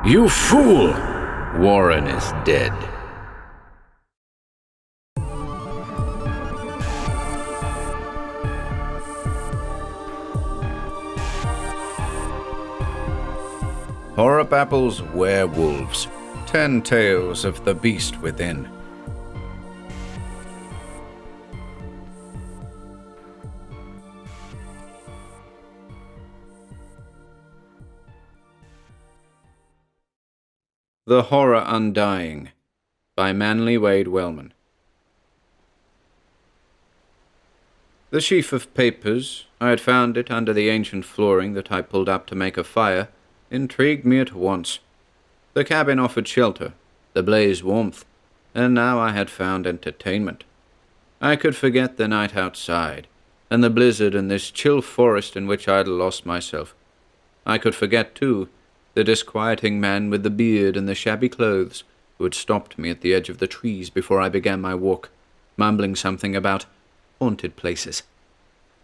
You fool! Warren is dead. HorrorBabble's Werewolves, 10 Tales of the Beast Within. The Horror Undying by manly Wade Wellman. The sheaf of papers, I had found it under the ancient flooring that I pulled up to make a fire, intrigued me at once. The cabin offered shelter, the blaze warmth, and now I had found entertainment. I could forget the night outside, and the blizzard and this chill forest in which I had lost myself. I could forget, too, the disquieting man with the beard and the shabby clothes who had stopped me at the edge of the trees before I began my walk, mumbling something about haunted places.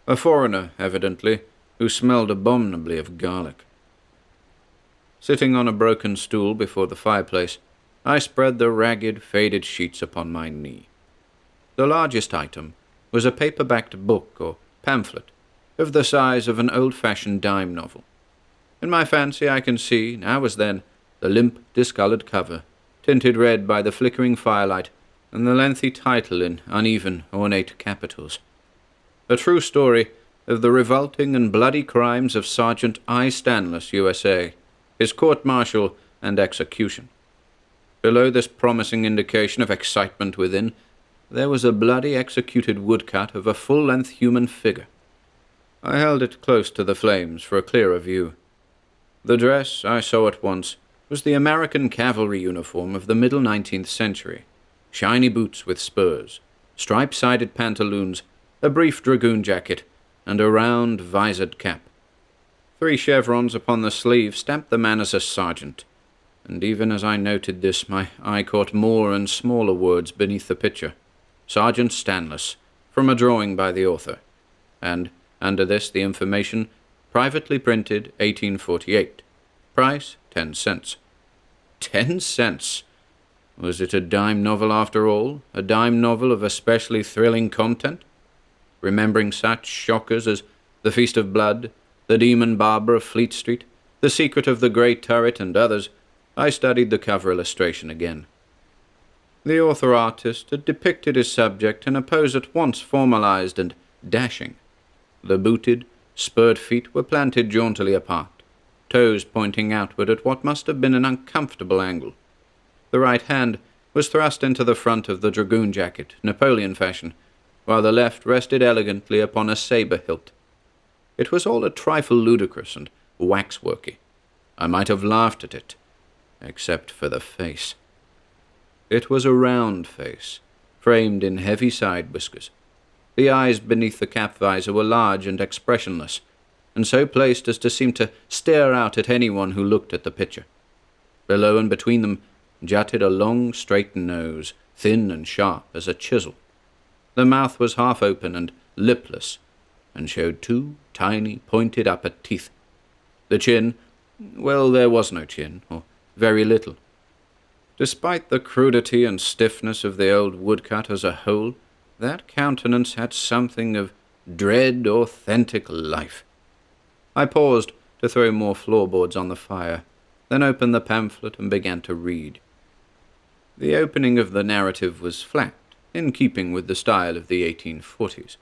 A foreigner, evidently, who smelled abominably of garlic. Sitting on a broken stool before the fireplace, I spread the ragged, faded sheets upon my knee. The largest item was a paper-backed book or pamphlet of the size of an old-fashioned dime novel. In my fancy I can see, now as then, the limp, discoloured cover, tinted red by the flickering firelight, and the lengthy title in uneven, ornate capitals. A true story of the revolting and bloody crimes of Sergeant I. Stanless, USA, his court-martial and execution. Below this promising indication of excitement within, there was a bloody executed woodcut of a full-length human figure. I held it close to the flames for a clearer view. The dress, I saw at once, was the American cavalry uniform of the middle 19th century. Shiny boots with spurs, stripe-sided pantaloons, a brief dragoon jacket, and a round, visored cap. 3 chevrons upon the sleeve stamped the man as a sergeant, and even as I noted this, my eye caught more and smaller words beneath the picture. Sergeant Stanless, from a drawing by the author, and, under this, the information, privately printed 1848. Price, 10 cents. 10 cents! Was it a dime novel after all? A dime novel of especially thrilling content? Remembering such shockers as The Feast of Blood, The Demon Barber of Fleet Street, The Secret of the Great Turret, and others, I studied the cover illustration again. The author-artist had depicted his subject in a pose at once formalized and dashing. The booted, spurred feet were planted jauntily apart, toes pointing outward at what must have been an uncomfortable angle. The right hand was thrust into the front of the dragoon jacket, Napoleon fashion, while the left rested elegantly upon a sabre hilt. It was all a trifle ludicrous and waxworky. I might have laughed at it, except for the face. It was a round face, framed in heavy side whiskers. The eyes beneath the cap visor were large and expressionless, and so placed as to seem to stare out at anyone who looked at the picture. Below and between them jutted a long, straight nose, thin and sharp as a chisel. The mouth was half open and lipless, and showed 2 tiny, pointed upper teeth. The chin, well, there was no chin, or very little. Despite the crudity and stiffness of the old woodcut as a whole, that countenance had something of dread, authentic life. I paused to throw more floorboards on the fire, then opened the pamphlet and began to read. The opening of the narrative was flat, in keeping with the style of the 1840s.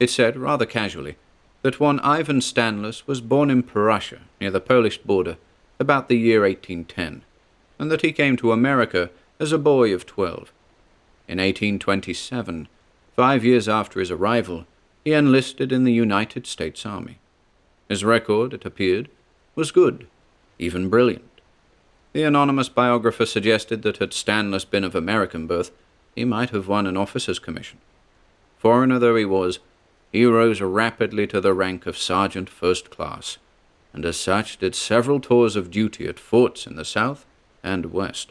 It said, rather casually, that one Ivan Stanless was born in Prussia, near the Polish border, about the year 1810, and that he came to America as a boy of 12. In 1827, 5 years after his arrival, he enlisted in the United States Army. His record, it appeared, was good, even brilliant. The anonymous biographer suggested that had Stanless been of American birth, he might have won an officer's commission. Foreigner though he was, he rose rapidly to the rank of sergeant first class, and as such did several tours of duty at forts in the South and West.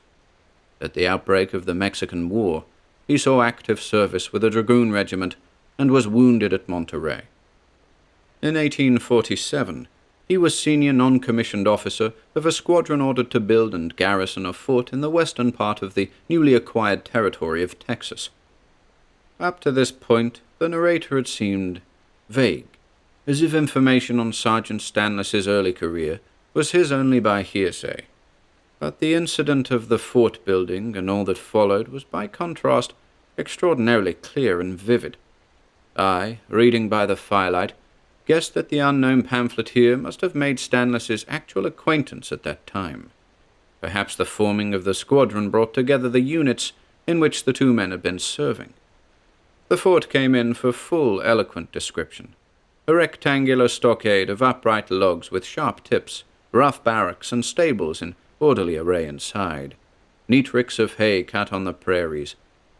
At the outbreak of the Mexican War, he saw active service with a dragoon regiment and was wounded at Monterey. In 1847, He was senior non-commissioned officer of a squadron ordered to build and garrison a fort in the western part of the newly acquired territory of Texas. Up to this point, the narrator had seemed vague, as if information on Sergeant Stanley's early career was his only by hearsay. But the incident of the fort building and all that followed was by contrast extraordinarily clear and vivid. I, reading by the firelight, guessed that the unknown pamphleteer must have made Stanley's actual acquaintance at that time. Perhaps the forming of the squadron brought together the units in which the two men had been serving. The fort came in for full, eloquent description. A rectangular stockade of upright logs with sharp tips, rough barracks and stables in orderly array inside, neat ricks of hay cut on the prairies,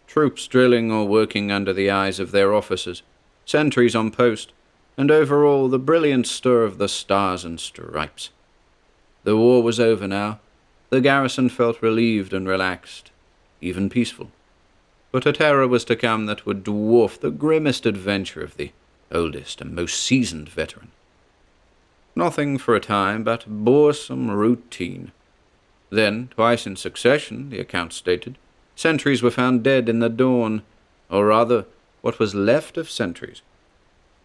troops drilling or working under the eyes of their officers, sentries on post, and over all the brilliant stir of the stars and stripes. The war was over now. The garrison felt relieved and relaxed, even peaceful. But a terror was to come that would dwarf the grimmest adventure of the oldest and most seasoned veteran. Nothing for a time but boresome routine. Then, twice in succession, the account stated, sentries were found dead in the dawn, or rather, what was left of sentries.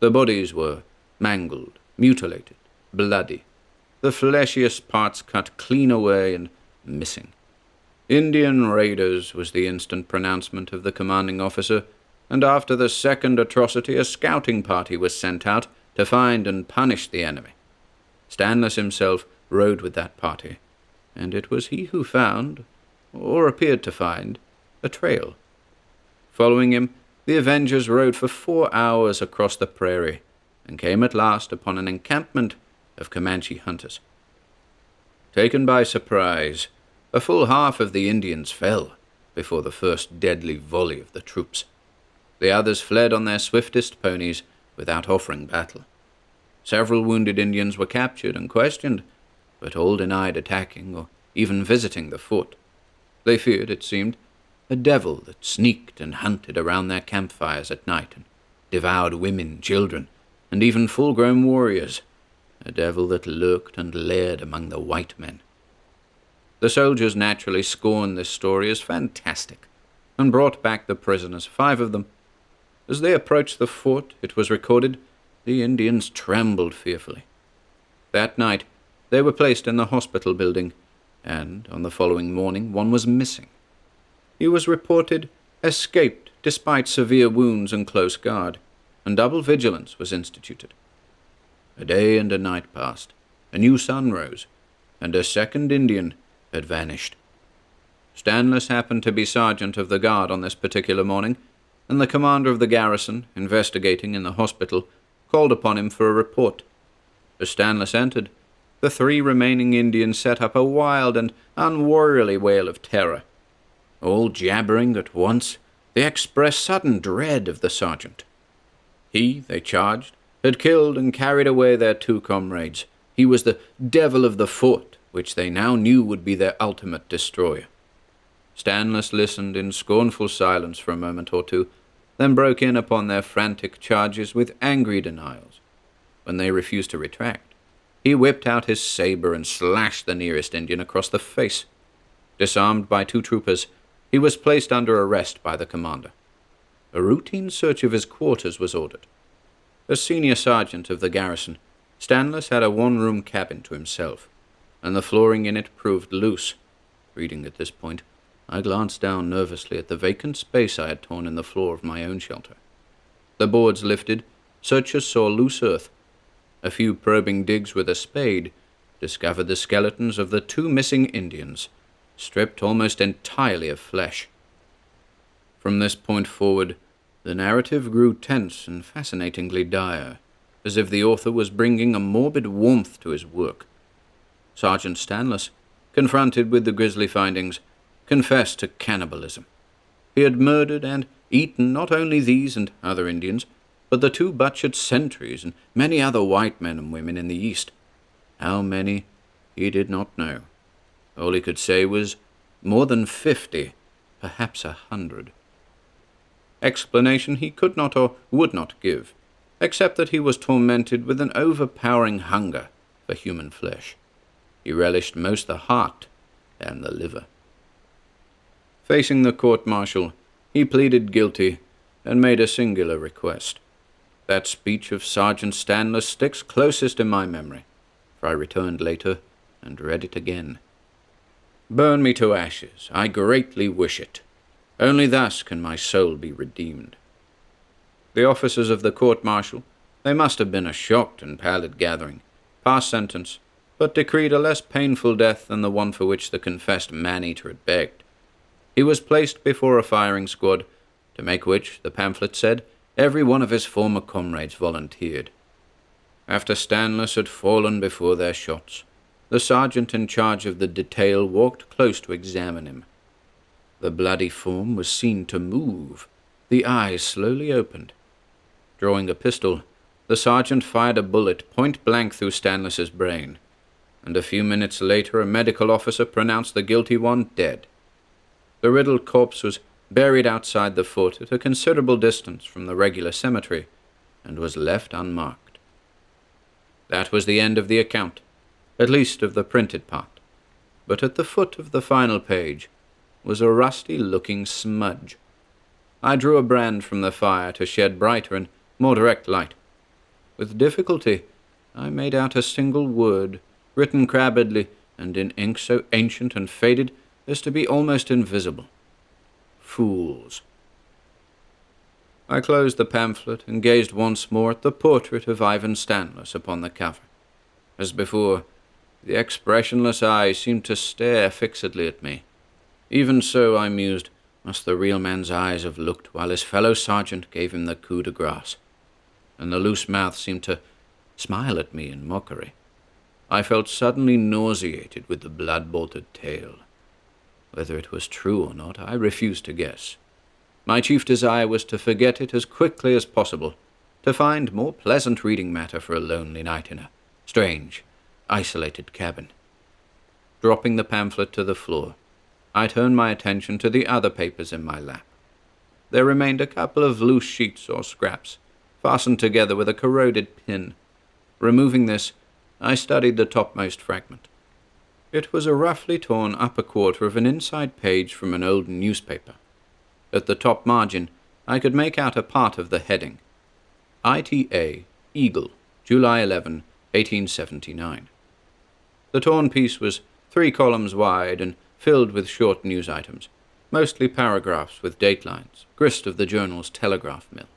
The bodies were mangled, mutilated, bloody, the fleshiest parts cut clean away and missing. Indian raiders was the instant pronouncement of the commanding officer, and after the second atrocity a scouting party was sent out to find and punish the enemy. Stanley himself rode with that party, and it was he who found, or appeared to find, a trail. Following him, the Avengers rode for 4 hours across the prairie, and came at last upon an encampment of Comanche hunters. Taken by surprise, a full half of the Indians fell before the first deadly volley of the troops. The others fled on their swiftest ponies without offering battle. Several wounded Indians were captured and questioned, but all denied attacking or even visiting the fort. They feared, it seemed, a devil that sneaked and hunted around their campfires at night and devoured women, children, and even full-grown warriors, a devil that lurked and laired among the white men. The soldiers naturally scorned this story as fantastic, and brought back the prisoners, 5 of them. As they approached the fort, it was recorded, the Indians trembled fearfully. That night, they were placed in the hospital building, and on the following morning one was missing. He was reported escaped despite severe wounds and close guard, and double vigilance was instituted. A day and a night passed, a new sun rose, and a second Indian had vanished. Stanley happened to be sergeant of the guard on this particular morning, and the commander of the garrison, investigating in the hospital, called upon him for a report. As Stanley entered, the 3 remaining Indians set up a wild and unwarriorly wail of terror. All jabbering at once, they expressed sudden dread of the sergeant. He, they charged, had killed and carried away their 2 comrades. He was the devil of the fort, which they now knew would be their ultimate destroyer. Stanley listened in scornful silence for a moment or two, then broke in upon their frantic charges with angry denials. When they refused to retract, he whipped out his saber and slashed the nearest Indian across the face. Disarmed by 2 troopers, he was placed under arrest by the commander. A routine search of his quarters was ordered. As senior sergeant of the garrison, Stanley had a 1-room cabin to himself, and the flooring in it proved loose. Reading at this point, I glanced down nervously at the vacant space I had torn in the floor of my own shelter. The boards lifted, searchers saw loose earth. A few probing digs with a spade discovered the skeletons of the 2 missing Indians, stripped almost entirely of flesh. From this point forward, the narrative grew tense and fascinatingly dire, as if the author was bringing a morbid warmth to his work. Sergeant Stanley, confronted with the grisly findings, confessed to cannibalism. He had murdered and eaten not only these and other Indians, but the 2 butchered sentries and many other white men and women in the East. How many, he did not know. All he could say was more than 50, perhaps 100. Explanation he could not or would not give, except that he was tormented with an overpowering hunger for human flesh. He relished most the heart and the liver. Facing the court-martial, he pleaded guilty and made a singular request. That speech of Sergeant Stanley sticks closest in my memory, for I returned later and read it again. "Burn me to ashes, I greatly wish it. Only thus can my soul be redeemed." The officers of the court-martial, they must have been a shocked and pallid gathering, passed sentence, but decreed a less painful death than the one for which the confessed man-eater had begged. He was placed before a firing squad, to make which, the pamphlet said, every one of his former comrades volunteered. After Stanley had fallen before their shots, the sergeant in charge of the detail walked close to examine him. The bloody form was seen to move. The eyes slowly opened. Drawing a pistol, the sergeant fired a bullet point-blank through Stanley's brain, and a few minutes later a medical officer pronounced the guilty one dead. The riddled corpse was buried outside the fort at a considerable distance from the regular cemetery, and was left unmarked. That was the end of the account, at least of the printed part, but at the foot of the final page was a rusty-looking smudge. I drew a brand from the fire to shed brighter and more direct light. With difficulty, I made out a single word, written crabbedly and in ink so ancient and faded as to be almost invisible. Fools. I closed the pamphlet and gazed once more at the portrait of Ivan Stanley upon the cover. As before, the expressionless eyes seemed to stare fixedly at me. Even so, I mused, must the real man's eyes have looked while his fellow sergeant gave him the coup de grace, and the loose mouth seemed to smile at me in mockery. I felt suddenly nauseated with the blood-bolted tale. Whether it was true or not, I refused to guess. My chief desire was to forget it as quickly as possible, to find more pleasant reading matter for a lonely night in a strange, isolated cabin. Dropping the pamphlet to the floor, I turned my attention to the other papers in my lap. There remained a couple of loose sheets or scraps, fastened together with a corroded pin. Removing this, I studied the topmost fragment. It was a roughly torn upper quarter of an inside page from an old newspaper. At the top margin, I could make out a part of the heading. ITA, Eagle, July 11, 1879. The torn piece was 3 columns wide and filled with short news items, mostly paragraphs with datelines, grist of the journal's telegraph mill.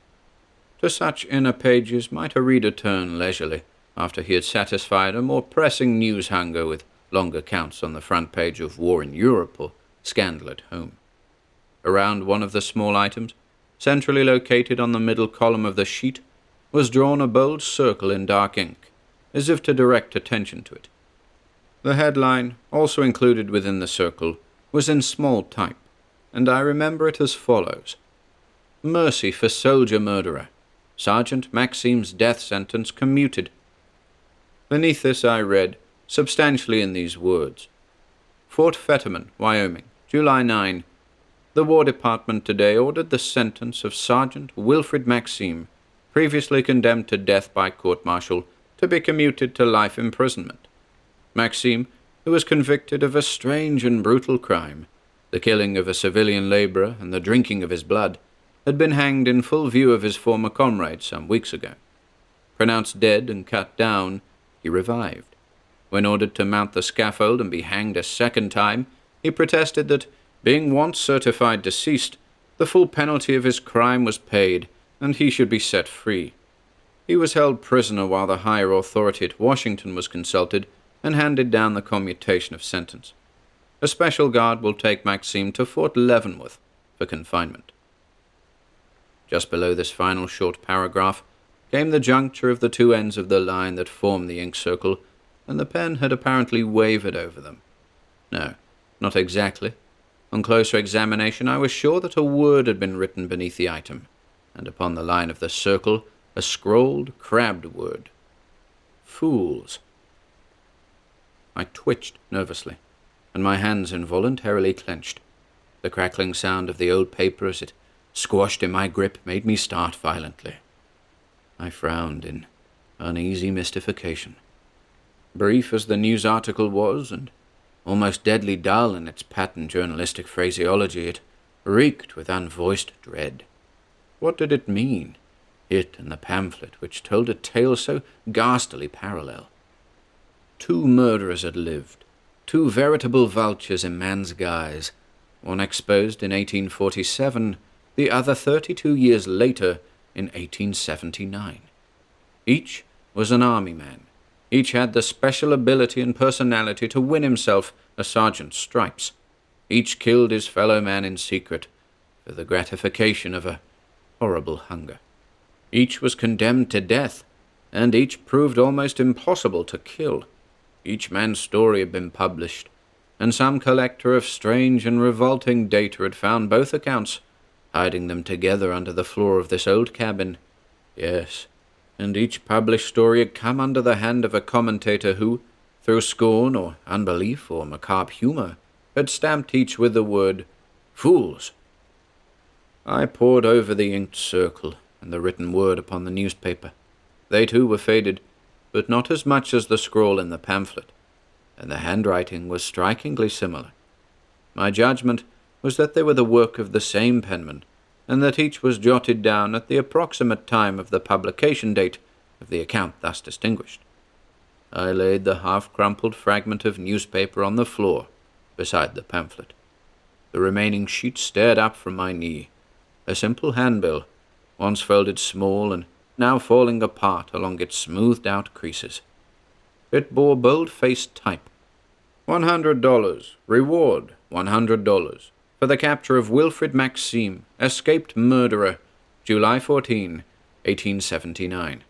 To such inner pages might a reader turn leisurely, after he had satisfied a more pressing news hunger with long accounts on the front page of War in Europe or Scandal at Home. Around one of the small items, centrally located on the middle column of the sheet, was drawn a bold circle in dark ink, as if to direct attention to it. The headline, also included within the circle, was in small type, and I remember it as follows: "Mercy for soldier murderer. Sergeant Maxime's death sentence commuted." Beneath this I read, substantially in these words: "Fort Fetterman, Wyoming, July 9. The War Department today ordered the sentence of Sergeant Wilfred Maxime, previously condemned to death by court-martial, to be commuted to life imprisonment. Maxime, who was convicted of a strange and brutal crime, the killing of a civilian laborer and the drinking of his blood, had been hanged in full view of his former comrades some weeks ago. Pronounced dead and cut down, he revived. When ordered to mount the scaffold and be hanged a second time, he protested that, being once certified deceased, the full penalty of his crime was paid, and he should be set free. He was held prisoner while the higher authority at Washington was consulted and handed down the commutation of sentence. A special guard will take Maxime to Fort Leavenworth for confinement." Just below this final short paragraph came the juncture of the two ends of the line that formed the ink circle, and the pen had apparently wavered over them. No, not exactly. On closer examination I was sure that a word had been written beneath the item, and upon the line of the circle a scrawled, crabbed word: "Fools." I twitched nervously, and my hands involuntarily clenched. The crackling sound of the old paper as it squashed in my grip made me start violently. I frowned in uneasy mystification. Brief as the news article was, and almost deadly dull in its patent journalistic phraseology, it reeked with unvoiced dread. What did it mean, it and the pamphlet which told a tale so ghastly parallel? 2 murderers had lived, 2 veritable vultures in man's guise, one exposed in 1847, the other 32 years later in 1879. Each was an army man. Each had the special ability and personality to win himself a sergeant's stripes. Each killed his fellow man in secret for the gratification of a horrible hunger. Each was condemned to death, and each proved almost impossible to kill. Each man's story had been published, and some collector of strange and revolting data had found both accounts, hiding them together under the floor of this old cabin. Yes, and each published story had come under the hand of a commentator who, through scorn or unbelief or macabre humor, had stamped each with the word, "Fools." I pored over the inked circle and the written word upon the newspaper. They too were faded, but not as much as the scrawl in the pamphlet, and the handwriting was strikingly similar. My judgment was that they were the work of the same penman, and that each was jotted down at the approximate time of the publication date of the account thus distinguished. I laid the half-crumpled fragment of newspaper on the floor beside the pamphlet. The remaining sheet stared up from my knee, a simple handbill, once folded small and now falling apart along its smoothed-out creases. It bore bold-faced type, $100, reward $100, for the capture of Wilfred Maxime, escaped murderer, July 14, 1879.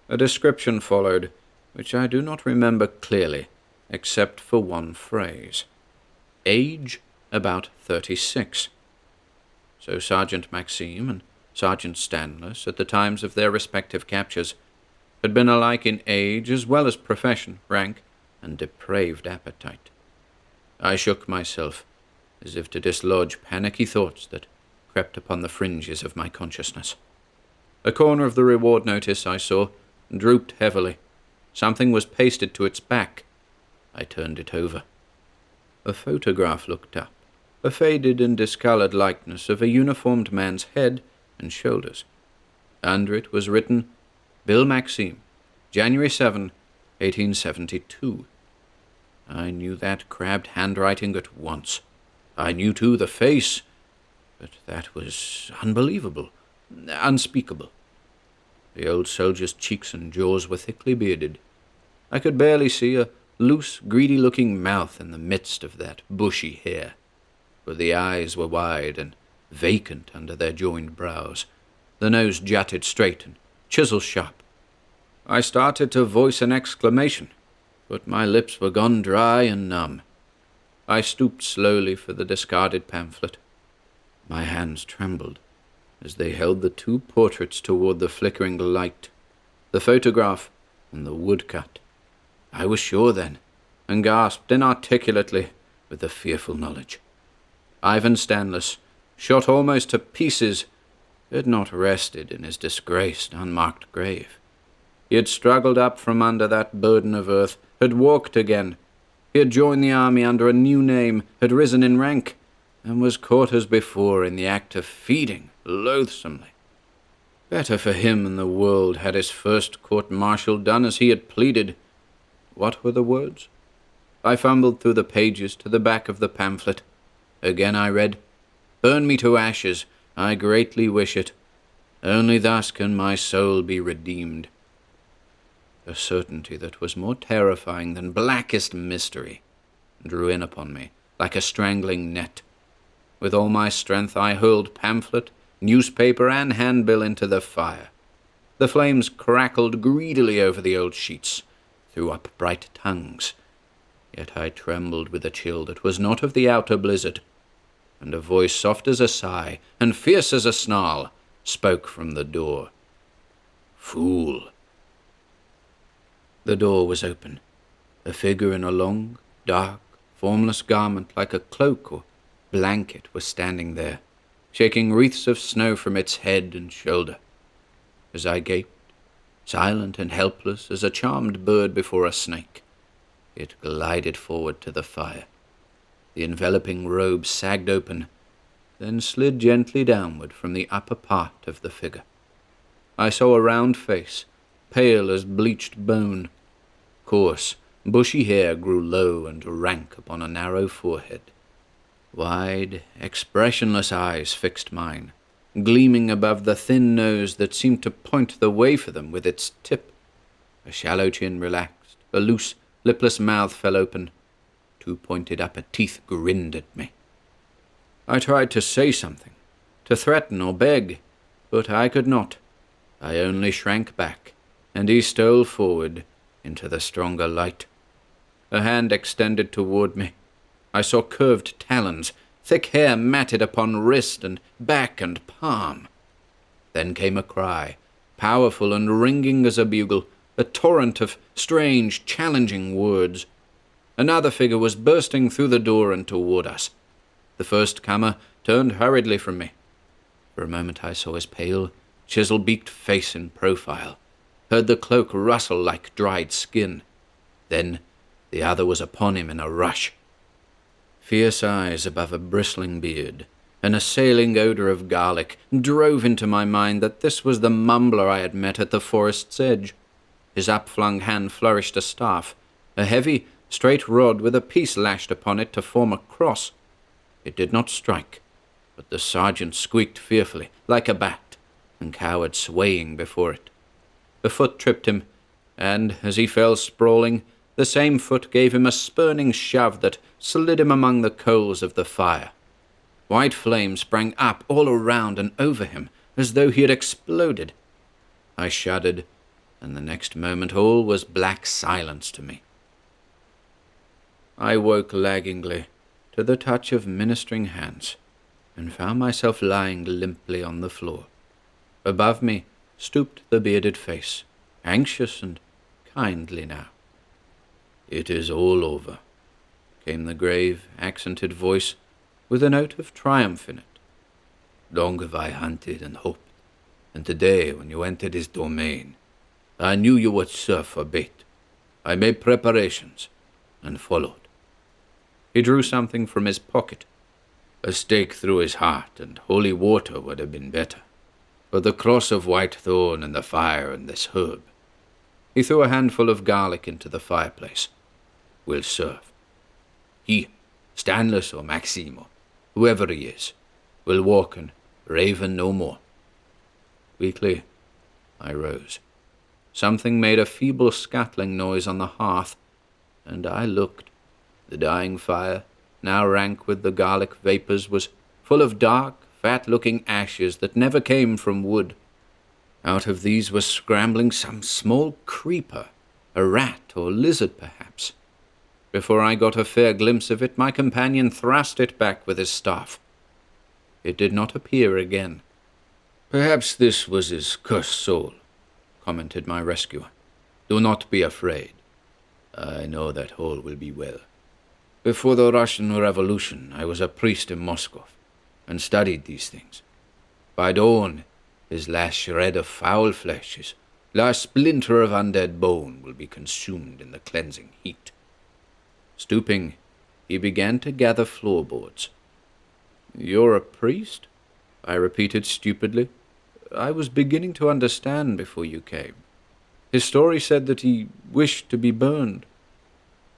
A description followed, which I do not remember clearly, except for one phrase. Age, about 36. So Sergeant Maxime and Sergeant Stanless, at the times of their respective captures, had been alike in age as well as profession, rank, and depraved appetite. I shook myself, as if to dislodge panicky thoughts that crept upon the fringes of my consciousness. A corner of the reward notice I saw drooped heavily. Something was pasted to its back. I turned it over. A photograph looked up, a faded and discolored likeness of a uniformed man's head and shoulders. Under it was written, Bill Maxime, January 7, 1872. I knew that crabbed handwriting at once. I knew, too, the face, but that was unbelievable, unspeakable. The old soldier's cheeks and jaws were thickly bearded. I could barely see a loose, greedy-looking mouth in the midst of that bushy hair, for the eyes were wide and vacant under their joined brows. The nose jutted straight and chisel-sharp. I started to voice an exclamation, but my lips were gone dry and numb. I stooped slowly for the discarded pamphlet. My hands trembled as they held the 2 portraits toward the flickering light, the photograph and the woodcut. I was sure then, and gasped inarticulately with the fearful knowledge. Ivan Stanless, shot almost to pieces, had not rested in his disgraced, unmarked grave. He had struggled up from under that burden of earth, had walked again. He had joined the army under a new name, had risen in rank, and was caught as before in the act of feeding loathsomely. Better for him and the world had his first court-martial done as he had pleaded. What were the words? I fumbled through the pages to the back of the pamphlet. Again I read, Burn me to ashes, I greatly wish it. Only thus can my soul be redeemed. A certainty that was more terrifying than blackest mystery drew in upon me like a strangling net. With all my strength I hurled pamphlet, newspaper, and handbill into the fire. The flames crackled greedily over the old sheets, threw up bright tongues. Yet I trembled with a chill that was not of the outer blizzard, and a voice soft as a sigh and fierce as a snarl spoke from the door. Fool! The door was open. A figure in a long, dark, formless garment like a cloak or blanket was standing there, shaking wreaths of snow from its head and shoulder. As I gaped, silent and helpless as a charmed bird before a snake. It glided forward to the fire. The enveloping robe sagged open, then slid gently downward from the upper part of the figure. I saw a round face, pale as bleached bone. Coarse, bushy hair grew low and rank upon a narrow forehead. Wide, expressionless eyes fixed mine, gleaming above the thin nose that seemed to point the way for them with its tip. A shallow chin relaxed, a loose, lipless mouth fell open. Two pointed upper teeth grinned at me. I tried to say something, to threaten or beg, but I could not. I only shrank back, and he stole forward into the stronger light. A hand extended toward me. I saw curved talons, thick hair matted upon wrist and back and palm. Then came a cry, powerful and ringing as a bugle, a torrent of strange, challenging words. Another figure was bursting through the door and toward us. The first comer turned hurriedly from me. For a moment I saw his pale, chisel-beaked face in profile, heard the cloak rustle like dried skin. Then the other was upon him in a rush. Fierce eyes above a bristling beard, an assailing odor of garlic, drove into my mind that this was the mumbler I had met at the forest's edge. His upflung hand flourished a staff, a heavy, straight rod with a piece lashed upon it to form a cross. It did not strike, but the sergeant squeaked fearfully, like a bat, and cowered swaying before it. The foot tripped him, and, as he fell sprawling, the same foot gave him a spurning shove that slid him among the coals of the fire. White flame sprang up all around and over him, as though he had exploded. I shuddered, and the next moment all was black silence to me. I woke laggingly to the touch of ministering hands, and found myself lying limply on the floor. Above me stooped the bearded face, anxious and kindly now. "It is all over," came the grave, accented voice, with a note of triumph in it. "Long have I hunted and hoped, and today, when you entered his domain, I knew you would serve for bait. I made preparations, and followed." He drew something from his pocket. A stake through his heart, and holy water would have been better, for the cross of white thorn and the fire and this herb. He threw a handful of garlic into the fireplace. "Will serve. He, Stanless or Maximo, whoever he is, will walk and raven no more." Weakly, I rose. Something made a feeble scuttling noise on the hearth, and I looked. The dying fire, now rank with the garlic vapors, was full of dark, fat-looking ashes that never came from wood. Out of these was scrambling some small creeper, a rat or lizard perhaps. Before I got a fair glimpse of it, my companion thrust it back with his staff. It did not appear again. "Perhaps this was his cursed soul," commented my rescuer. "Do not be afraid. I know that all will be well. Before the Russian Revolution, I was a priest in Moscow, and studied these things. By dawn, his last shred of foul flesh, his last splinter of undead bone will be consumed in the cleansing heat." Stooping, he began to gather floorboards. "You're a priest?" I repeated stupidly. "I was beginning to understand before you came. His story said that he wished to be burned."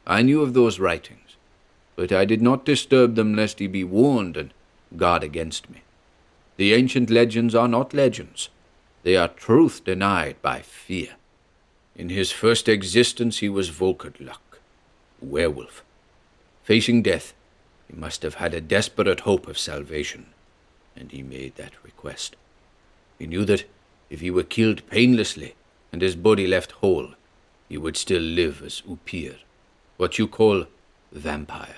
"I knew of those writings, but I did not disturb them lest he be warned and guard against me. The ancient legends are not legends. They are truth denied by fear. In his first existence he was Volkertluck, werewolf. Facing death, he must have had a desperate hope of salvation, and he made that request. He knew that if he were killed painlessly and his body left whole, he would still live as Upir, what you call vampire."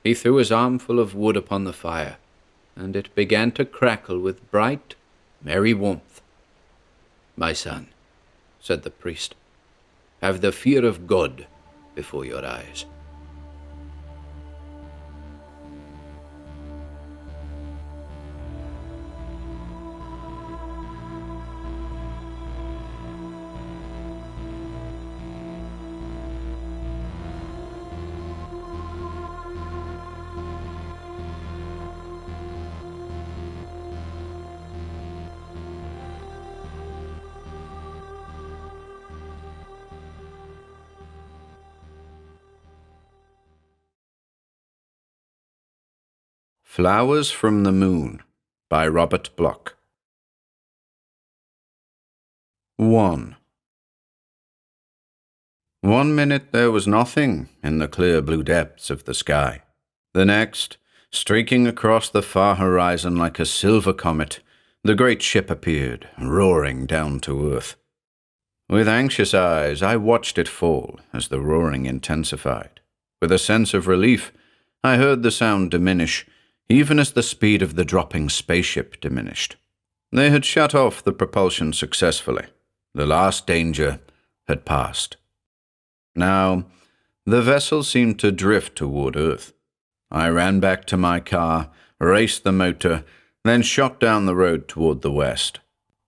He threw his armful of wood upon the fire, and it began to crackle with bright, merry warmth. "My son," said the priest, "have the fear of God before your eyes." Flowers from the Moon by Robert Bloch. 1. 1 minute there was nothing in the clear blue depths of the sky. The next, streaking across the far horizon like a silver comet, the great ship appeared, roaring down to earth. With anxious eyes, I watched it fall as the roaring intensified. With a sense of relief, I heard the sound diminish, even as the speed of the dropping spaceship diminished. They had shut off the propulsion successfully. The last danger had passed. Now, the vessel seemed to drift toward Earth. I ran back to my car, raced the motor, then shot down the road toward the west.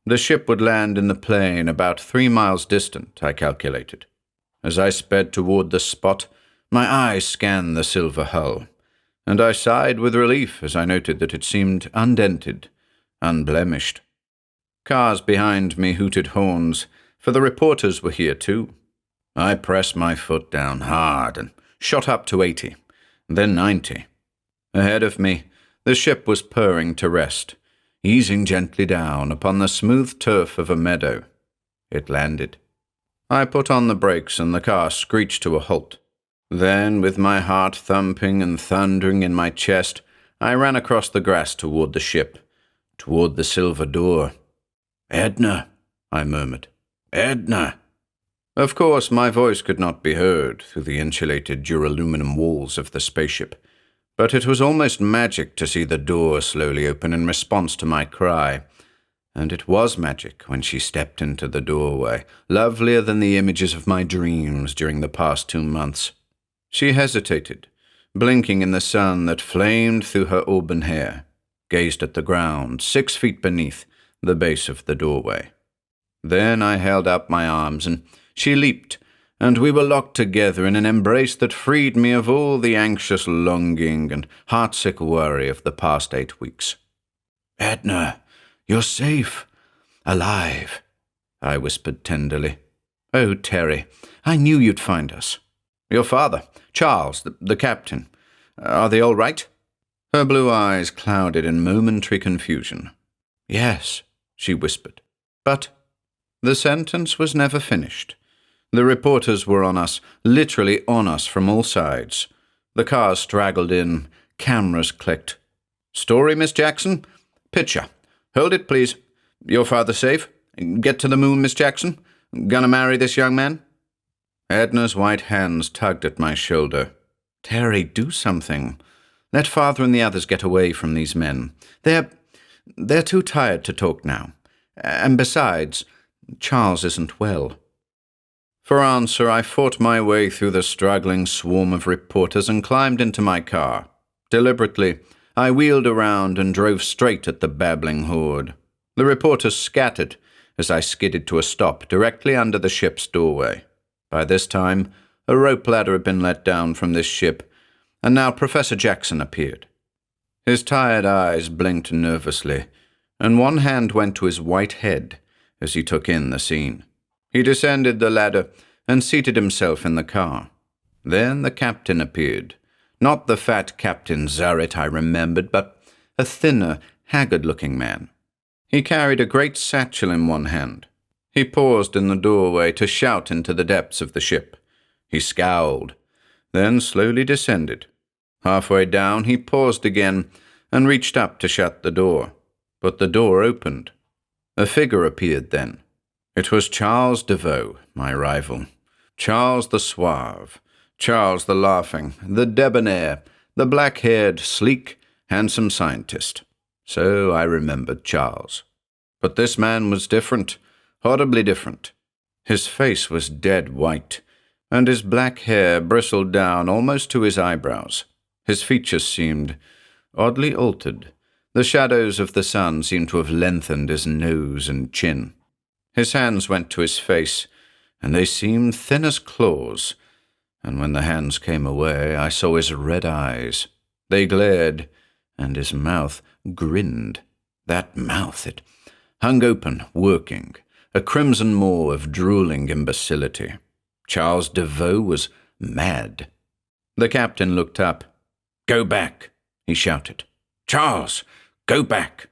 The ship would land in the plain about 3 miles distant, I calculated. As I sped toward the spot, my eyes scanned the silver hull, and I sighed with relief as I noted that it seemed undented, unblemished. Cars behind me hooted horns, for the reporters were here too. I pressed my foot down hard and shot up to 80, then 90. Ahead of me, the ship was purring to rest, easing gently down upon the smooth turf of a meadow. It landed. I put on the brakes and the car screeched to a halt. Then, with my heart thumping and thundering in my chest, I ran across the grass toward the ship, toward the silver door. "Edna," I murmured. "Edna." Of course, my voice could not be heard through the insulated duraluminum walls of the spaceship, but it was almost magic to see the door slowly open in response to my cry. And it was magic when she stepped into the doorway, lovelier than the images of my dreams during the past 2 months. She hesitated, blinking in the sun that flamed through her auburn hair, gazed at the ground 6 feet beneath the base of the doorway. Then I held up my arms, and she leaped, and we were locked together in an embrace that freed me of all the anxious longing and heartsick worry of the past 8 weeks. "Edna, you're safe, alive," I whispered tenderly. "Oh, Terry, I knew you'd find us. Your father, Charles, the captain, are they all right?" Her blue eyes clouded in momentary confusion. "Yes," she whispered. But the sentence was never finished. The reporters were on us, literally on us from all sides. The cars straggled in, cameras clicked. "Story, Miss Jackson? Picture. Hold it, please. Your father safe? Get to the moon, Miss Jackson? Gonna marry this young man?" Edna's white hands tugged at my shoulder. "Terry, do something. Let father and the others get away from these men. They're too tired to talk now. And besides, Charles isn't well." For answer, I fought my way through the struggling swarm of reporters and climbed into my car. Deliberately, I wheeled around and drove straight at the babbling horde. The reporters scattered as I skidded to a stop directly under the ship's doorway. By this time, a rope ladder had been let down from this ship, and now Professor Jackson appeared. His tired eyes blinked nervously, and one hand went to his white head as he took in the scene. He descended the ladder and seated himself in the car. Then the captain appeared. Not the fat Captain Zarret I remembered, but a thinner, haggard-looking man. He carried a great satchel in one hand. He paused in the doorway to shout into the depths of the ship. He scowled, then slowly descended. Halfway down, he paused again and reached up to shut the door. But the door opened. A figure appeared then. It was Charles DeVoe, my rival. Charles the suave, Charles the laughing, the debonair, the black-haired, sleek, handsome scientist. So I remembered Charles. But this man was different. Horribly different. His face was dead white, and his black hair bristled down almost to his eyebrows. His features seemed oddly altered. The shadows of the sun seemed to have lengthened his nose and chin. His hands went to his face, and they seemed thin as claws, and when the hands came away, I saw his red eyes. They glared, and his mouth grinned. That mouth, it hung open, working, a crimson maw of drooling imbecility. Charles DeVoe was mad. The captain looked up. "Go back," he shouted. Charles, go back!"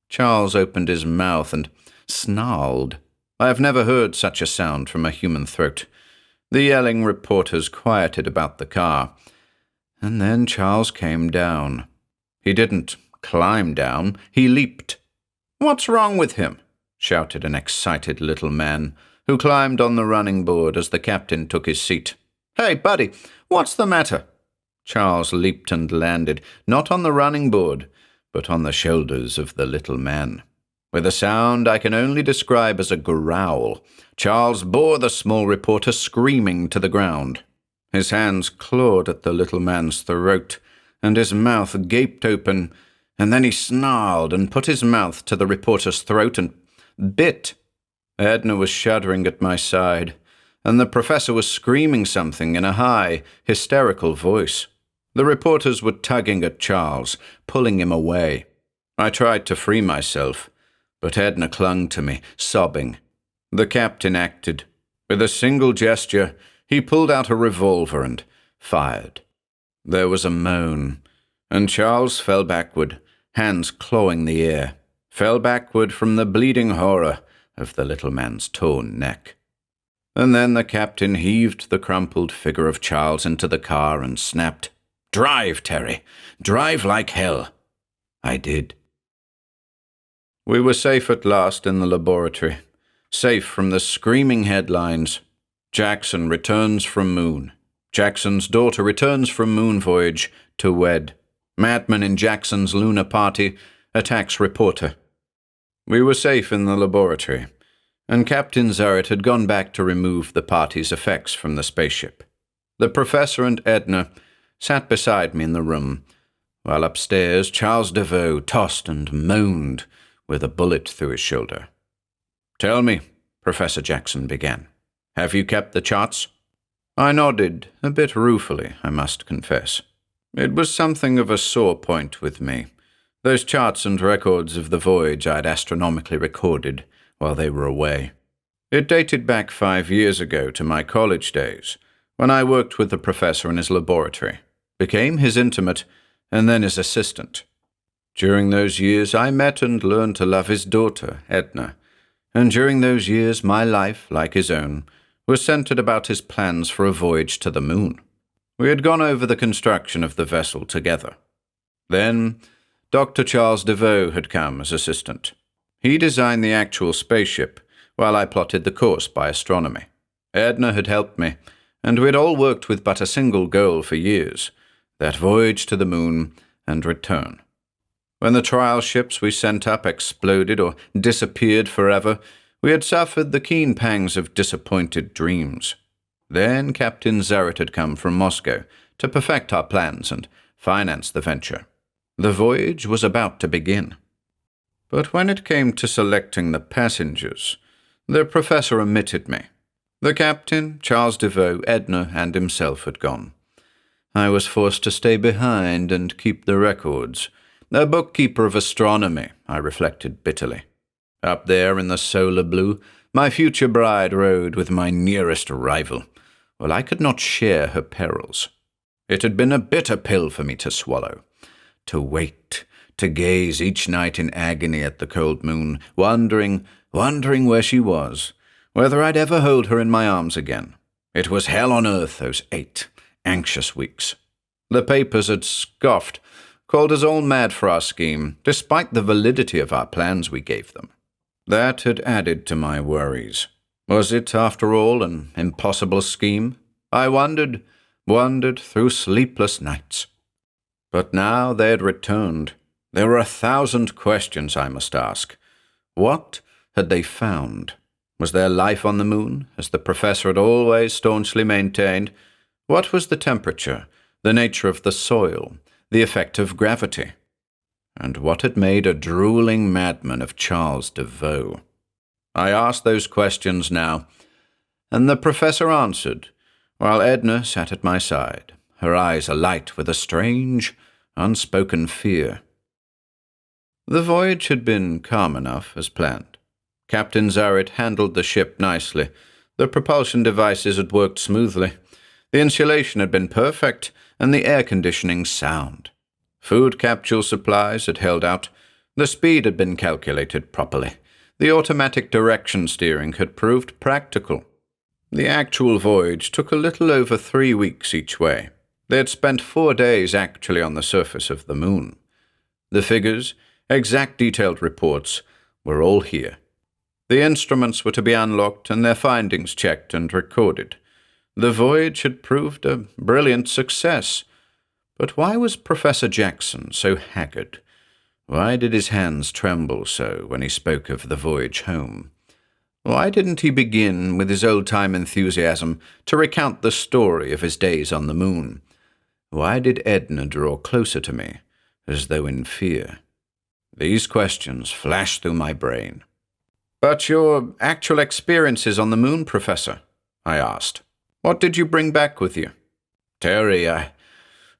Charles opened his mouth and snarled. I have never heard such a sound from a human throat. The yelling reporters quieted about the car. And then Charles came down. He didn't climb down, he leaped. "What's wrong with him?" shouted an excited little man, who climbed on the running board as the captain took his seat. "Hey, buddy, what's the matter?" Charles leaped and landed, not on the running board, but on the shoulders of the little man. With a sound I can only describe as a growl, Charles bore the small reporter screaming to the ground. His hands clawed at the little man's throat, and his mouth gaped open, and then he snarled and put his mouth to the reporter's throat and bit. Edna was shuddering at my side, and the professor was screaming something in a high, hysterical voice. The reporters were tugging at Charles, pulling him away. I tried to free myself, but Edna clung to me, sobbing. The captain acted. With a single gesture, he pulled out a revolver and fired. There was a moan, and Charles fell backward, hands clawing the air, fell backward from the bleeding horror of the little man's torn neck. And then the captain heaved the crumpled figure of Charles into the car and snapped, "Drive, Terry! Drive like hell!" I did. We were safe at last in the laboratory, safe from the screaming headlines. Jackson returns from moon. Jackson's daughter returns from moon voyage to wed. Madman in Jackson's lunar party attacks reporter. We were safe in the laboratory, and Captain Zarrett had gone back to remove the party's effects from the spaceship. The professor and Edna sat beside me in the room, while upstairs Charles DeVoe tossed and moaned with a bullet through his shoulder. "Tell me," Professor Jackson began, "have you kept the charts?" I nodded, a bit ruefully, I must confess. It was something of a sore point with me, those charts and records of the voyage I'd astronomically recorded while they were away. It dated back 5 years ago to my college days, when I worked with the professor in his laboratory, became his intimate, and then his assistant. During those years, I met and learned to love his daughter, Edna, and during those years, my life, like his own, was centered about his plans for a voyage to the moon. We had gone over the construction of the vessel together. Then, Dr. Charles DeVoe had come as assistant. He designed the actual spaceship, while I plotted the course by astronomy. Edna had helped me, and we had all worked with but a single goal for years, that voyage to the moon and return. When the trial ships we sent up exploded or disappeared forever, we had suffered the keen pangs of disappointed dreams. Then Captain Zarrett had come from Moscow to perfect our plans and finance the venture. The voyage was about to begin. But when it came to selecting the passengers, the professor omitted me. The captain, Charles DeVoe, Edna, and himself had gone. I was forced to stay behind and keep the records. A bookkeeper of astronomy, I reflected bitterly. Up there in the solar blue, my future bride rode with my nearest rival. Well, I could not share her perils. It had been a bitter pill for me to swallow. To wait, to gaze each night in agony at the cold moon, wondering where she was, whether I'd ever hold her in my arms again. It was hell on earth, those 8 anxious weeks. The papers had scoffed, called us all mad for our scheme, despite the validity of our plans we gave them. That had added to my worries. Was it, after all, an impossible scheme? I wondered through sleepless nights. But now they had returned. There were 1,000 questions I must ask. What had they found? Was there life on the moon, as the professor had always staunchly maintained? What was the temperature, the nature of the soil, the effect of gravity? And what had made a drooling madman of Charles DeVoe? I asked those questions now, and the professor answered, while Edna sat at my side, her eyes alight with a strange, unspoken fear. The voyage had been calm enough, as planned. Captain Zarrett handled the ship nicely. The propulsion devices had worked smoothly. The insulation had been perfect, and the air conditioning sound. Food capsule supplies had held out. The speed had been calculated properly. The automatic direction steering had proved practical. The actual voyage took a little over 3 weeks each way. They had spent 4 days actually on the surface of the moon. The figures, exact detailed reports, were all here. The instruments were to be unlocked and their findings checked and recorded. The voyage had proved a brilliant success. But why was Professor Jackson so haggard? Why did his hands tremble so when he spoke of the voyage home? Why didn't he begin with his old-time enthusiasm to recount the story of his days on the moon? Why did Edna draw closer to me, as though in fear? These questions flashed through my brain. "But your actual experiences on the moon, Professor?" I asked. "What did you bring back with you?" "Terry,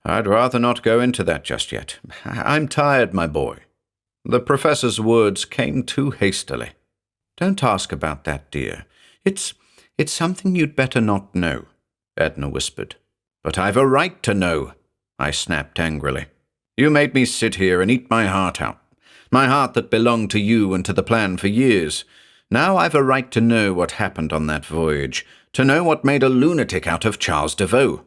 I'd rather not go into that just yet. I'm tired, my boy." The professor's words came too hastily. "Don't ask about that, dear. It's something you'd better not know," Edna whispered. "But I've a right to know," I snapped angrily. "You made me sit here and eat my heart out. My heart that belonged to you and to the plan for years. Now I've a right to know what happened on that voyage, to know what made a lunatic out of Charles DeVoe."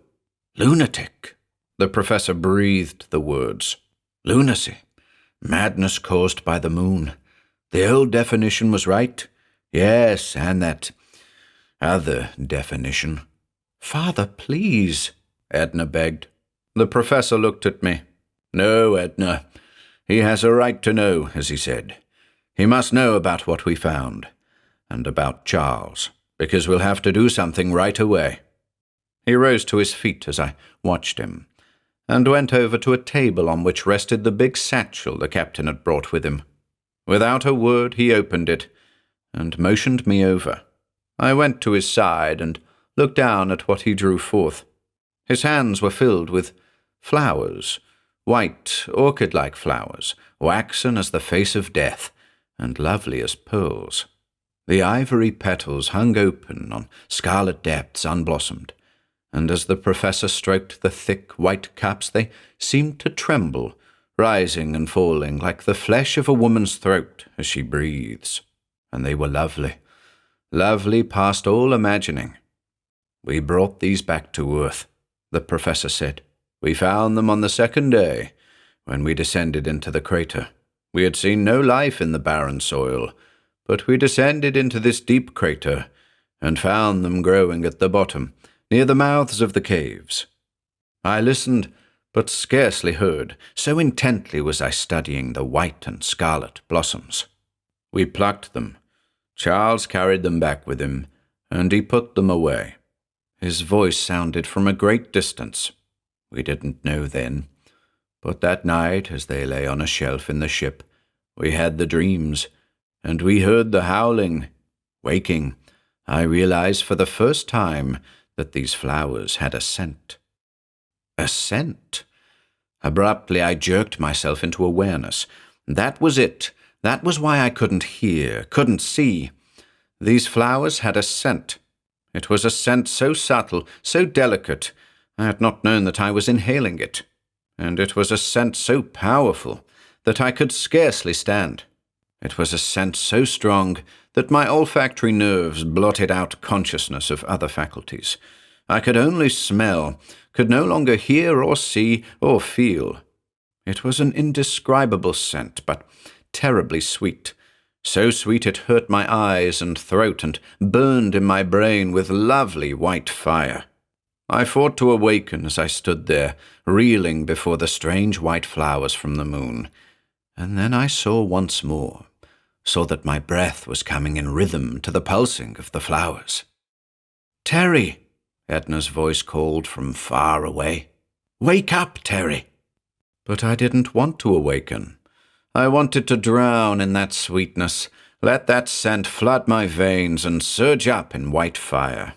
"Lunatic?" The professor breathed the words. "Lunacy. Madness caused by the moon. The old definition was right. Yes, and that other definition." "Father, please," Edna begged. The professor looked at me. "No, Edna. He has a right to know, as he said. He must know about what we found, and about Charles, because we'll have to do something right away." He rose to his feet as I watched him, and went over to a table on which rested the big satchel the captain had brought with him. Without a word, he opened it, and motioned me over. I went to his side and looked down at what he drew forth. His hands were filled with flowers, white, orchid-like flowers, waxen as the face of death, and lovely as pearls. The ivory petals hung open on scarlet depths unblossomed, and as the professor stroked the thick white cups they seemed to tremble, rising and falling like the flesh of a woman's throat as she breathes. And they were lovely, lovely past all imagining. "We brought these back to Earth," the professor said. "We found them on the second day, when we descended into the crater. We had seen no life in the barren soil, but we descended into this deep crater and found them growing at the bottom, near the mouths of the caves." I listened, but scarcely heard, so intently was I studying the white and scarlet blossoms. "We plucked them. Charles carried them back with him, and he put them away." His voice sounded from a great distance. "We didn't know then, but that night, as they lay on a shelf in the ship, we had the dreams, and we heard the howling. Waking, I realized for the first time that these flowers had a scent." A scent? Abruptly, I jerked myself into awareness. That was it. That was why I couldn't hear, couldn't see. These flowers had a scent. It was a scent so subtle, so delicate, I had not known that I was inhaling it. And it was a scent so powerful that I could scarcely stand. It was a scent so strong that my olfactory nerves blotted out consciousness of other faculties. I could only smell, could no longer hear or see or feel. It was an indescribable scent, but terribly sweet. So sweet it hurt my eyes and throat and burned in my brain with lovely white fire. I fought to awaken as I stood there, reeling before the strange white flowers from the moon. And then I saw once more, saw that my breath was coming in rhythm to the pulsing of the flowers. "Terry!" Edna's voice called from far away. "Wake up, Terry!" But I didn't want to awaken. I wanted to drown in that sweetness, let that scent flood my veins and surge up in white fire.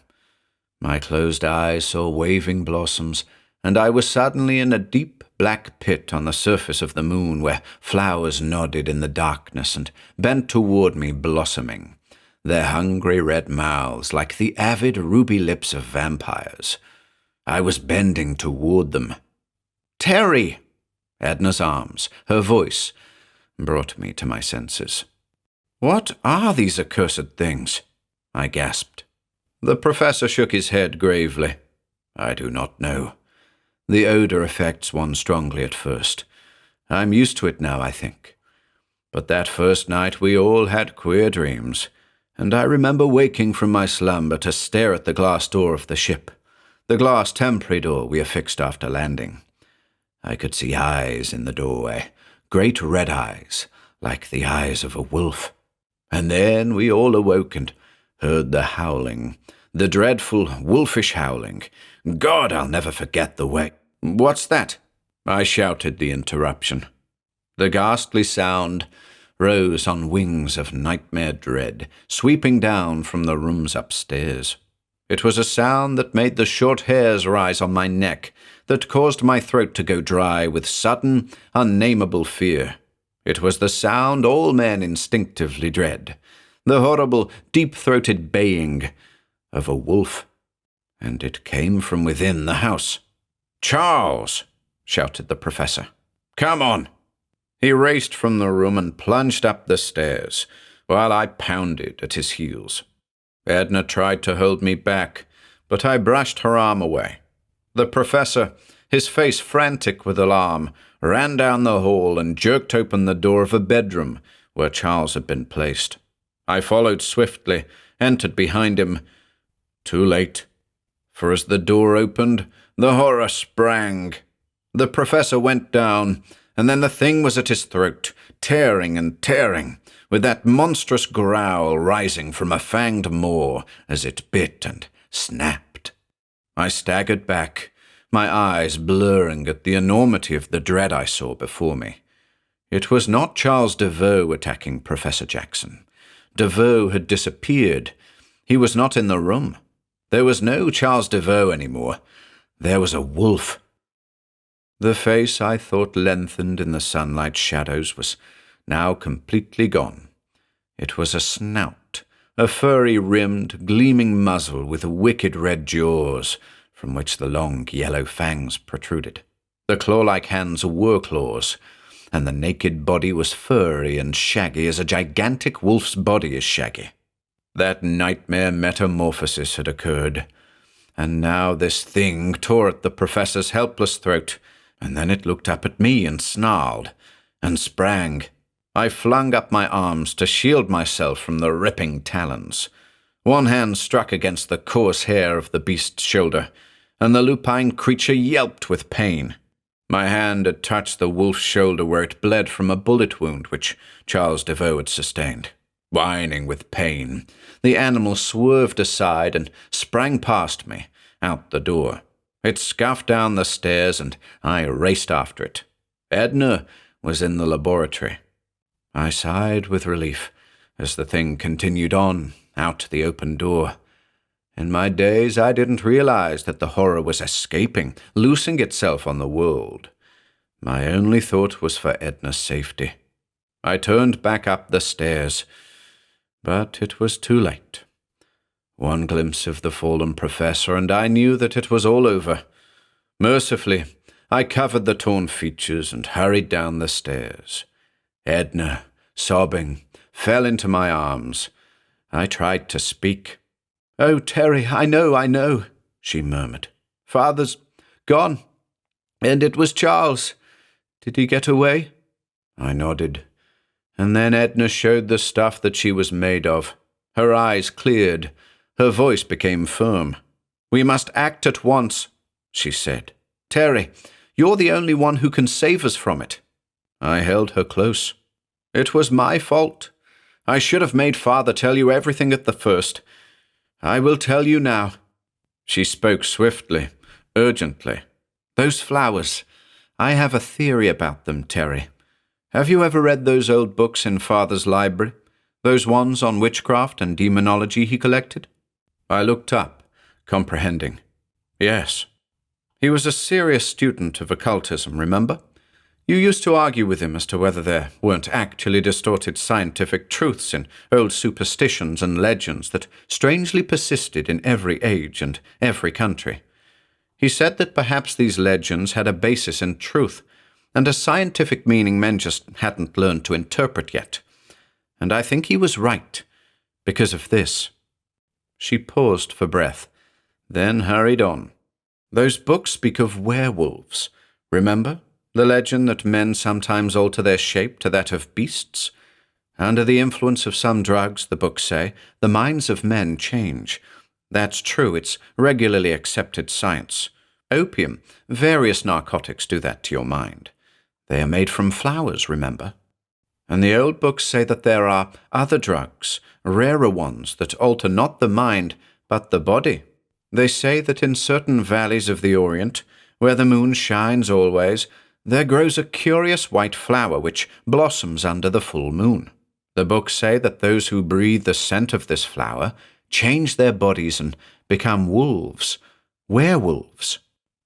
My closed eyes saw waving blossoms, and I was suddenly in a deep black pit on the surface of the moon where flowers nodded in the darkness and bent toward me blossoming, their hungry red mouths like the avid ruby lips of vampires. I was bending toward them. "Terry!" Edna's arms, her voice, brought me to my senses. "What are these accursed things?" I gasped. The professor shook his head gravely. "I do not know. The odor affects one strongly at first. I'm used to it now, I think. But that first night we all had queer dreams, and I remember waking from my slumber to stare at the glass door of the ship, the glass temporary door we affixed after landing. I could see eyes in the doorway, great red eyes, like the eyes of a wolf. And then we all awoke and heard the howling, the dreadful, wolfish howling. God, I'll never forget the way—" "What's that?" I shouted the interruption. The ghastly sound rose on wings of nightmare dread, sweeping down from the rooms upstairs. It was a sound that made the short hairs rise on my neck, that caused my throat to go dry with sudden, unnameable fear. It was the sound all men instinctively dread, the horrible, deep-throated baying of a wolf. And it came from within the house. "Charles!" shouted the professor. "Come on!" He raced from the room and plunged up the stairs, while I pounded at his heels. Edna tried to hold me back, but I brushed her arm away. The professor, his face frantic with alarm, ran down the hall and jerked open the door of a bedroom where Charles had been placed. I followed swiftly, entered behind him. Too late, for as the door opened, the horror sprang. The professor went down, and then the thing was at his throat, tearing and tearing, with that monstrous growl rising from a fanged maw as it bit and snapped. I staggered back, my eyes blurring at the enormity of the dread I saw before me. It was not Charles Deveau attacking Professor Jackson. Deveau had disappeared. He was not in the room. There was no Charles Deveau anymore. There was a wolf. The face I thought lengthened in the sunlight shadows was now completely gone. It was a snout, a furry-rimmed, gleaming muzzle with wicked red jaws, from which the long yellow fangs protruded. The claw-like hands were claws, and the naked body was furry and shaggy as a gigantic wolf's body is shaggy. That nightmare metamorphosis had occurred, and now this thing tore at the professor's helpless throat, and then it looked up at me and snarled, and sprang. I flung up my arms to shield myself from the ripping talons. One hand struck against the coarse hair of the beast's shoulder, and the lupine creature yelped with pain. My hand had touched the wolf's shoulder where it bled from a bullet wound which Charles Deveau had sustained. Whining with pain, the animal swerved aside and sprang past me, out the door. It scuffed down the stairs, and I raced after it. Edna was in the laboratory. I sighed with relief as the thing continued on, out the open door. In my daze, I didn't realize that the horror was escaping, loosing itself on the world. My only thought was for Edna's safety. I turned back up the stairs, but it was too late. One glimpse of the fallen professor, and I knew that it was all over. Mercifully, I covered the torn features and hurried down the stairs. Edna, sobbing, fell into my arms. I tried to speak. "Oh, Terry, I know," she murmured. "Father's gone, and it was Charles. Did he get away?" I nodded, and then Edna showed the stuff that she was made of. Her eyes cleared. Her voice became firm. "We must act at once," she said. "Terry, you're the only one who can save us from it." I held her close. "It was my fault. I should have made Father tell you everything at the first. I will tell you now." She spoke swiftly, urgently. "Those flowers, I have a theory about them, Terry. Have you ever read those old books in Father's library? Those ones on witchcraft and demonology he collected?" I looked up, comprehending. "Yes. He was a serious student of occultism, remember? You used to argue with him as to whether there weren't actually distorted scientific truths in old superstitions and legends that strangely persisted in every age and every country. He said that perhaps these legends had a basis in truth, and a scientific meaning men just hadn't learned to interpret yet. And I think he was right, because of this. She paused for breath, then hurried on. Those books speak of werewolves. Remember? The legend that men sometimes alter their shape to that of beasts? Under the influence of some drugs, the books say, the minds of men change. That's true, it's regularly accepted science. Opium, various narcotics do that to your mind. They are made from flowers, remember? And the old books say that there are other drugs, rarer ones, that alter not the mind, but the body. They say that in certain valleys of the Orient, where the moon shines always, there grows a curious white flower which blossoms under the full moon. The books say that those who breathe the scent of this flower change their bodies and become wolves, werewolves.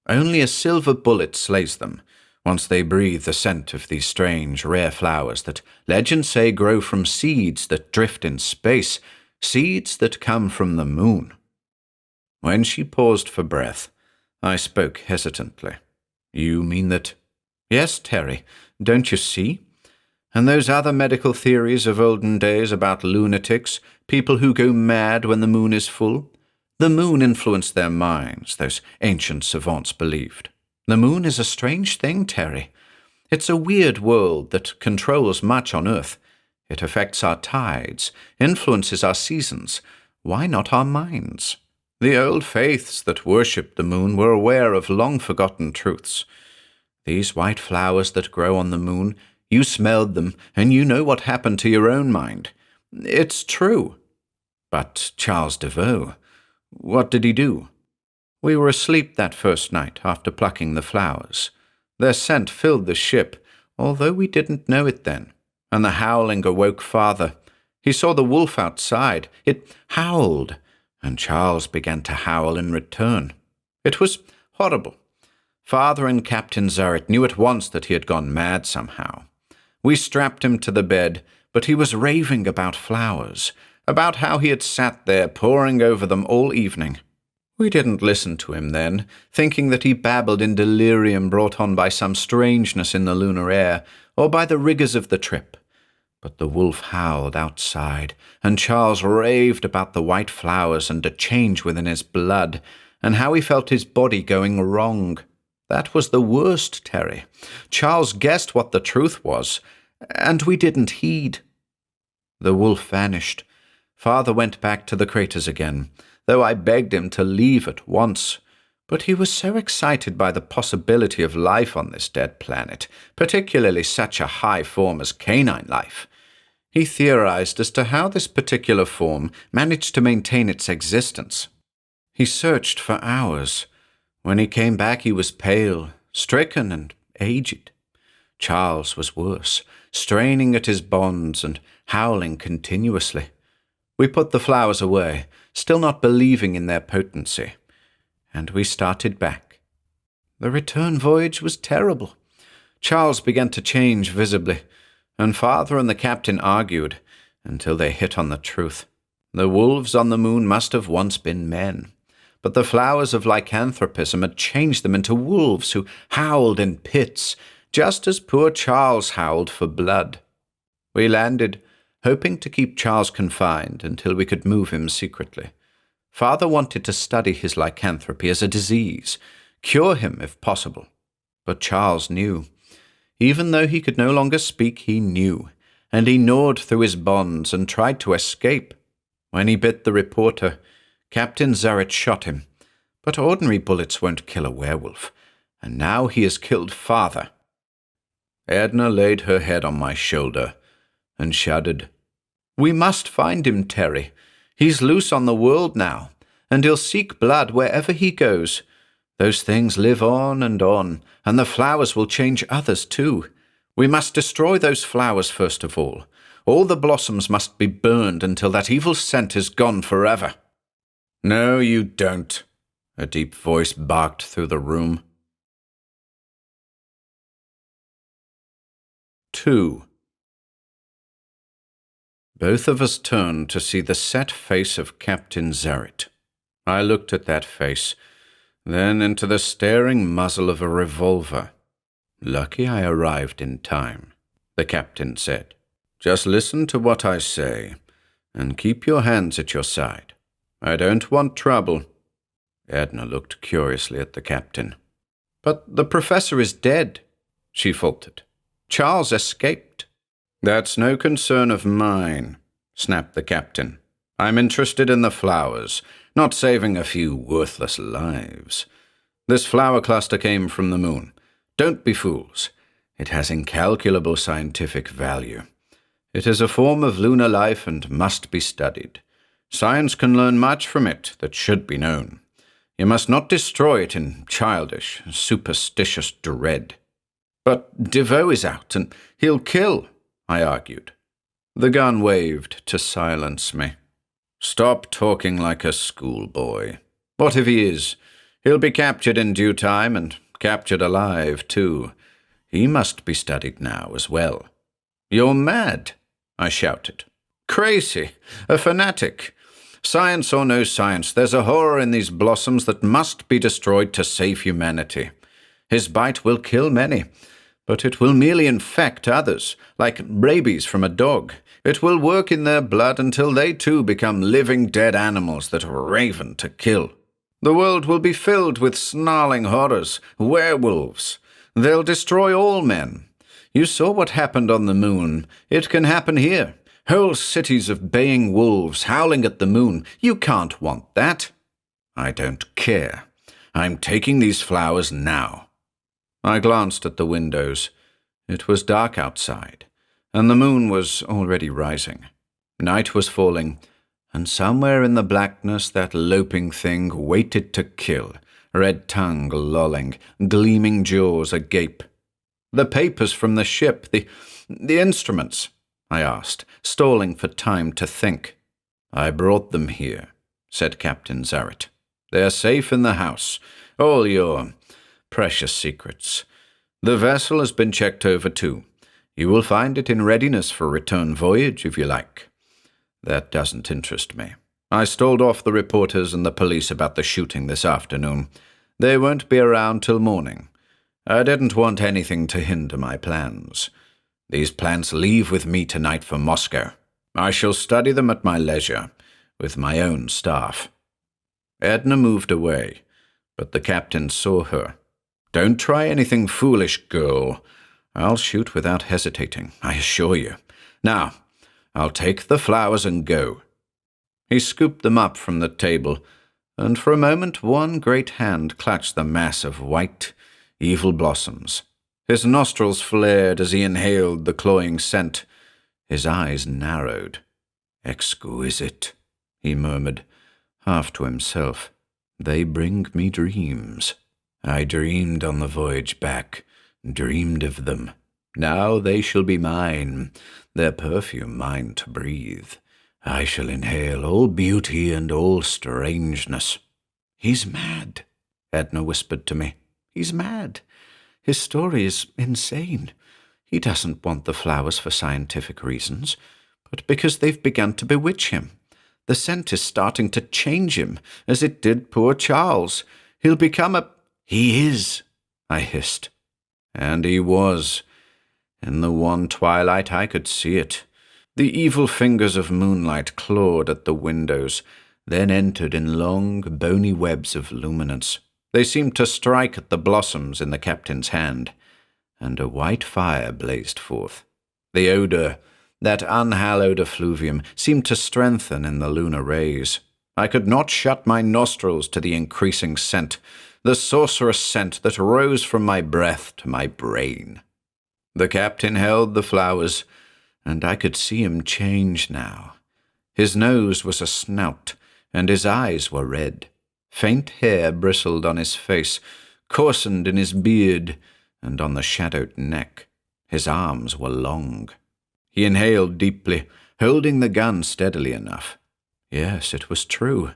Only a silver bullet slays them, once they breathe the scent of these strange, rare flowers that legends say grow from seeds that drift in space, seeds that come from the moon. When she paused for breath, I spoke hesitantly. You mean that? Yes, Terry, don't you see? And those other medical theories of olden days about lunatics, people who go mad when the moon is full? The moon influenced their minds, those ancient savants believed. The moon is a strange thing, Terry. It's a weird world that controls much on Earth. It affects our tides, influences our seasons. Why not our minds? The old faiths that worshipped the moon were aware of long-forgotten truths. These white flowers that grow on the moon, you smelled them, and you know what happened to your own mind. It's true. But Charles Devoe, what did he do? We were asleep that first night after plucking the flowers. Their scent filled the ship, although we didn't know it then, and the howling awoke Father. He saw the wolf outside. It howled, and Charles began to howl in return. It was horrible. Father and Captain Zarrett knew at once that he had gone mad somehow. We strapped him to the bed, but he was raving about flowers, about how he had sat there poring over them all evening. We didn't listen to him then, thinking that he babbled in delirium brought on by some strangeness in the lunar air, or by the rigours of the trip. But the wolf howled outside, and Charles raved about the white flowers and a change within his blood, and how he felt his body going wrong. That was the worst, Terry. Charles guessed what the truth was, and we didn't heed. The wolf vanished. Father went back to the craters again, though I begged him to leave at once. But he was so excited by the possibility of life on this dead planet, particularly such a high form as canine life. He theorized as to how this particular form managed to maintain its existence. He searched for hours. When he came back, he was pale, stricken, and aged. Charles was worse, straining at his bonds and howling continuously. We put the flowers away, still not believing in their potency, and we started back. The return voyage was terrible. Charles began to change visibly, and Father and the captain argued until they hit on the truth. The wolves on the moon must have once been men, but the flowers of lycanthropism had changed them into wolves who howled in pits, just as poor Charles howled for blood. We landed, hoping to keep Charles confined until we could move him secretly. Father wanted to study his lycanthropy as a disease, cure him if possible. But Charles knew. Even though he could no longer speak, he knew, and he gnawed through his bonds and tried to escape. When he bit the reporter, Captain Zarrett shot him, but ordinary bullets won't kill a werewolf, and now he has killed Father. Edna laid her head on my shoulder and shuddered. We must find him, Terry. He's loose on the world now, and he'll seek blood wherever he goes. Those things live on, and the flowers will change others too. We must destroy those flowers first of all. All the blossoms must be burned until that evil scent is gone forever. No, you don't, a deep voice barked through the room. 2. Both of us turned to see the set face of Captain Zarrett. I looked at that face, then into the staring muzzle of a revolver. Lucky I arrived in time, the captain said. Just listen to what I say, and keep your hands at your side. I don't want trouble. Edna looked curiously at the captain. But the professor is dead, she faltered. Charles escaped. That's no concern of mine, snapped the captain. I'm interested in the flowers, not saving a few worthless lives. This flower cluster came from the moon. Don't be fools. It has incalculable scientific value. It is a form of lunar life and must be studied. Science can learn much from it that should be known. You must not destroy it in childish, superstitious dread. But DeVoe is out, and he'll kill, I argued. The gun waved to silence me. Stop talking like a schoolboy. What if he is? He'll be captured in due time, and captured alive, too. He must be studied now as well. You're mad, I shouted. Crazy, a fanatic. Science or no science, there's a horror in these blossoms that must be destroyed to save humanity. His bite will kill many, but it will merely infect others, like rabies from a dog. It will work in their blood until they too become living dead animals that raven to kill. The world will be filled with snarling horrors, werewolves. They'll destroy all men. You saw what happened on the moon. It can happen here. Whole cities of baying wolves howling at the moon. You can't want that. I don't care. I'm taking these flowers now. I glanced at the windows. It was dark outside, and the moon was already rising. Night was falling, and somewhere in the blackness that loping thing waited to kill, red tongue lolling, gleaming jaws agape. The papers from the ship, the instruments, I asked, stalling for time to think. I brought them here, said Captain Zarrett. They're safe in the house, all your precious secrets. The vessel has been checked over too. You will find it in readiness for return voyage, if you like. That doesn't interest me. I stalled off the reporters and the police about the shooting this afternoon. They won't be around till morning. I didn't want anything to hinder my plans. These plans leave with me tonight for Moscow. I shall study them at my leisure, with my own staff. Edna moved away, but the captain saw her. Don't try anything foolish, girl. I'll shoot without hesitating, I assure you. Now, I'll take the flowers and go. He scooped them up from the table, and for a moment one great hand clutched the mass of white, evil blossoms. His nostrils flared as he inhaled the cloying scent. His eyes narrowed. Exquisite, he murmured, half to himself. They bring me dreams. I dreamed on the voyage back, dreamed of them. Now they shall be mine, their perfume mine to breathe. I shall inhale all beauty and all strangeness. He's mad, Edna whispered to me. He's mad. His story is insane. He doesn't want the flowers for scientific reasons, but because they've begun to bewitch him. The scent is starting to change him, as it did poor Charles. He'll become a— He is, I hissed. And he was. In the wan twilight I could see it. The evil fingers of moonlight clawed at the windows, then entered in long, bony webs of luminance. They seemed to strike at the blossoms in the captain's hand, and a white fire blazed forth. The odour, that unhallowed effluvium, seemed to strengthen in the lunar rays. I could not shut my nostrils to the increasing scent, the sorcerous scent that rose from my breath to my brain. The captain held the flowers, and I could see him change now. His nose was a snout, and his eyes were red. Faint hair bristled on his face, coarsened in his beard, and on the shadowed neck. His arms were long. He inhaled deeply, holding the gun steadily enough. Yes, it was true.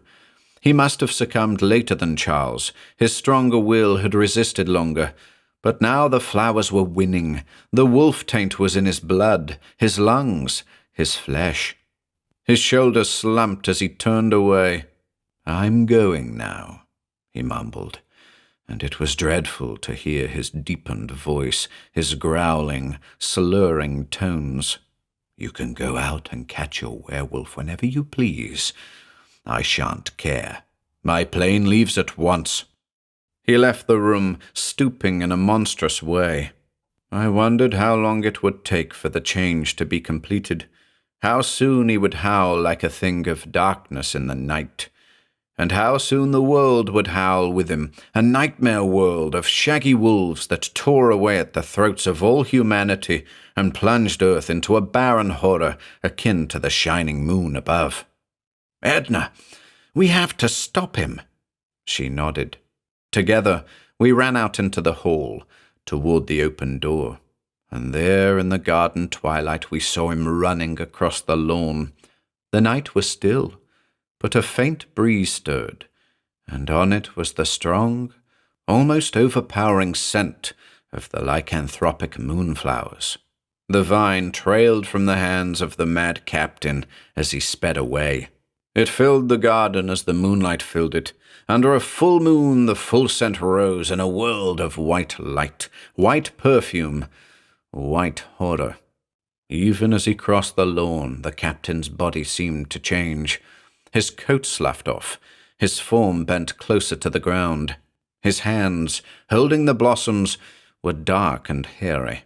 He must have succumbed later than Charles. His stronger will had resisted longer. But now the flowers were winning. The wolf taint was in his blood, his lungs, his flesh. His shoulders slumped as he turned away. I'm going now, he mumbled. and it was dreadful to hear his deepened voice, his growling, slurring tones. "You can go out and catch your werewolf whenever you please. I shan't care. My plane leaves at once." He left the room, stooping in a monstrous way. I wondered how long it would take for the change to be completed, how soon he would howl like a thing of darkness in the night, and how soon the world would howl with him, a nightmare world of shaggy wolves that tore away at the throats of all humanity and plunged Earth into a barren horror akin to the shining moon above. "Edna, we have to stop him." She nodded. Together, we ran out into the hall, toward the open door, and there in the garden twilight we saw him running across the lawn. The night was still, but a faint breeze stirred, and on it was the strong, almost overpowering scent of the lycanthropic moonflowers. The vine trailed from the hands of the mad captain as he sped away. It filled the garden as the moonlight filled it. Under a full moon the full scent rose in a world of white light, white perfume, white horror. Even as he crossed the lawn, the captain's body seemed to change. His coat sloughed off, his form bent closer to the ground. His hands, holding the blossoms, were dark and hairy.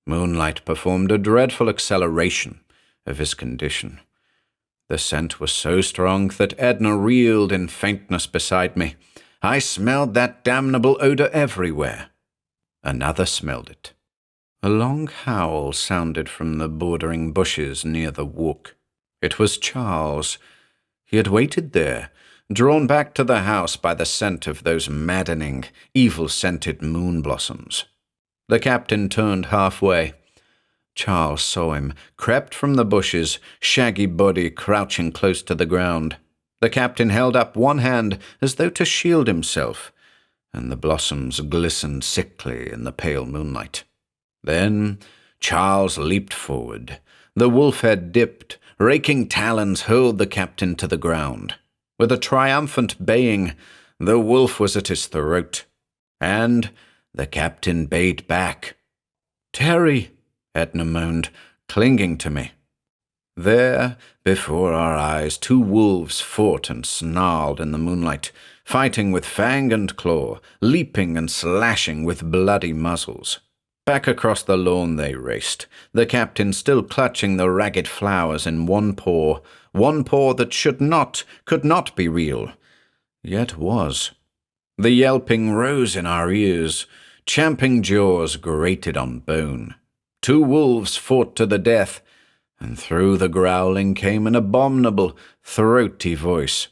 Moonlight performed a dreadful acceleration of his condition. The scent was so strong that Edna reeled in faintness beside me. I smelled that damnable odor everywhere. Another smelled it. A long howl sounded from the bordering bushes near the walk. It was Charles. He had waited there, drawn back to the house by the scent of those maddening, evil-scented moon blossoms. The captain turned halfway. Charles saw him, crept from the bushes, shaggy body crouching close to the ground. The captain held up one hand as though to shield himself, and the blossoms glistened sickly in the pale moonlight. Then Charles leaped forward. The wolf head dipped, raking talons hurled the captain to the ground. With a triumphant baying, the wolf was at his throat, and the captain bayed back. "Terry!" Edna moaned, clinging to me. There, before our eyes, two wolves fought and snarled in the moonlight, fighting with fang and claw, leaping and slashing with bloody muzzles. Back across the lawn they raced, the captain still clutching the ragged flowers in one paw that could not be real, yet was. The yelping rose in our ears, champing jaws grated on bone. Two wolves fought to the death, and through the growling came an abominable, throaty voice.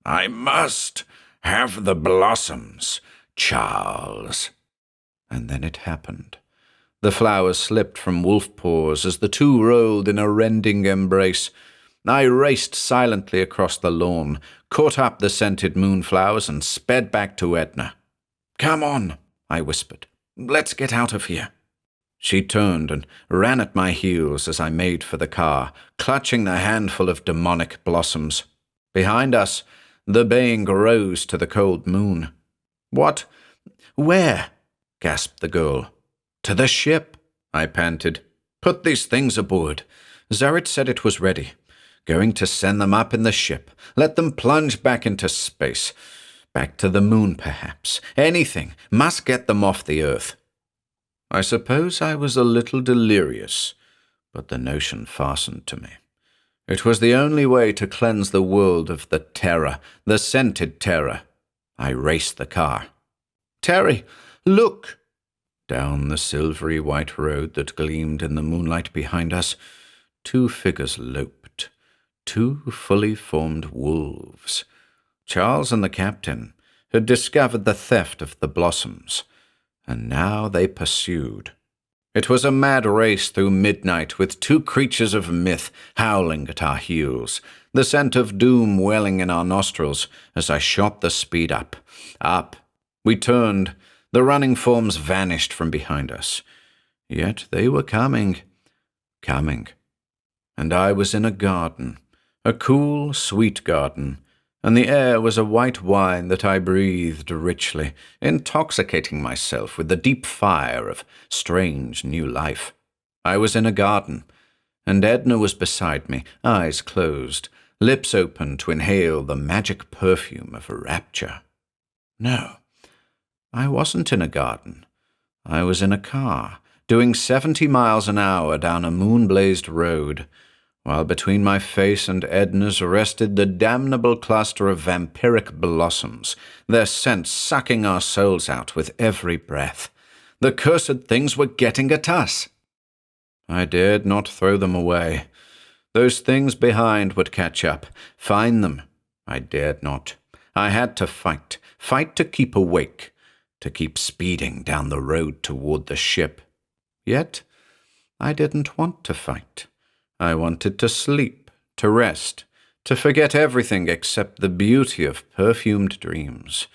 "I must have the blossoms, Charles." And then it happened. The flowers slipped from wolf paws as the two rolled in a rending embrace. I raced silently across the lawn, caught up the scented moonflowers, and sped back to Edna. "Come on," I whispered. "Let's get out of here." She turned and ran at my heels as I made for the car, clutching the handful of demonic blossoms. Behind us, the baying rose to the cold moon. "What? Where?" gasped the girl. "To the ship," I panted. "Put these things aboard. Zarit said it was ready. Going to send them up in the ship. Let them plunge back into space. Back to the moon, perhaps. Anything. Must get them off the Earth." I suppose I was a little delirious, but the notion fastened to me. It was the only way to cleanse the world of the terror, the scented terror. I raced the car. "Terry, look!" Down the silvery white road that gleamed in the moonlight behind us, two figures loped, two fully formed wolves. Charles and the captain had discovered the theft of the blossoms, and now they pursued. It was a mad race through midnight with two creatures of myth howling at our heels, the scent of doom welling in our nostrils as I shot the speed up. Up. We turned. The running forms vanished from behind us. Yet they were coming. And I was in a garden, a cool, sweet garden, and the air was a white wine that I breathed richly, intoxicating myself with the deep fire of strange new life. I was in a garden, and Edna was beside me, eyes closed, lips open to inhale the magic perfume of rapture. No, I wasn't in a garden. I was in a car, doing 70 miles an hour down a moon-blazed road, while between my face and Edna's rested the damnable cluster of vampiric blossoms, their scent sucking our souls out with every breath. The cursed things were getting at us. I dared not throw them away. Those things behind would catch up, find them. I dared not. I had to fight to keep awake, to keep speeding down the road toward the ship. Yet I didn't want to fight. I wanted to sleep, to rest, to forget everything except the beauty of perfumed dreams.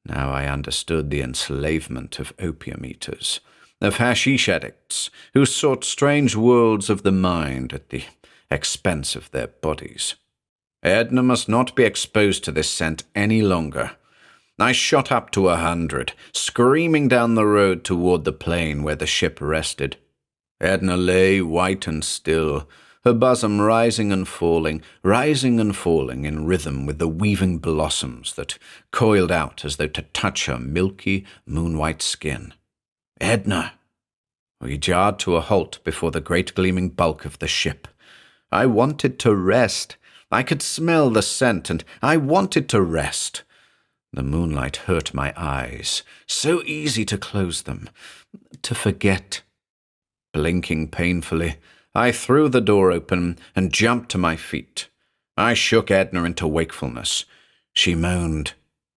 Now I understood the enslavement of opium eaters, of hashish addicts who sought strange worlds of the mind at the expense of their bodies. Edna must not be exposed to this scent any longer. I shot up to 100, screaming down the road toward the plain where the ship rested. Edna lay white and still, her bosom rising and falling in rhythm with the weaving blossoms that coiled out as though to touch her milky, moon-white skin. Edna! We jarred to a halt before the great gleaming bulk of the ship. I wanted to rest. I could smell the scent, and I wanted to rest. The moonlight hurt my eyes. So easy to close them, to forget. Blinking painfully, I threw the door open and jumped to my feet. I shook Edna into wakefulness. She moaned.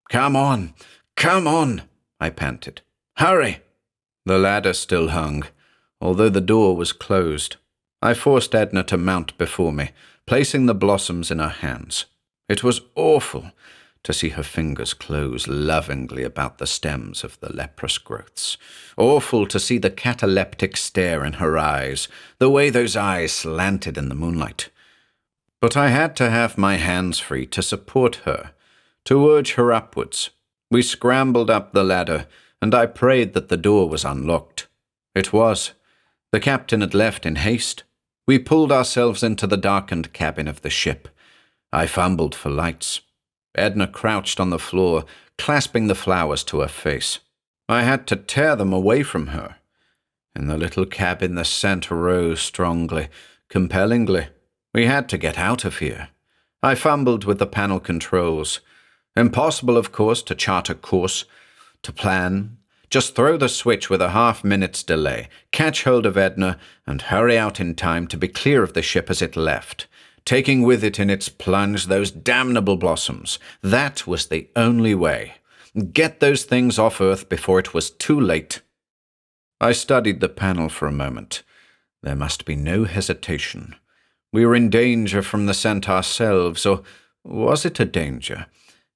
"Come on! Come on!" I panted. "Hurry!" The ladder still hung, although the door was closed. I forced Edna to mount before me, placing the blossoms in her hands. It was awful to see her fingers close lovingly about the stems of the leprous growths. Awful to see the cataleptic stare in her eyes, the way those eyes slanted in the moonlight. But I had to have my hands free to support her, to urge her upwards. We scrambled up the ladder, and I prayed that the door was unlocked. It was. The captain had left in haste. We pulled ourselves into the darkened cabin of the ship. I fumbled for lights. Edna crouched on the floor, clasping the flowers to her face. I had to tear them away from her. In the little cabin, the scent rose strongly, compellingly. We had to get out of here. I fumbled with the panel controls. Impossible, of course, to chart a course, to plan. Just throw the switch with a half-minute's delay, catch hold of Edna, and hurry out in time to be clear of the ship as it left, taking with it in its plunge those damnable blossoms. That was the only way. Get those things off Earth before it was too late. I studied the panel for a moment. There must be no hesitation. We were in danger from the scent ourselves, or was it a danger?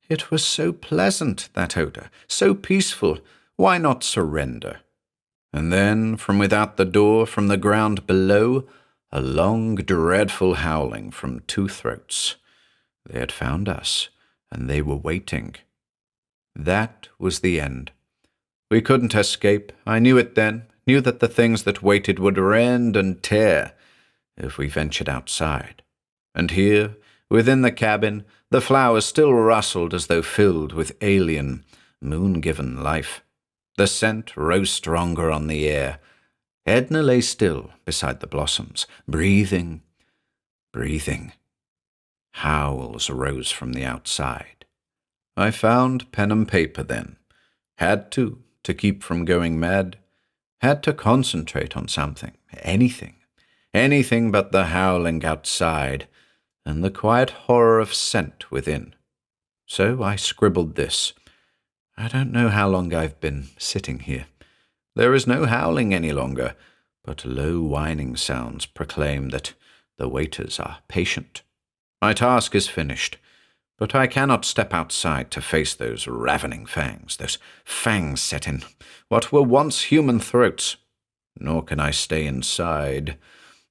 It was so pleasant, that odor, so peaceful. Why not surrender? And then, from without the door, from the ground below, a long, dreadful howling from two throats. They had found us, and they were waiting. That was the end. We couldn't escape. I knew it then, knew that the things that waited would rend and tear if we ventured outside. And here, within the cabin, the flowers still rustled as though filled with alien, moon-given life. The scent rose stronger on the air. Edna lay still beside the blossoms, breathing. Howls arose from the outside. I found pen and paper then. Had to keep from going mad. Had to concentrate on something, anything but the howling outside and the quiet horror of scent within. So I scribbled this. I don't know how long I've been sitting here. There is no howling any longer, but low whining sounds proclaim that the waiters are patient. My task is finished, but I cannot step outside to face those ravening fangs set in what were once human throats. Nor can I stay inside.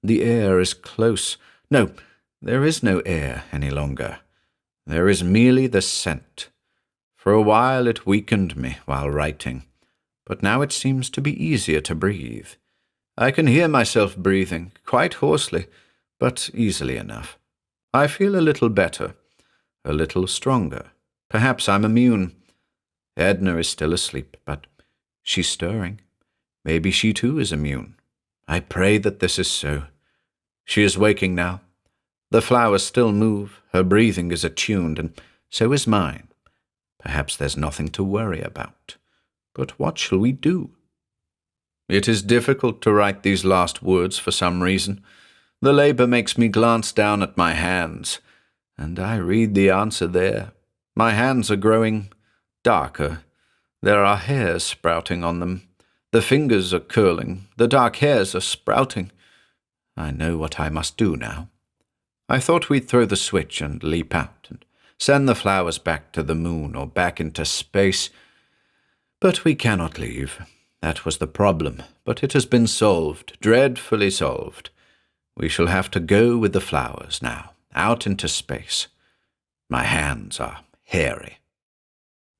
The air is close. No, there is no air any longer. There is merely the scent. For a while it weakened me while writing, but now it seems to be easier to breathe. I can hear myself breathing, quite hoarsely, but easily enough. I feel a little better, a little stronger. Perhaps I'm immune. Edna is still asleep, but she's stirring. Maybe she too is immune. I pray that this is so. She is waking now. The flowers still move, her breathing is attuned, and so is mine. Perhaps there's nothing to worry about. But what shall we do? It is difficult to write these last words for some reason. The labor makes me glance down at my hands, and I read the answer there. My hands are growing darker. There are hairs sprouting on them. The fingers are curling. The dark hairs are sprouting. I know what I must do now. I thought we'd throw the switch and leap out and send the flowers back to the moon or back into space. But we cannot leave. That was the problem, but it has been solved, dreadfully solved. We shall have to go with the flowers now, out into space. My hands are hairy.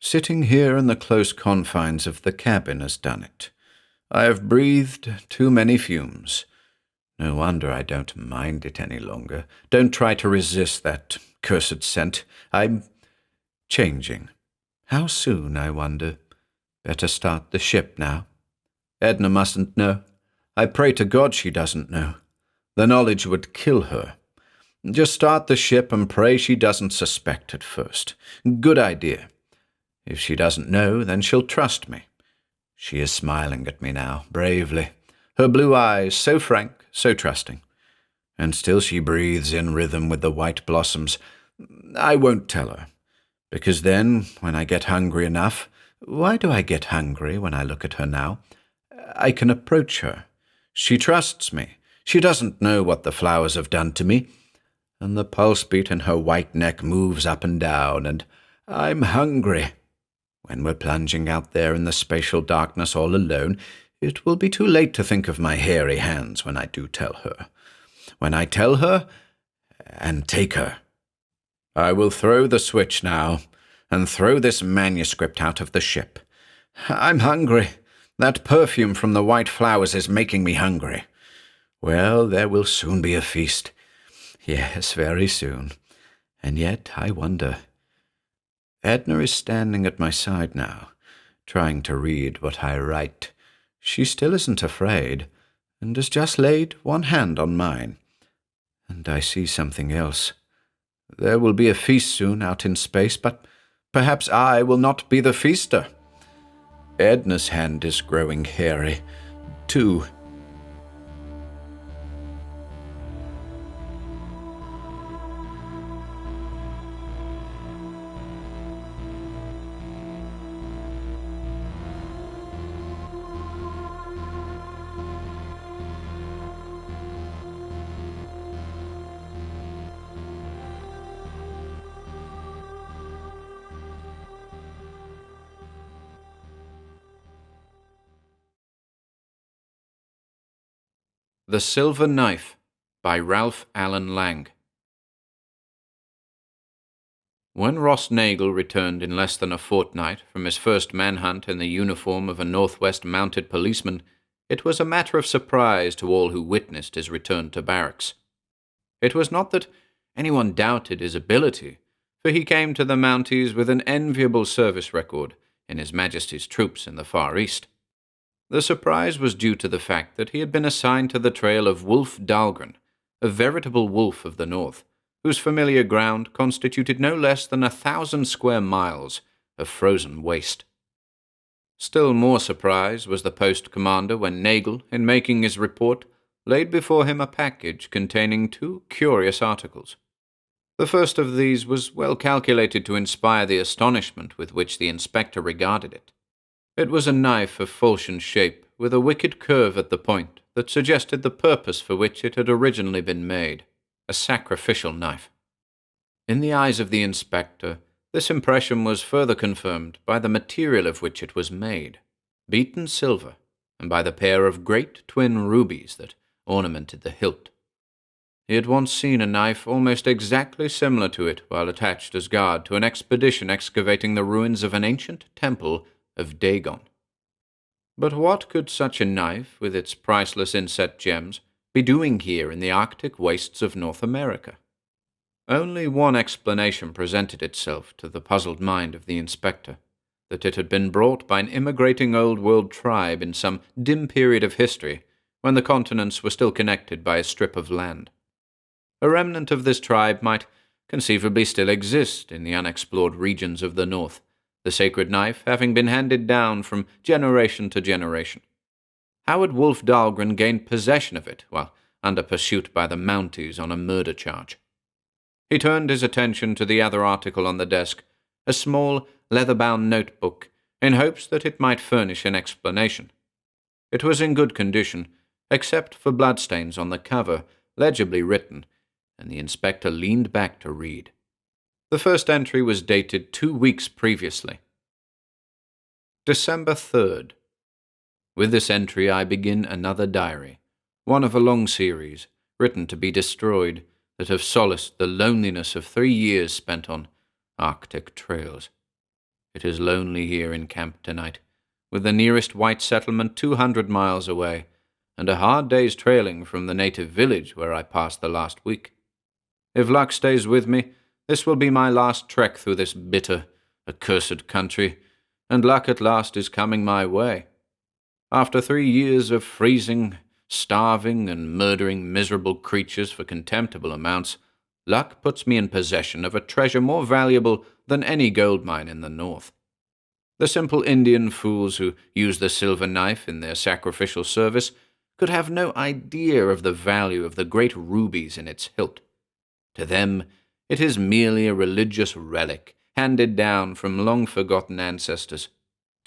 Sitting here in the close confines of the cabin has done it. I have breathed too many fumes. No wonder I don't mind it any longer. Don't try to resist that cursed scent. I'm changing. How soon, I wonder? Better start the ship now. Edna mustn't know. I pray to God she doesn't know. The knowledge would kill her. Just start the ship and pray she doesn't suspect at first. Good idea. If she doesn't know, then she'll trust me. She is smiling at me now, bravely. Her blue eyes so frank, so trusting. And still she breathes in rhythm with the white blossoms. I won't tell her, because then, when I get hungry enough— why do I get hungry when I look at her now? I can approach her. She trusts me. She doesn't know what the flowers have done to me. And the pulse beat in her white neck moves up and down, and I'm hungry. When we're plunging out there in the spatial darkness all alone, it will be too late to think of my hairy hands when I do tell her. When I tell her and take her. I will throw the switch now, and throw this manuscript out of the ship. I'm hungry. That perfume from the white flowers is making me hungry. Well, there will soon be a feast. Yes, very soon. And yet, I wonder— Edna is standing at my side now, trying to read what I write. She still isn't afraid, and has just laid one hand on mine. And I see something else. There will be a feast soon out in space, but perhaps I will not be the feaster. Edna's hand is growing hairy, too. The Silver Knife by Ralph Allen Lang. When Ross Nagel returned in less than a fortnight from his first manhunt in the uniform of a Northwest mounted policeman, it was a matter of surprise to all who witnessed his return to barracks. It was not that anyone doubted his ability, for he came to the Mounties with an enviable service record in His Majesty's troops in the Far East. The surprise was due to the fact that he had been assigned to the trail of Wolf Dahlgren, a veritable wolf of the north, whose familiar ground constituted no less than 1,000 square miles of frozen waste. Still more surprise was the post commander when Nagel, in making his report, laid before him a package containing 2 curious articles. The first of these was well calculated to inspire the astonishment with which the inspector regarded it. It was a knife of falchion shape, with a wicked curve at the point that suggested the purpose for which it had originally been made, a sacrificial knife. In the eyes of the inspector, this impression was further confirmed by the material of which it was made, beaten silver, and by the pair of great twin rubies that ornamented the hilt. He had once seen a knife almost exactly similar to it while attached as guard to an expedition excavating the ruins of an ancient temple of Dagon. But what could such a knife, with its priceless inset gems, be doing here in the Arctic wastes of North America? Only one explanation presented itself to the puzzled mind of the inspector, that it had been brought by an immigrating old-world tribe in some dim period of history when the continents were still connected by a strip of land. A remnant of this tribe might conceivably still exist in the unexplored regions of the north, the sacred knife having been handed down from generation to generation. How had Wolf Dahlgren gained possession of it while under pursuit by the Mounties on a murder charge? He turned his attention to the other article on the desk, a small, leather-bound notebook, in hopes that it might furnish an explanation. It was in good condition, except for bloodstains on the cover, legibly written, and the inspector leaned back to read. The first entry was dated 2 weeks previously. December 3rd. With this entry I begin another diary, one of a long series, written to be destroyed, that have solaced the loneliness of 3 years spent on Arctic trails. It is lonely here in camp tonight, with the nearest white settlement 200 miles away, and a hard day's trailing from the native village where I passed the last week. If luck stays with me, this will be my last trek through this bitter, accursed country, and luck at last is coming my way. After 3 years of freezing, starving, and murdering miserable creatures for contemptible amounts, luck puts me in possession of a treasure more valuable than any gold mine in the north. The simple Indian fools who use the silver knife in their sacrificial service could have no idea of the value of the great rubies in its hilt. To them, it is merely a religious relic handed down from long-forgotten ancestors.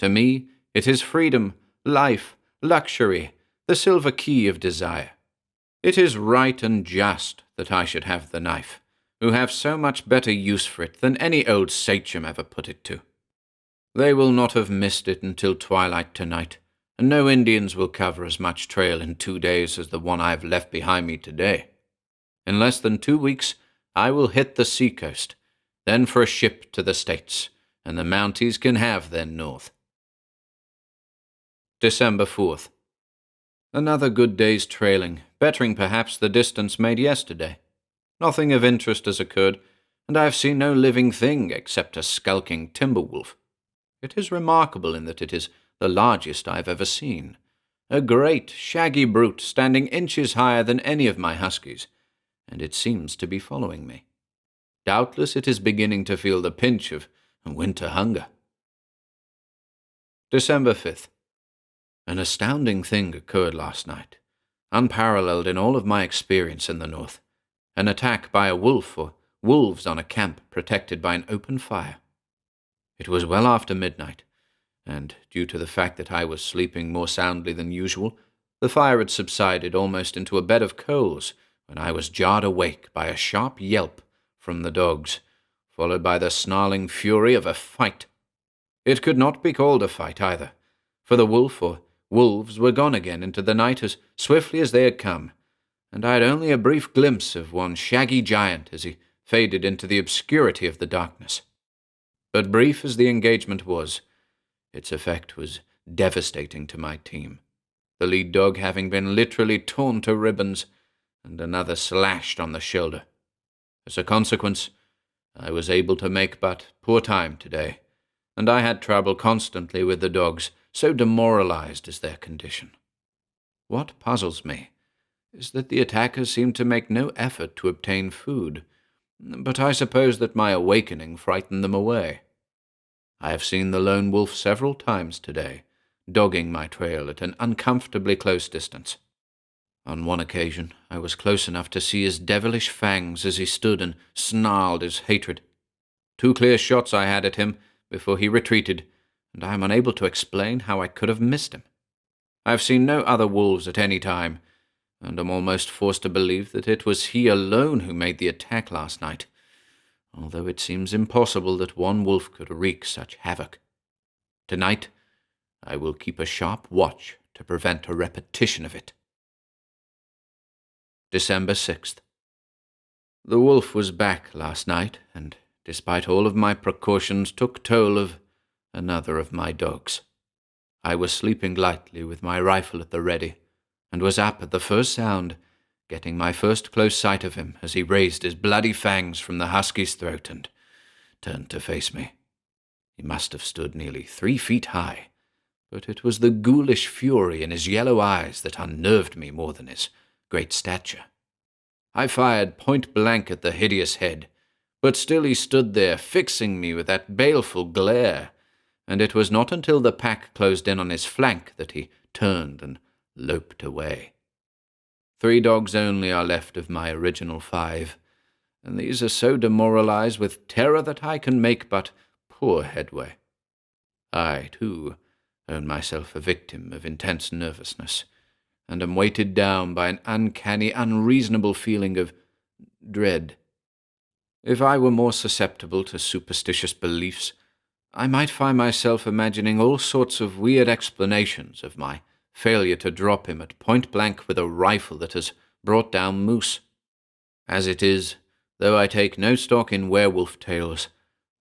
To me, it is freedom, life, luxury, the silver key of desire. It is right and just that I should have the knife, who have so much better use for it than any old sachem ever put it to. They will not have missed it until twilight tonight, and no Indians will cover as much trail in 2 days as the one I have left behind me today. In less than 2 weeks, I will hit the seacoast, then for a ship to the States, and the Mounties can have their north. December 4th. Another good day's trailing, bettering perhaps the distance made yesterday. Nothing of interest has occurred, and I have seen no living thing except a skulking timber wolf. It is remarkable in that it is the largest I have ever seen, a great, shaggy brute standing inches higher than any of my huskies, and it seems to be following me. Doubtless it is beginning to feel the pinch of winter hunger. December 5th. An astounding thing occurred last night, unparalleled in all of my experience in the north. An attack by a wolf or wolves on a camp protected by an open fire. It was well after midnight, and due to the fact that I was sleeping more soundly than usual, the fire had subsided almost into a bed of coals when I was jarred awake by a sharp yelp from the dogs, followed by the snarling fury of a fight. It could not be called a fight either, for the wolf or wolves were gone again into the night as swiftly as they had come, and I had only a brief glimpse of one shaggy giant as he faded into the obscurity of the darkness. But brief as the engagement was, its effect was devastating to my team, the lead dog having been literally torn to ribbons, and another slashed on the shoulder. As a consequence, I was able to make but poor time today, and I had trouble constantly with the dogs, so demoralized is their condition. What puzzles me is that the attackers seem to make no effort to obtain food, but I suppose that my awakening frightened them away. I have seen the lone wolf several times today, dogging my trail at an uncomfortably close distance. On one occasion, I was close enough to see his devilish fangs as he stood and snarled his hatred. 2 clear shots I had at him before he retreated, and I am unable to explain how I could have missed him. I have seen no other wolves at any time, and am almost forced to believe that it was he alone who made the attack last night, although it seems impossible that one wolf could wreak such havoc. Tonight, I will keep a sharp watch to prevent a repetition of it. December 6th. The wolf was back last night, and, despite all of my precautions, took toll of another of my dogs. I was sleeping lightly with my rifle at the ready, and was up at the first sound, getting my first close sight of him as he raised his bloody fangs from the husky's throat and turned to face me. He must have stood nearly 3 feet high, but it was the ghoulish fury in his yellow eyes that unnerved me more than his great stature. I fired point blank at the hideous head, but still he stood there, fixing me with that baleful glare, and it was not until the pack closed in on his flank that he turned and loped away. 3 dogs only are left of my original 5, and these are so demoralized with terror that I can make but poor headway. I, too, own myself a victim of intense nervousness, and am weighted down by an uncanny, unreasonable feeling of dread. If I were more susceptible to superstitious beliefs, I might find myself imagining all sorts of weird explanations of my failure to drop him at point blank with a rifle that has brought down moose. As it is, though I take no stock in werewolf tales,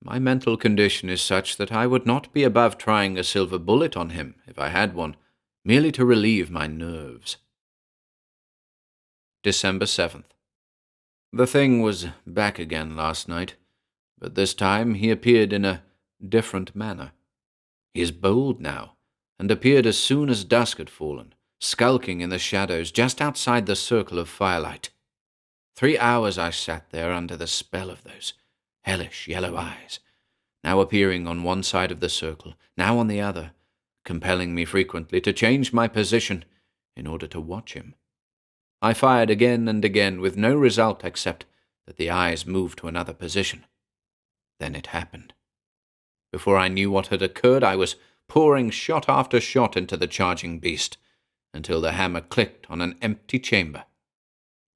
my mental condition is such that I would not be above trying a silver bullet on him if I had one, merely to relieve my nerves. December 7th. The thing was back again last night, but this time he appeared in a different manner. He is bold now, and appeared as soon as dusk had fallen, skulking in the shadows just outside the circle of firelight. 3 hours I sat there under the spell of those hellish yellow eyes, now appearing on one side of the circle, now on the other, compelling me frequently to change my position in order to watch him. I fired again and again with no result except that the eyes moved to another position. Then it happened. Before I knew what had occurred, I was pouring shot after shot into the charging beast, until the hammer clicked on an empty chamber.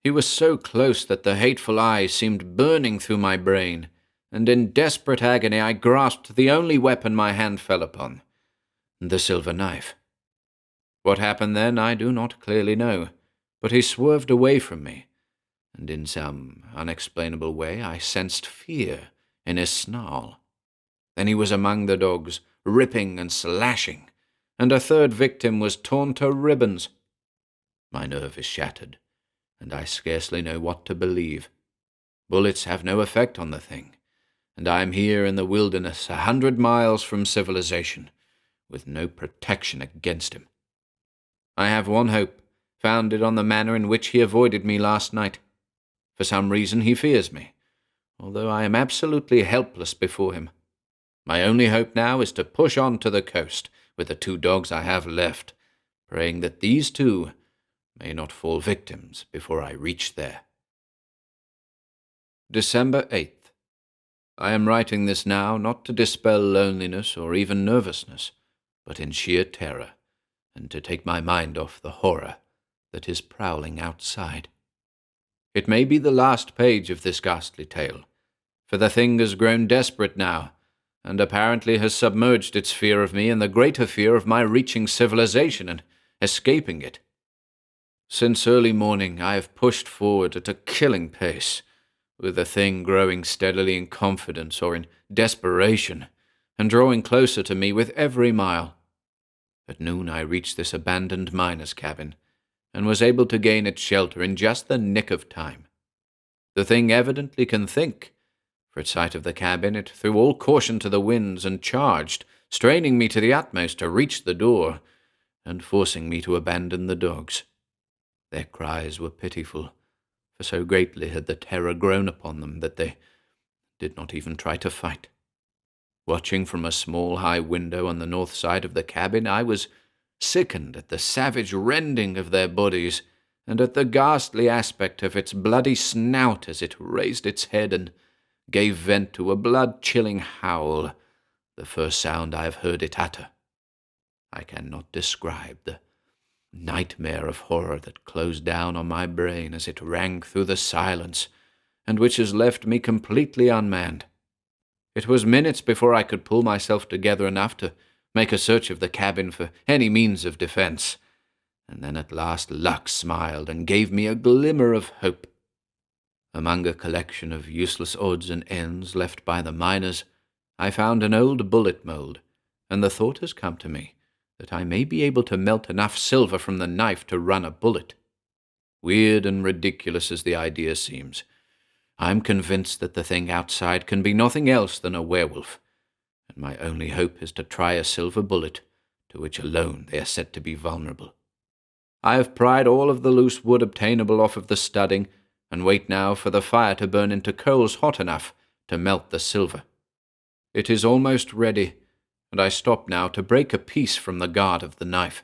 He was so close that the hateful eyes seemed burning through my brain, and in desperate agony I grasped the only weapon my hand fell upon, the silver knife. What happened then I do not clearly know, but he swerved away from me, and in some unexplainable way I sensed fear in his snarl. Then he was among the dogs, ripping and slashing, and a third victim was torn to ribbons. My nerve is shattered, and I scarcely know what to believe. Bullets have no effect on the thing, and I am here in the wilderness 100 miles from civilization, with no protection against him. I have one hope, founded on the manner in which he avoided me last night. For some reason he fears me, although I am absolutely helpless before him. My only hope now is to push on to the coast with the 2 dogs I have left, praying that these 2 may not fall victims before I reach there. December 8th. I am writing this now not to dispel loneliness or even nervousness, but in sheer terror, and to take my mind off the horror that is prowling outside. It may be the last page of this ghastly tale, for the thing has grown desperate now, and apparently has submerged its fear of me in the greater fear of my reaching civilization and escaping it. Since early morning I have pushed forward at a killing pace, with the thing growing steadily in confidence or in desperation, and drawing closer to me with every mile. At noon I reached this abandoned miner's cabin, and was able to gain its shelter in just the nick of time. The thing evidently can think, for at sight of the cabin it threw all caution to the winds and charged, straining me to the utmost to reach the door, and forcing me to abandon the dogs. Their cries were pitiful, for so greatly had the terror grown upon them that they did not even try to fight. Watching from a small high window on the north side of the cabin, I was sickened at the savage rending of their bodies, and at the ghastly aspect of its bloody snout as it raised its head and gave vent to a blood-chilling howl, the first sound I have heard it utter. I cannot describe the nightmare of horror that closed down on my brain as it rang through the silence, and which has left me completely unmanned. It was minutes before I could pull myself together enough to make a search of the cabin for any means of defense, and then at last luck smiled and gave me a glimmer of hope. Among a collection of useless odds and ends left by the miners, I found an old bullet mold, and the thought has come to me that I may be able to melt enough silver from the knife to run a bullet. Weird and ridiculous as the idea seems, I'm convinced that the thing outside can be nothing else than a werewolf, and my only hope is to try a silver bullet, to which alone they are said to be vulnerable. I have pried all of the loose wood obtainable off of the studding, and wait now for the fire to burn into coals hot enough to melt the silver. It is almost ready, and I stop now to break a piece from the guard of the knife.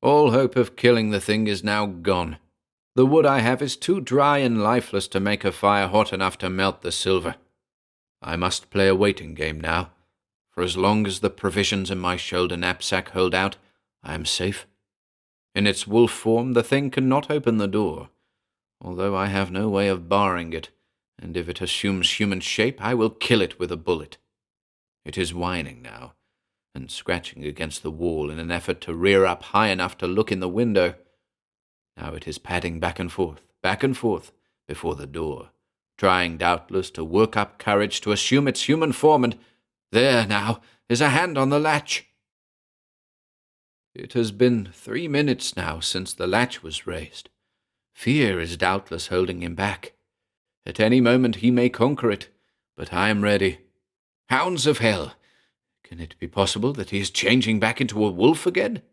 All hope of killing the thing is now gone. The wood I have is too dry and lifeless to make a fire hot enough to melt the silver. I must play a waiting game now. For as long as the provisions in my shoulder knapsack hold out, I am safe. In its wolf form, the thing cannot open the door, although I have no way of barring it, and if it assumes human shape, I will kill it with a bullet. It is whining now, and scratching against the wall in an effort to rear up high enough to look in the window. Now it is padding back and forth, before the door, trying doubtless to work up courage to assume its human form, and there now is a hand on the latch. It has been 3 minutes now since the latch was raised. Fear is doubtless holding him back. At any moment he may conquer it, but I am ready. Hounds of hell! Can it be possible that he is changing back into a wolf again?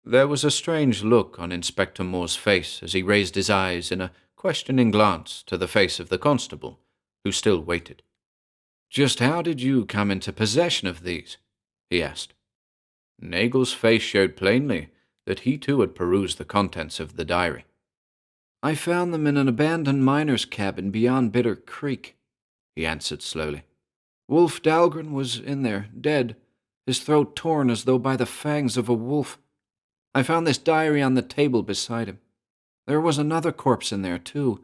There was a strange look on Inspector Moore's face as he raised his eyes in a questioning glance to the face of the constable, who still waited. "Just how did you come into possession of these?" he asked. Nagel's face showed plainly that he too had perused the contents of the diary. "I found them in an abandoned miner's cabin beyond Bitter Creek," he answered slowly. "Wolf Dahlgren was in there, dead, his throat torn as though by the fangs of a wolf. I found this diary on the table beside him. There was another corpse in there, too,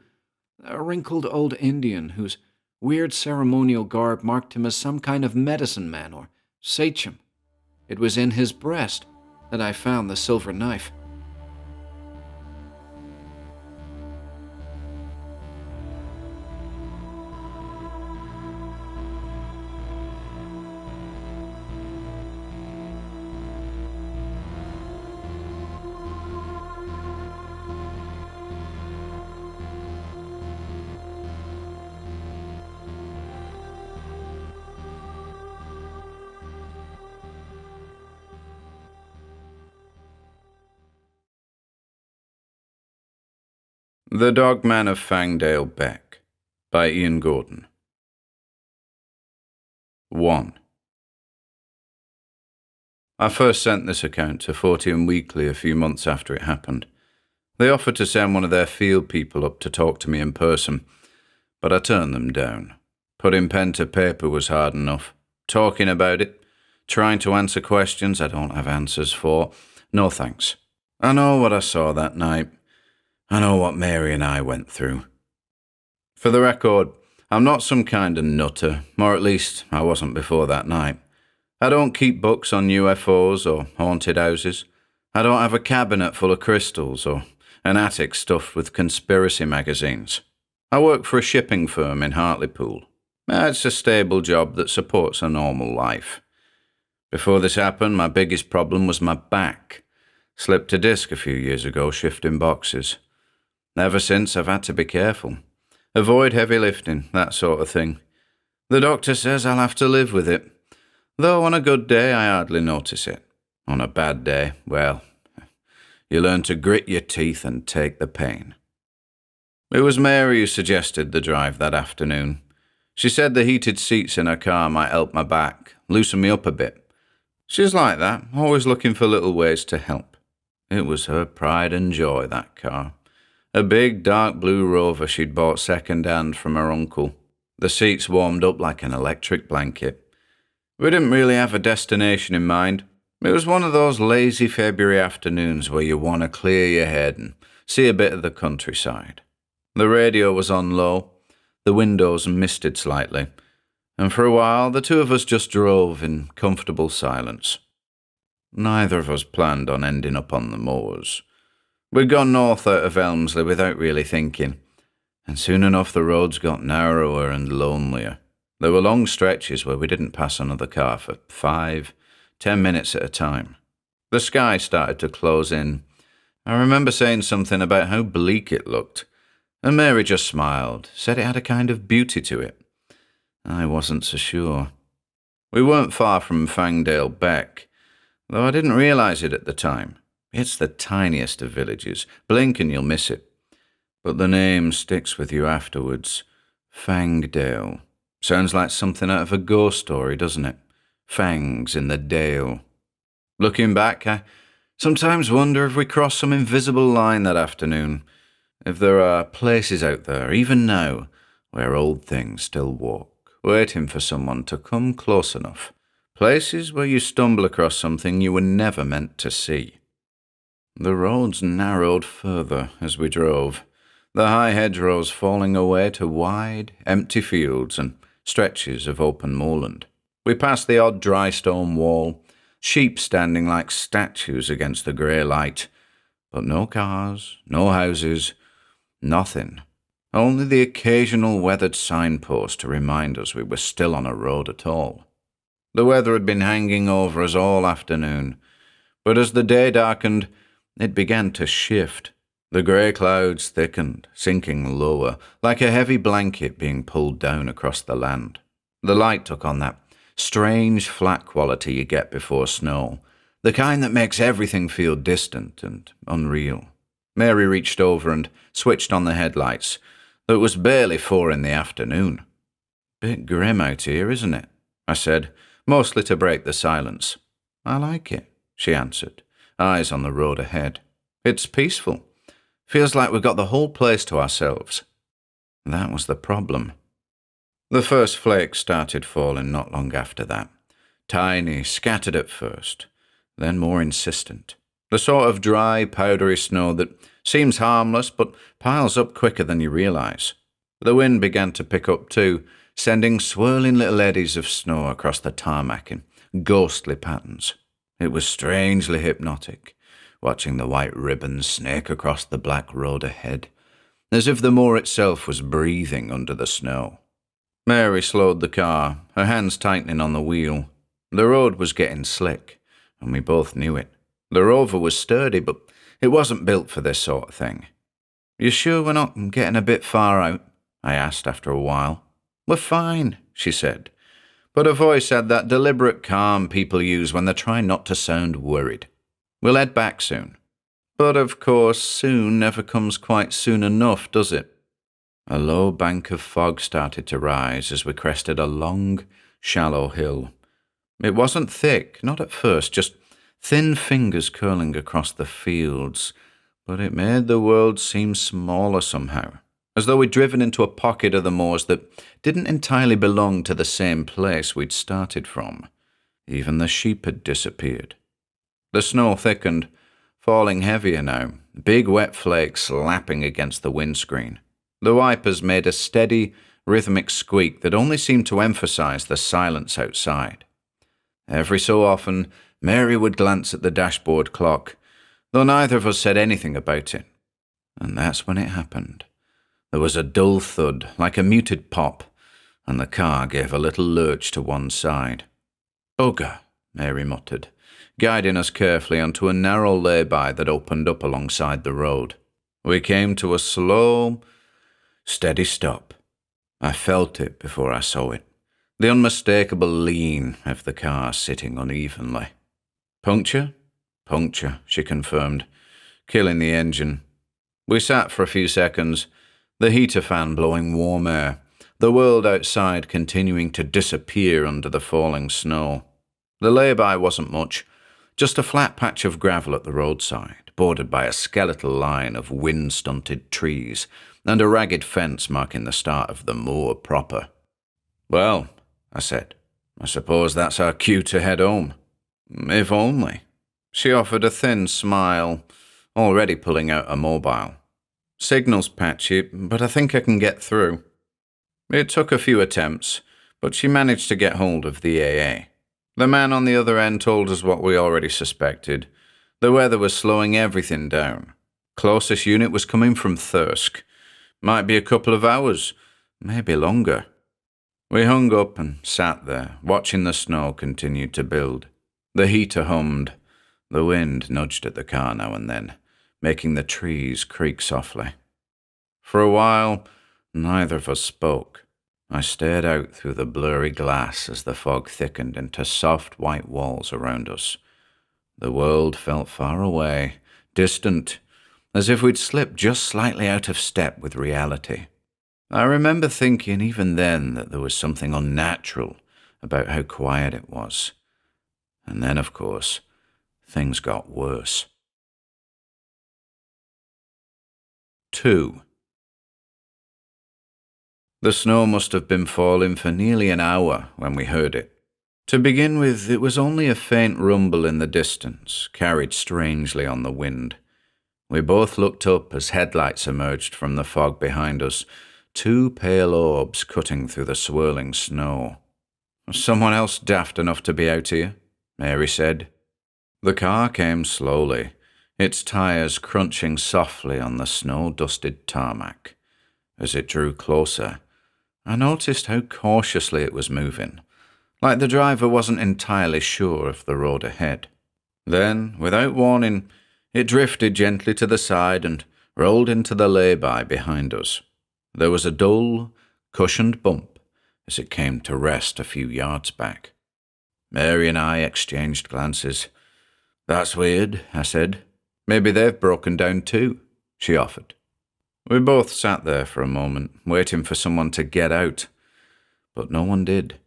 a wrinkled old Indian whose weird ceremonial garb marked him as some kind of medicine man or sachem. It was in his breast that I found the silver knife." The Dogman of Fangdale, Beck, by Ian Gordon. 1. I first sent this account to Fortean Weekly a few months after it happened. They offered to send one of their field people up to talk to me in person, but I turned them down. Putting pen to paper was hard enough. Talking about it, trying to answer questions I don't have answers for, no thanks. I know what I saw that night. I know what Mary and I went through. For the record, I'm not some kind of nutter, or at least I wasn't before that night. I don't keep books on UFOs or haunted houses. I don't have a cabinet full of crystals or an attic stuffed with conspiracy magazines. I work for a shipping firm in Hartlepool. It's a stable job that supports a normal life. Before this happened, my biggest problem was my back. Slipped a disc a few years ago shifting boxes. Ever since, I've had to be careful. Avoid heavy lifting, that sort of thing. The doctor says I'll have to live with it. Though on a good day, I hardly notice it. On a bad day, well, you learn to grit your teeth and take the pain. It was Mary who suggested the drive that afternoon. She said the heated seats in her car might help my back, loosen me up a bit. She's like that, always looking for little ways to help. It was her pride and joy, that car. A big dark blue Rover she'd bought second-hand from her uncle. The seats warmed up like an electric blanket. We didn't really have a destination in mind. It was one of those lazy February afternoons where you want to clear your head and see a bit of the countryside. The radio was on low, the windows misted slightly, and for a while the two of us just drove in comfortable silence. Neither of us planned on ending up on the moors. We'd gone north out of Elmsley without really thinking, and soon enough the roads got narrower and lonelier. There were long stretches where we didn't pass another car for 5-10 minutes at a time. The sky started to close in. I remember saying something about how bleak it looked, and Mary just smiled, said it had a kind of beauty to it. I wasn't so sure. We weren't far from Fangdale Beck, though I didn't realise it at the time. It's the tiniest of villages. Blink and you'll miss it. But the name sticks with you afterwards. Fangdale. Sounds like something out of a ghost story, doesn't it? Fangs in the dale. Looking back, I sometimes wonder if we crossed some invisible line that afternoon. If there are places out there, even now, where old things still walk, waiting for someone to come close enough. Places where you stumble across something you were never meant to see. The roads narrowed further as we drove, the high hedgerows falling away to wide, empty fields and stretches of open moorland. We passed the odd dry stone wall, sheep standing like statues against the grey light, but no cars, no houses, nothing. Only the occasional weathered signpost to remind us we were still on a road at all. The weather had been hanging over us all afternoon, but as the day darkened, it began to shift. The grey clouds thickened, sinking lower, like a heavy blanket being pulled down across the land. The light took on that strange flat quality you get before snow, the kind that makes everything feel distant and unreal. Mary reached over and switched on the headlights, though it was barely 4 in the afternoon. Bit grim out here, isn't it? I said, mostly to break the silence. I like it, she answered, eyes on the road ahead. It's peaceful. Feels like we've got the whole place to ourselves. That was the problem. The first flakes started falling not long after that. Tiny, scattered at first, then more insistent. The sort of dry, powdery snow that seems harmless but piles up quicker than you realise. The wind began to pick up too, sending swirling little eddies of snow across the tarmac in ghostly patterns. It was strangely hypnotic, watching the white ribbons snake across the black road ahead, as if the moor itself was breathing under the snow. Mary slowed the car, her hands tightening on the wheel. The road was getting slick, and we both knew it. The Rover was sturdy, but it wasn't built for this sort of thing. You sure we're not getting a bit far out? I asked after a while. We're fine, she said, but her voice had that deliberate calm people use when they're trying not to sound worried. We'll head back soon. But of course, soon never comes quite soon enough, does it? A low bank of fog started to rise as we crested a long, shallow hill. It wasn't thick, not at first, just thin fingers curling across the fields, but it made the world seem smaller somehow, as though we'd driven into a pocket of the moors that didn't entirely belong to the same place we'd started from. Even the sheep had disappeared. The snow thickened, falling heavier now, big wet flakes slapping against the windscreen. The wipers made a steady, rhythmic squeak that only seemed to emphasize the silence outside. Every so often, Mary would glance at the dashboard clock, though neither of us said anything about it. And that's when it happened. There was a dull thud, like a muted pop, and the car gave a little lurch to one side. "Bugger," Mary muttered, guiding us carefully onto a narrow lay-by that opened up alongside the road. We came to a slow, steady stop. I felt it before I saw it, the unmistakable lean of the car sitting unevenly. "Puncture?" "Puncture," she confirmed, killing the engine. We sat for a few seconds, the heater fan blowing warm air, the world outside continuing to disappear under the falling snow. The lay-by wasn't much, just a flat patch of gravel at the roadside, bordered by a skeletal line of wind-stunted trees and a ragged fence marking the start of the moor proper. "Well," I said, "I suppose that's our cue to head home." "If only." She offered a thin smile, already pulling out a mobile. "Signal's patchy, but I think I can get through." It took a few attempts, but she managed to get hold of the AA. The man on the other end told us what we already suspected. The weather was slowing everything down. Closest unit was coming from Thirsk. Might be a couple of hours, maybe longer. We hung up and sat there, watching the snow continue to build. The heater hummed. The wind nudged at the car now and then, making the trees creak softly. For a while, neither of us spoke. I stared out through the blurry glass as the fog thickened into soft white walls around us. The world felt far away, distant, as if we'd slipped just slightly out of step with reality. I remember thinking even then that there was something unnatural about how quiet it was. And then, of course, things got worse. 2. The snow must have been falling for nearly an hour when we heard it. To begin with, it was only a faint rumble in the distance, carried strangely on the wind. We both looked up as headlights emerged from the fog behind us, 2 pale orbs cutting through the swirling snow. "Someone else daft enough to be out here," Mary said. The car came slowly, its tires crunching softly on the snow-dusted tarmac. As it drew closer, I noticed how cautiously it was moving, like the driver wasn't entirely sure of the road ahead. Then, without warning, it drifted gently to the side and rolled into the lay-by behind us. There was a dull, cushioned bump as it came to rest a few yards back. Mary and I exchanged glances. "That's weird," I said. "Maybe they've broken down too," she offered. We both sat there for a moment, waiting for someone to get out, but no one did.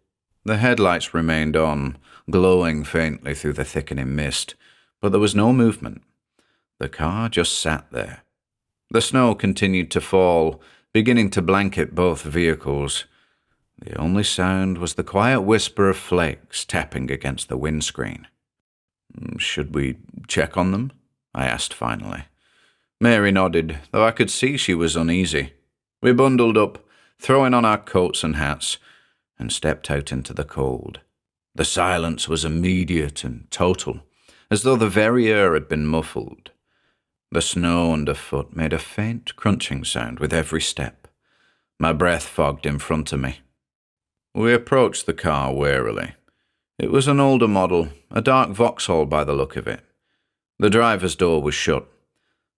The headlights remained on, glowing faintly through the thickening mist, but there was no movement. The car just sat there. The snow continued to fall, beginning to blanket both vehicles. The only sound was the quiet whisper of flakes tapping against the windscreen. "Should we check on them?" I asked finally. Mary nodded, though I could see she was uneasy. We bundled up, throwing on our coats and hats, and stepped out into the cold. The silence was immediate and total, as though the very air had been muffled. The snow underfoot made a faint crunching sound with every step. My breath fogged in front of me. We approached the car warily. It was an older model, a dark Vauxhall by the look of it. The driver's door was shut.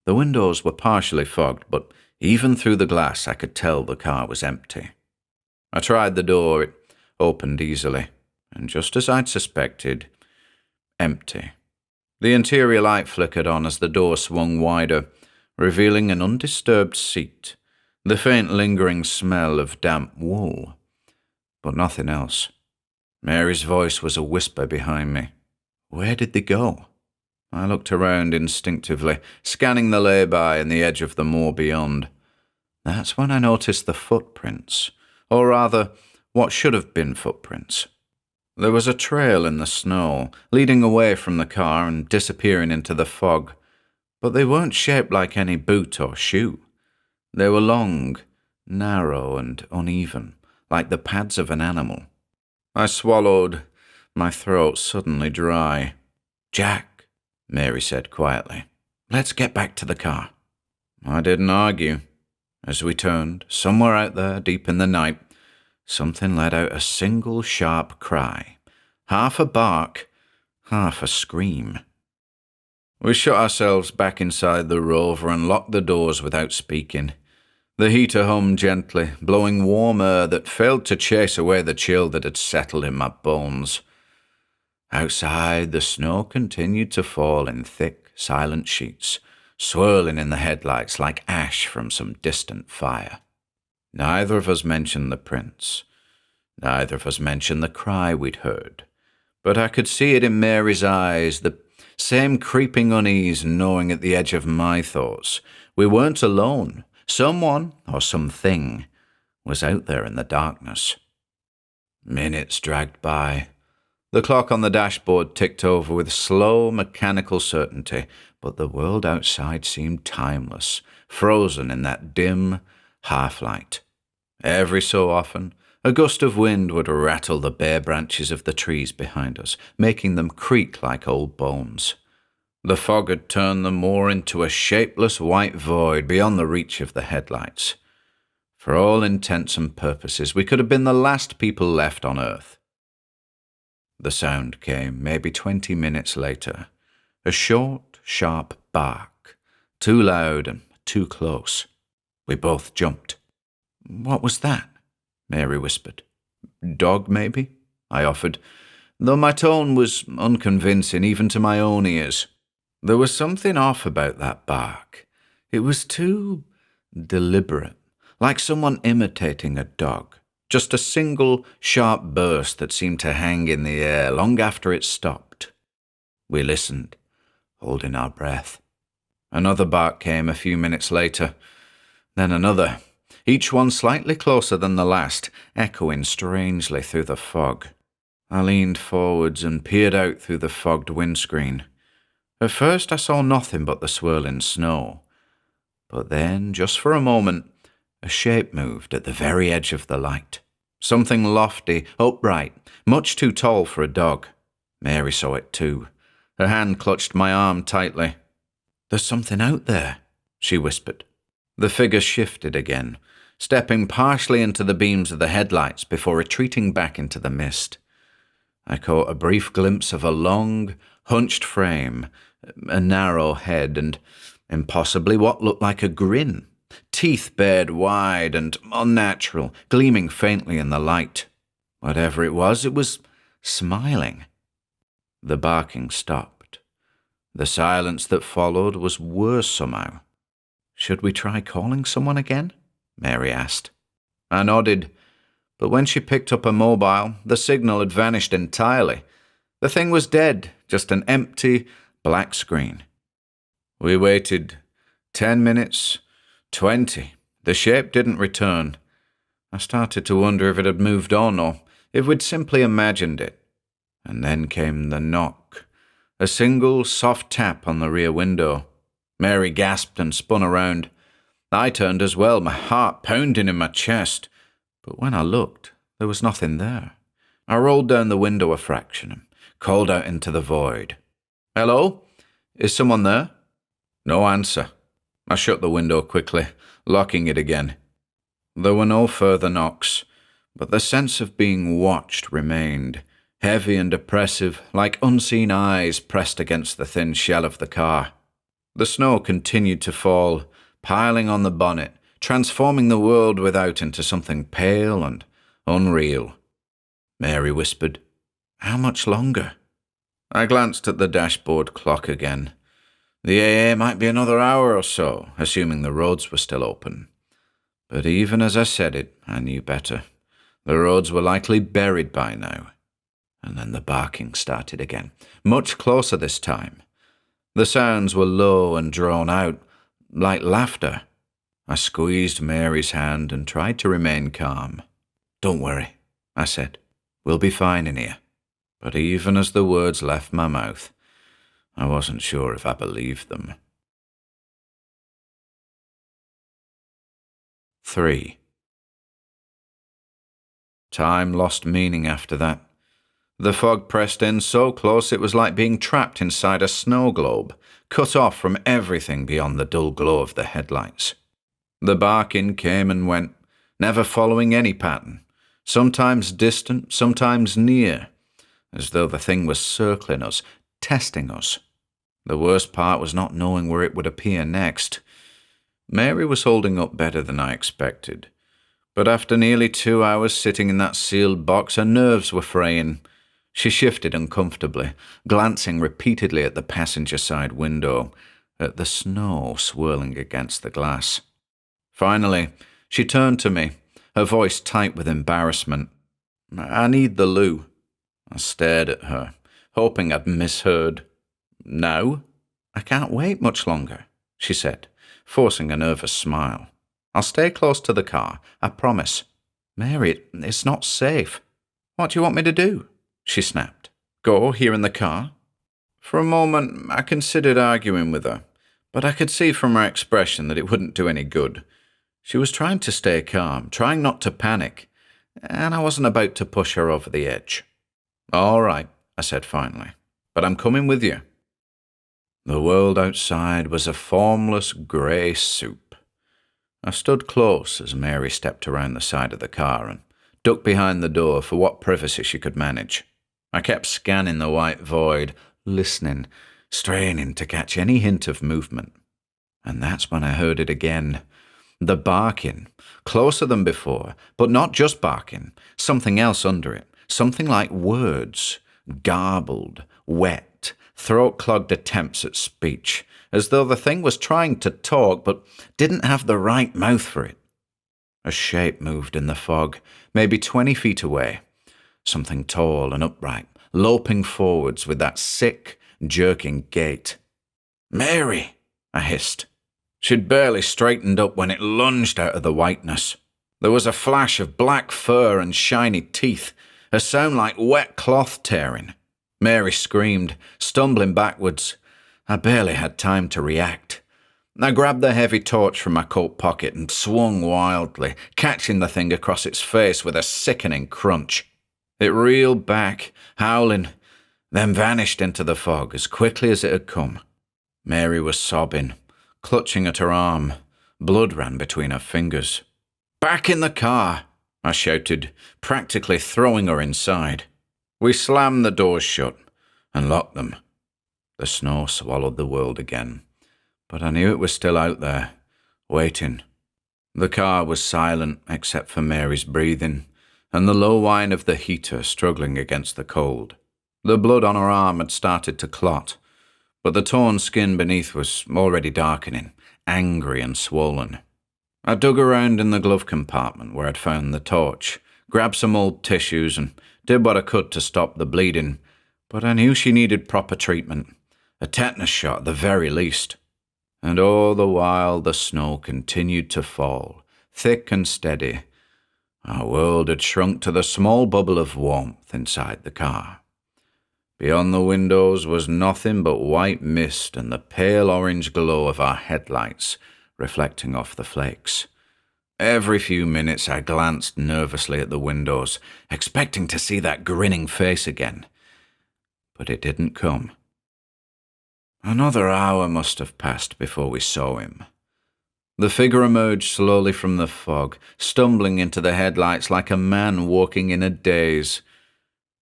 The windows were partially fogged, but even through the glass I could tell the car was empty. I tried the door. It opened easily, and just as I'd suspected, empty. The interior light flickered on as the door swung wider, revealing an undisturbed seat, the faint lingering smell of damp wool, but nothing else. Mary's voice was a whisper behind me. Where did they go? I looked around instinctively, scanning the lay-by and the edge of the moor beyond. That's when I noticed the footprints, or rather, what should have been footprints. There was a trail in the snow, leading away from the car and disappearing into the fog, but they weren't shaped like any boot or shoe. They were long, narrow and uneven, like the pads of an animal. I swallowed, my throat suddenly dry. "Jack," Mary said quietly, "let's get back to the car." I didn't argue. As we turned, somewhere out there, deep in the night, something let out a single sharp cry, half a bark, half a scream. We shut ourselves back inside the Rover and locked the doors without speaking. The heater hummed gently, blowing warm air that failed to chase away the chill that had settled in my bones. Outside, the snow continued to fall in thick, silent sheets, swirling in the headlights like ash from some distant fire. Neither of us mentioned the prints. Neither of us mentioned the cry we'd heard. But I could see it in Mary's eyes, the same creeping unease gnawing at the edge of my thoughts. We weren't alone. Someone, or something, was out there in the darkness. Minutes dragged by. The clock on the dashboard ticked over with slow, mechanical certainty, but the world outside seemed timeless, frozen in that dim half-light. Every so often, a gust of wind would rattle the bare branches of the trees behind us, making them creak like old bones. The fog had turned the moor into a shapeless white void beyond the reach of the headlights. For all intents and purposes, we could have been the last people left on Earth. The sound came maybe 20 minutes later. A short, sharp bark, too loud and too close. We both jumped. "What was that?" Mary whispered. "Dog, maybe?" I offered, though my tone was unconvincing even to my own ears. There was something off about that bark. It was too deliberate, like someone imitating a dog. Just a single, sharp burst that seemed to hang in the air long after it stopped. We listened, holding our breath. Another bark came a few minutes later, then another, each one slightly closer than the last, echoing strangely through the fog. I leaned forwards and peered out through the fogged windscreen. At first I saw nothing but the swirling snow. But then, just for a moment, a shape moved at the very edge of the light. Something lofty, upright, much too tall for a dog. Mary saw it too. Her hand clutched my arm tightly. "There's something out there," she whispered. The figure shifted again, stepping partially into the beams of the headlights before retreating back into the mist. I caught a brief glimpse of a long, hunched frame, a narrow head, and impossibly what looked like a grin. Teeth bared wide and unnatural, gleaming faintly in the light. Whatever it was smiling. The barking stopped. The silence that followed was worse somehow. "Should we try calling someone again?" Mary asked. I nodded, but when she picked up a mobile, the signal had vanished entirely. The thing was dead, just an empty, black screen. We waited 10 minutes, 20. The shape didn't return. I started to wonder if it had moved on or if we'd simply imagined it. And then came the knock. A single soft tap on the rear window. Mary gasped and spun around. I turned as well, my heart pounding in my chest. But when I looked, there was nothing there. I rolled down the window a fraction and called out into the void. "Hello? Is someone there?" No answer. I shut the window quickly, locking it again. There were no further knocks, but the sense of being watched remained, heavy and oppressive, like unseen eyes pressed against the thin shell of the car. The snow continued to fall, piling on the bonnet, transforming the world without into something pale and unreal. Mary whispered, "How much longer?" I glanced at the dashboard clock again. The AA might be another hour or so, assuming the roads were still open. But even as I said it, I knew better. The roads were likely buried by now. And then the barking started again, much closer this time. The sounds were low and drawn out, like laughter. I squeezed Mary's hand and tried to remain calm. "Don't worry," I said. "We'll be fine in here." But even as the words left my mouth, I wasn't sure if I believed them. 3. Time lost meaning after that. The fog pressed in so close it was like being trapped inside a snow globe, cut off from everything beyond the dull glow of the headlights. The barking came and went, never following any pattern, sometimes distant, sometimes near, as though the thing was circling us, testing us. The worst part was not knowing where it would appear next. Mary was holding up better than I expected, but after nearly 2 hours sitting in that sealed box, her nerves were fraying. She shifted uncomfortably, glancing repeatedly at the passenger side window, at the snow swirling against the glass. Finally, she turned to me, her voice tight with embarrassment. "I need the loo." I stared at her, hoping I'd misheard. "Now?" "I can't wait much longer," she said, forcing a nervous smile. "I'll stay close to the car, I promise." "Mary, it's not safe." "What do you want me to do?" she snapped. "Go here in the car?" For a moment, I considered arguing with her, but I could see from her expression that it wouldn't do any good. She was trying to stay calm, trying not to panic, and I wasn't about to push her over the edge. "All right," I said finally, "but I'm coming with you." The world outside was a formless grey soup. I stood close as Mary stepped around the side of the car and ducked behind the door for what privacy she could manage. I kept scanning the white void, listening, straining to catch any hint of movement. And that's when I heard it again. The barking, closer than before, but not just barking, something else under it, something like words, garbled, wet, throat-clogged attempts at speech, as though the thing was trying to talk but didn't have the right mouth for it. A shape moved in the fog, maybe 20 feet away, something tall and upright, loping forwards with that sick, jerking gait. "Mary!" I hissed. She'd barely straightened up when it lunged out of the whiteness. There was a flash of black fur and shiny teeth, a sound like wet cloth tearing. Mary screamed, stumbling backwards. I barely had time to react. I grabbed the heavy torch from my coat pocket and swung wildly, catching the thing across its face with a sickening crunch. It reeled back, howling, then vanished into the fog as quickly as it had come. Mary was sobbing, clutching at her arm. Blood ran between her fingers. "Back in the car!" I shouted, practically throwing her inside. We slammed the doors shut and locked them. The snow swallowed the world again, but I knew it was still out there, waiting. The car was silent except for Mary's breathing and the low whine of the heater struggling against the cold. The blood on her arm had started to clot, but the torn skin beneath was already darkening, angry and swollen. I dug around in the glove compartment where I'd found the torch, grabbed some old tissues and did what I could to stop the bleeding, but I knew she needed proper treatment, a tetanus shot at the very least. And all the while the snow continued to fall, thick and steady. Our world had shrunk to the small bubble of warmth inside the car. Beyond the windows was nothing but white mist and the pale orange glow of our headlights reflecting off the flakes. Every few minutes I glanced nervously at the windows, expecting to see that grinning face again. But it didn't come. Another hour must have passed before we saw him. The figure emerged slowly from the fog, stumbling into the headlights like a man walking in a daze.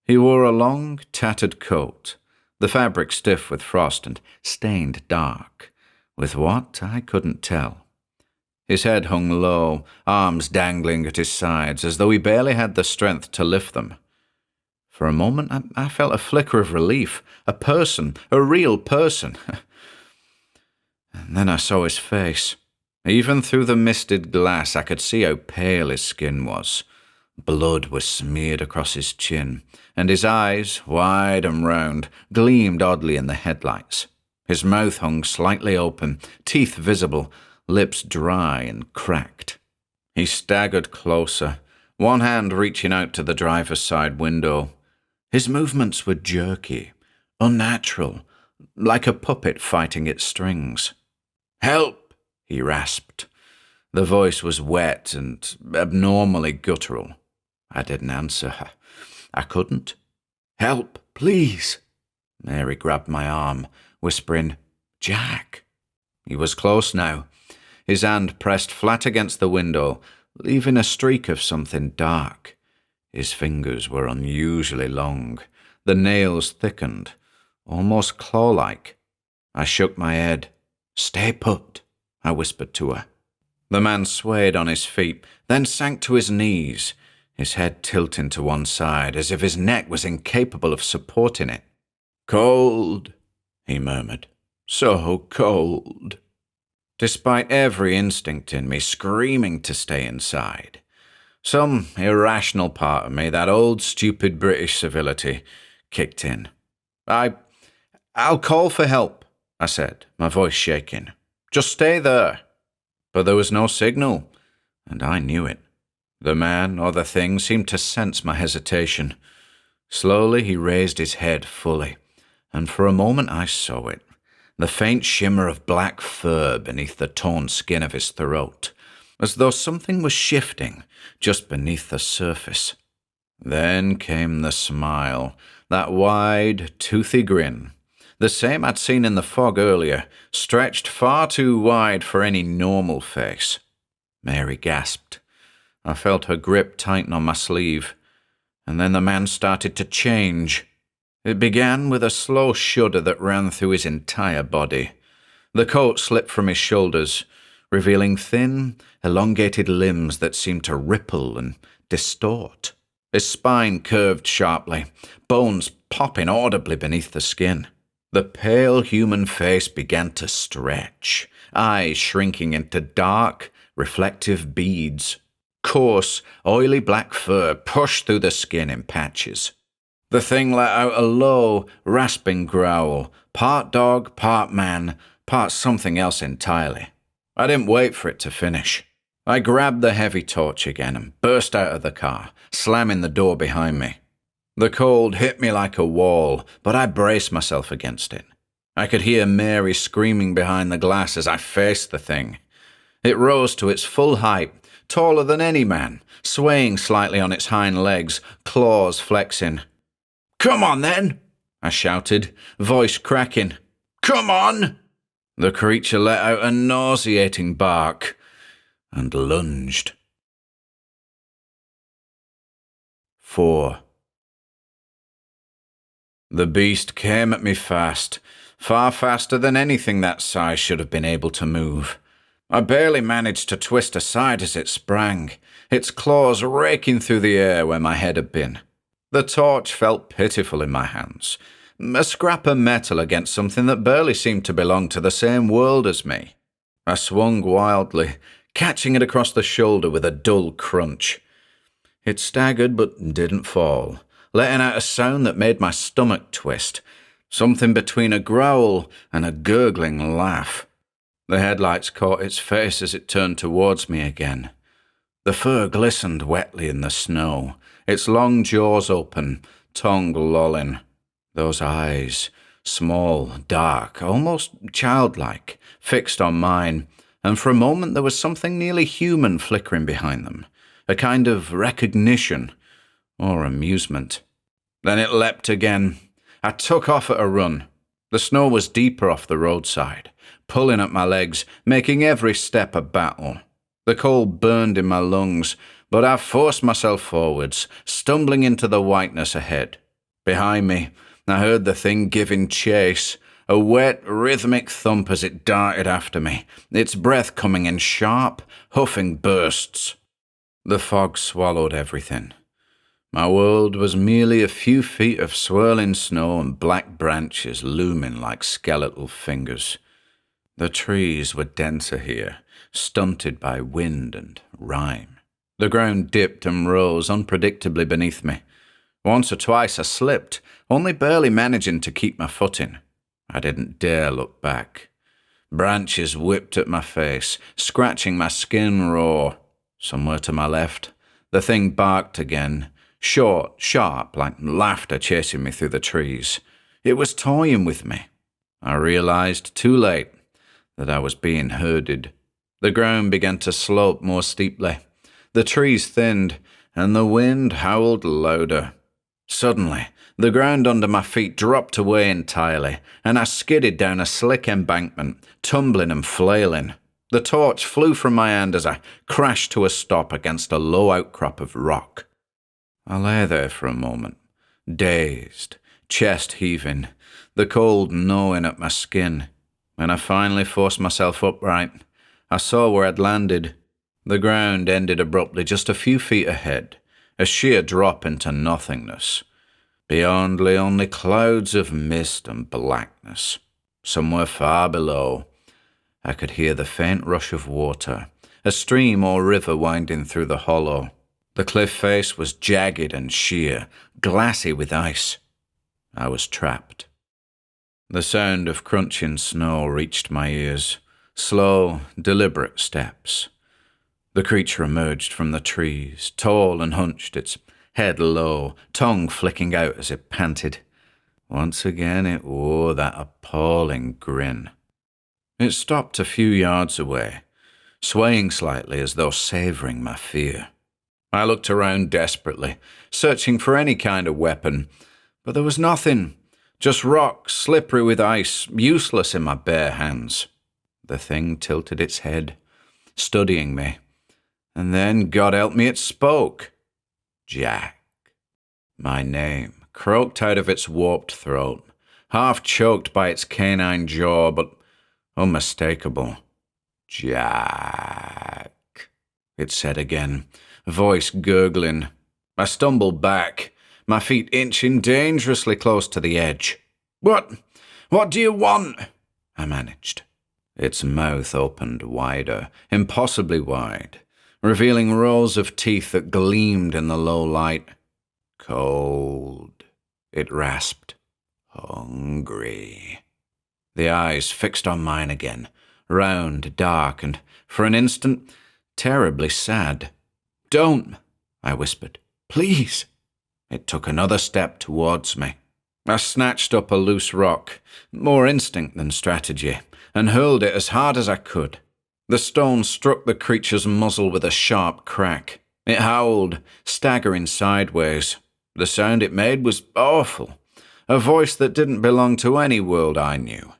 He wore a long, tattered coat, the fabric stiff with frost and stained dark, with what I couldn't tell. His head hung low, arms dangling at his sides, as though he barely had the strength to lift them. For a moment I felt a flicker of relief, a person, a real person. And then I saw his face. Even through the misted glass I could see how pale his skin was. Blood was smeared across his chin, and his eyes, wide and round, gleamed oddly in the headlights. His mouth hung slightly open, teeth visible, lips dry and cracked. He staggered closer, one hand reaching out to the driver's side window. His movements were jerky, unnatural, like a puppet fighting its strings. "Help!" he rasped. The voice was wet and abnormally guttural. I didn't answer. I couldn't. "Help, please!" Mary grabbed my arm, whispering, "Jack!" He was close now. His hand pressed flat against the window, leaving a streak of something dark. His fingers were unusually long. The nails thickened, almost claw-like. I shook my head. "Stay put," I whispered to her. The man swayed on his feet, then sank to his knees, his head tilting to one side as if his neck was incapable of supporting it. "Cold," he murmured. "So cold." Despite every instinct in me screaming to stay inside, some irrational part of me, that old stupid British civility, kicked in. I'll call for help," I said, my voice shaking. "Just stay there." But there was no signal, and I knew it. The man or the thing seemed to sense my hesitation. Slowly he raised his head fully, and for a moment I saw it, the faint shimmer of black fur beneath the torn skin of his throat, as though something was shifting just beneath the surface. Then came the smile, that wide, toothy grin, the same I'd seen in the fog earlier, stretched far too wide for any normal face. Mary gasped. I felt her grip tighten on my sleeve, and then the man started to change. It began with a slow shudder that ran through his entire body. The coat slipped from his shoulders, revealing thin, elongated limbs that seemed to ripple and distort. His spine curved sharply, bones popping audibly beneath the skin. The pale human face began to stretch, eyes shrinking into dark, reflective beads. Coarse, oily black fur pushed through the skin in patches. The thing let out a low, rasping growl, part dog, part man, part something else entirely. I didn't wait for it to finish. I grabbed the heavy torch again and burst out of the car, slamming the door behind me. The cold hit me like a wall, but I braced myself against it. I could hear Mary screaming behind the glass as I faced the thing. It rose to its full height, taller than any man, swaying slightly on its hind legs, claws flexing. "Come on, then!" I shouted, voice cracking. "Come on!" The creature let out a nauseating bark and lunged. 4. The beast came at me fast, far faster than anything that size should have been able to move. I barely managed to twist aside as it sprang, its claws raking through the air where my head had been. The torch felt pitiful in my hands, a scrap of metal against something that barely seemed to belong to the same world as me. I swung wildly, catching it across the shoulder with a dull crunch. It staggered but didn't fall, letting out a sound that made my stomach twist, something between a growl and a gurgling laugh. The headlights caught its face as it turned towards me again. The fur glistened wetly in the snow, its long jaws open, tongue lolling. Those eyes, small, dark, almost childlike, fixed on mine, and for a moment there was something nearly human flickering behind them, a kind of recognition or amusement. Then it leapt again. I took off at a run. The snow was deeper off the roadside, pulling at my legs, making every step a battle. The cold burned in my lungs, but I forced myself forwards, stumbling into the whiteness ahead. Behind me, I heard the thing giving chase, a wet, rhythmic thump as it darted after me, its breath coming in sharp, huffing bursts. The fog swallowed everything. My world was merely a few feet of swirling snow and black branches looming like skeletal fingers. The trees were denser here, stunted by wind and rime. The ground dipped and rose unpredictably beneath me. Once or twice I slipped, only barely managing to keep my footing. I didn't dare look back. Branches whipped at my face, scratching my skin raw. Somewhere to my left, the thing barked again, short, sharp, like laughter chasing me through the trees. It was toying with me. I realized, too late, that I was being herded. The ground began to slope more steeply. The trees thinned, and the wind howled louder. Suddenly, the ground under my feet dropped away entirely, and I skidded down a slick embankment, tumbling and flailing. The torch flew from my hand as I crashed to a stop against a low outcrop of rock. I lay there for a moment, dazed, chest heaving, the cold gnawing at my skin. When I finally forced myself upright, I saw where I'd landed. The ground ended abruptly just a few feet ahead, a sheer drop into nothingness. Beyond lay only clouds of mist and blackness. Somewhere far below, I could hear the faint rush of water, a stream or river winding through the hollow. The cliff face was jagged and sheer, glassy with ice. I was trapped. The sound of crunching snow reached my ears, slow, deliberate steps. The creature emerged from the trees, tall and hunched, its head low, tongue flicking out as it panted. Once again it wore that appalling grin. It stopped a few yards away, swaying slightly as though savouring my fear. I looked around desperately, searching for any kind of weapon, but there was nothing. Just rock, slippery with ice, useless in my bare hands. The thing tilted its head, studying me. And then, God help me, it spoke. Jack. My name, croaked out of its warped throat, half choked by its canine jaw, but unmistakable. Jack, it said again, voice gurgling. I stumbled back, my feet inching dangerously close to the edge. What do you want? I managed. Its mouth opened wider, impossibly wide, revealing rows of teeth that gleamed in the low light. Cold, it rasped. Hungry. The eyes fixed on mine again, round, dark, and, for an instant, terribly sad. Don't, I whispered. Please. It took another step towards me. I snatched up a loose rock, more instinct than strategy, and hurled it as hard as I could. The stone struck the creature's muzzle with a sharp crack. It howled, staggering sideways. The sound it made was awful, a voice that didn't belong to any world I knew.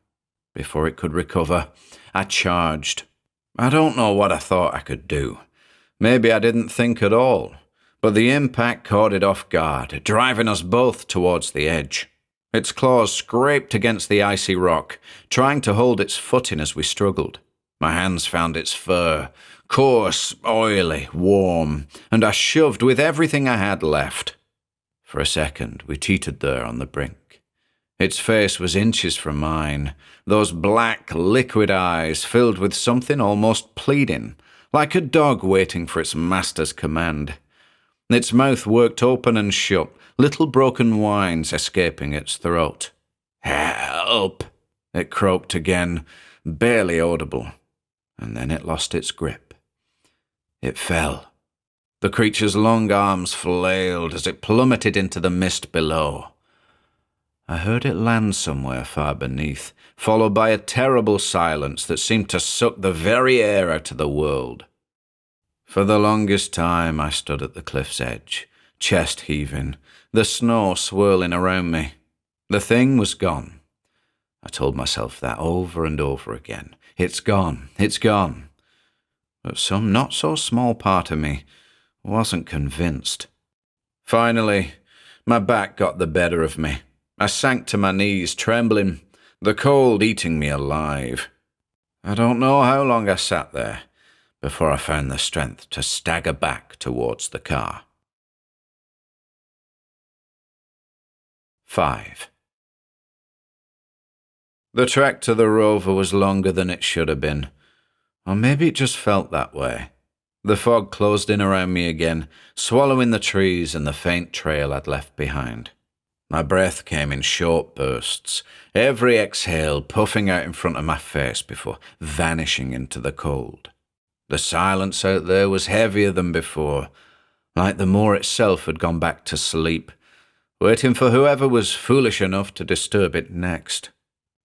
Before it could recover, I charged. I don't know what I thought I could do. Maybe I didn't think at all, but the impact caught it off guard, driving us both towards the edge. Its claws scraped against the icy rock, trying to hold its footing as we struggled. My hands found its fur, coarse, oily, warm, and I shoved with everything I had left. For a second, we teetered there on the brink. Its face was inches from mine, those black, liquid eyes filled with something almost pleading, like a dog waiting for its master's command. Its mouth worked open and shut, little broken whines escaping its throat. Help! It croaked again, barely audible, and then it lost its grip. It fell. The creature's long arms flailed as it plummeted into the mist below. I heard it land somewhere far beneath, followed by a terrible silence that seemed to suck the very air out of the world. For the longest time I stood at the cliff's edge, chest heaving, the snow swirling around me. The thing was gone. I told myself that over and over again. It's gone, it's gone. But some not so small part of me wasn't convinced. Finally, my back got the better of me. I sank to my knees, trembling, the cold eating me alive. I don't know how long I sat there before I found the strength to stagger back towards the car. 5. The trek to the rover was longer than it should have been, or maybe it just felt that way. The fog closed in around me again, swallowing the trees and the faint trail I'd left behind. My breath came in short bursts, every exhale puffing out in front of my face before vanishing into the cold. The silence out there was heavier than before, like the moor itself had gone back to sleep, waiting for whoever was foolish enough to disturb it next.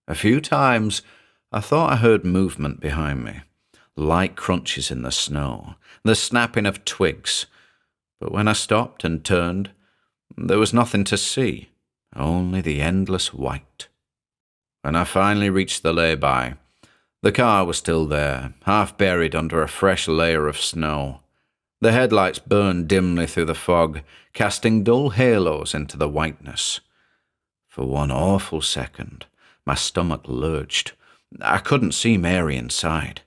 A few times I thought I heard movement behind me, light crunches in the snow, the snapping of twigs, but when I stopped and turned, there was nothing to see, only the endless white. When I finally reached the lay-by, the car was still there, half buried under a fresh layer of snow. The headlights burned dimly through the fog, casting dull halos into the whiteness. For one awful second, my stomach lurched. I couldn't see Mary inside.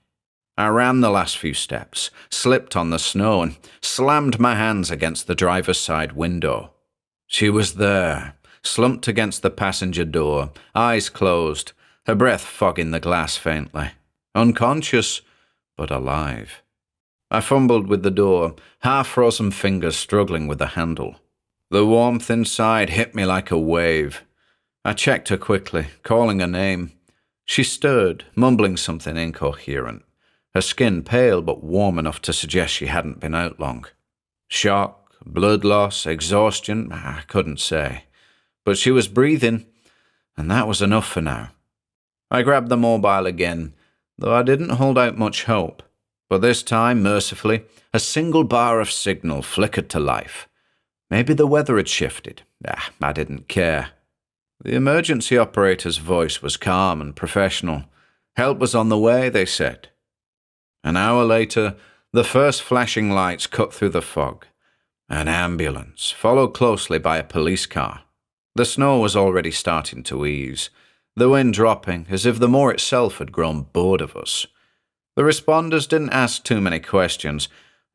I ran the last few steps, slipped on the snow, and slammed my hands against the driver's side window. She was there, slumped against the passenger door, eyes closed, her breath fogging the glass faintly. Unconscious, but alive. I fumbled with the door, half-frozen fingers struggling with the handle. The warmth inside hit me like a wave. I checked her quickly, calling her name. She stirred, mumbling something incoherent, her skin pale but warm enough to suggest she hadn't been out long. Shock, blood loss, exhaustion, I couldn't say. But she was breathing, and that was enough for now. I grabbed the mobile again, though I didn't hold out much hope. But this time, mercifully, a single bar of signal flickered to life. Maybe the weather had shifted. I didn't care. The emergency operator's voice was calm and professional. Help was on the way, they said. An hour later, the first flashing lights cut through the fog. An ambulance, followed closely by a police car. The snow was already starting to ease, the wind dropping as if the moor itself had grown bored of us. The responders didn't ask too many questions,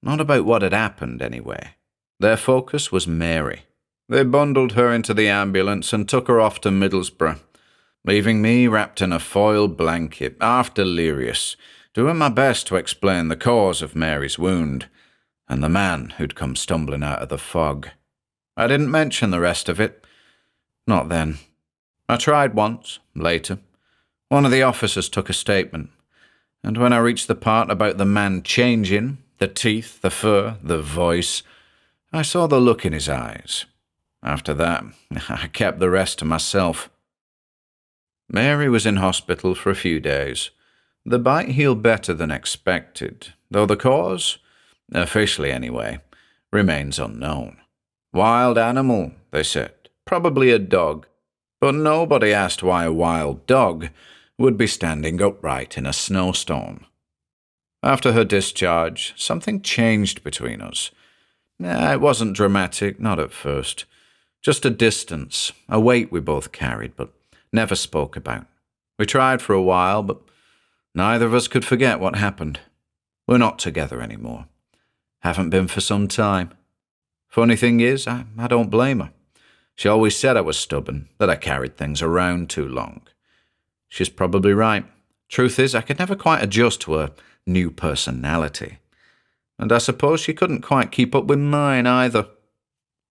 not about what had happened anyway. Their focus was Mary. They bundled her into the ambulance and took her off to Middlesbrough, leaving me wrapped in a foil blanket, half delirious, doing my best to explain the cause of Mary's wound, and the man who'd come stumbling out of the fog. I didn't mention the rest of it. Not then. I tried once, later. One of the officers took a statement, and when I reached the part about the man changing, the teeth, the fur, the voice, I saw the look in his eyes. After that, I kept the rest to myself. Mary was in hospital for a few days. The bite healed better than expected, though the cause, officially anyway, remains unknown. Wild animal, they said, probably a dog, but nobody asked why a wild dog would be standing upright in a snowstorm. After her discharge, something changed between us. It wasn't dramatic, not at first. Just a distance, a weight we both carried, but never spoke about. We tried for a while, but neither of us could forget what happened. We're not together anymore. Haven't been for some time. Funny thing is, I don't blame her. She always said I was stubborn, that I carried things around too long. She's probably right. Truth is, I could never quite adjust to her new personality. And I suppose she couldn't quite keep up with mine either.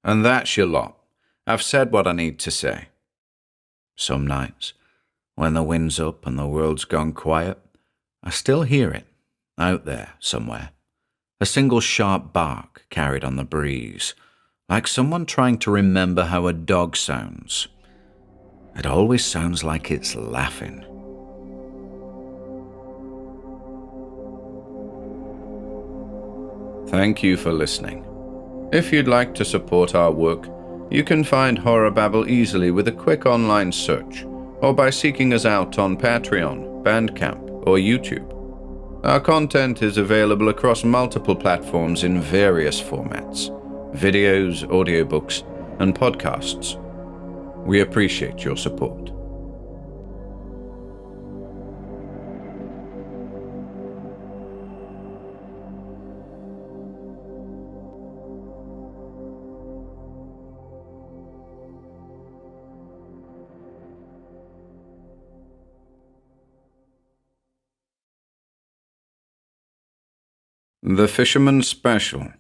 And that's your lot. I've said what I need to say. Some nights, when the wind's up and the world's gone quiet, I still hear it, out there somewhere. A single sharp bark carried on the breeze, like someone trying to remember how a dog sounds. It always sounds like it's laughing. Thank you for listening. If you'd like to support our work, you can find Horror Babble easily with a quick online search, or by seeking us out on Patreon, Bandcamp, or YouTube. Our content is available across multiple platforms in various formats: videos, audiobooks, and podcasts. We appreciate your support. The Fisherman Spatial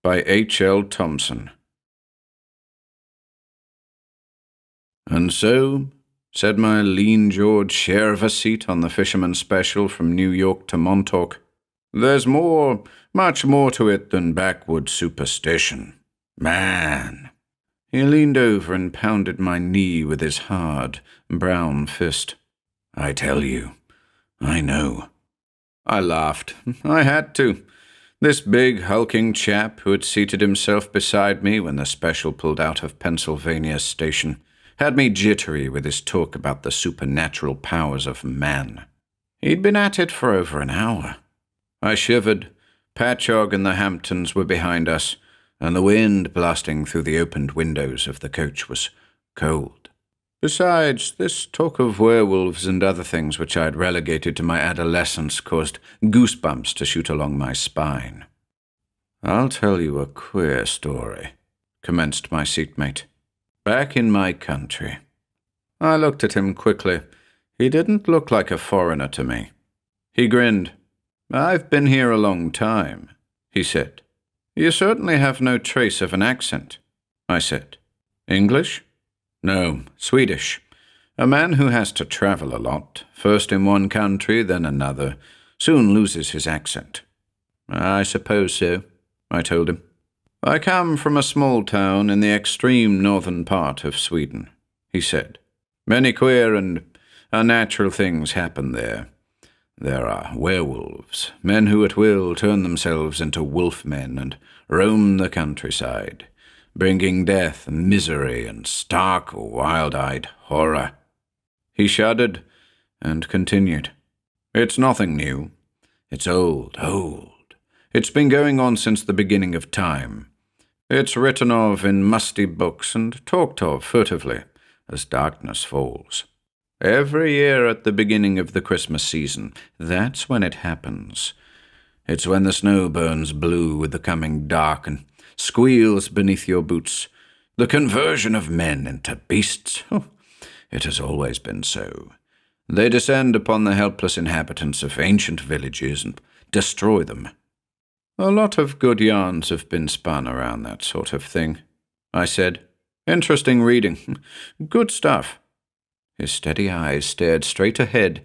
by H.L. Thompson. And so, said my lean George, share of a seat on the Fisherman Special from New York to Montauk, there's more, much more to it than backwoods superstition. Man. He leaned over and pounded my knee with his hard, brown fist. I tell you, I know. I laughed. I had to. This big, hulking chap who had seated himself beside me when the special pulled out of Pennsylvania Station had me jittery with his talk about the supernatural powers of man. He'd been at it for over an hour. I shivered. Patchogue and the Hamptons were behind us, and the wind blasting through the opened windows of the coach was cold. Besides, this talk of werewolves and other things which I had relegated to my adolescence caused goosebumps to shoot along my spine. I'll tell you a queer story, commenced my seatmate. Back in my country. I looked at him quickly. He didn't look like a foreigner to me. He grinned. I've been here a long time, he said. You certainly have no trace of an accent, I said. English? No, Swedish. A man who has to travel a lot, first in one country, then another, soon loses his accent. I suppose so, I told him. I come from a small town in the extreme northern part of Sweden, he said. Many queer and unnatural things happen there. There are werewolves, men who at will turn themselves into wolf men and roam the countryside, bringing death and misery and stark, wild-eyed horror. He shuddered and continued. It's nothing new. It's old. It's been going on since the beginning of time. It's written of in musty books and talked of furtively as darkness falls. Every year at the beginning of the Christmas season, that's when it happens. It's when the snow burns blue with the coming dark and squeals beneath your boots. The conversion of men into beasts. It has always been so. They descend upon the helpless inhabitants of ancient villages and destroy them. A lot of good yarns have been spun around that sort of thing, I said. Interesting reading. Good stuff. His steady eyes stared straight ahead,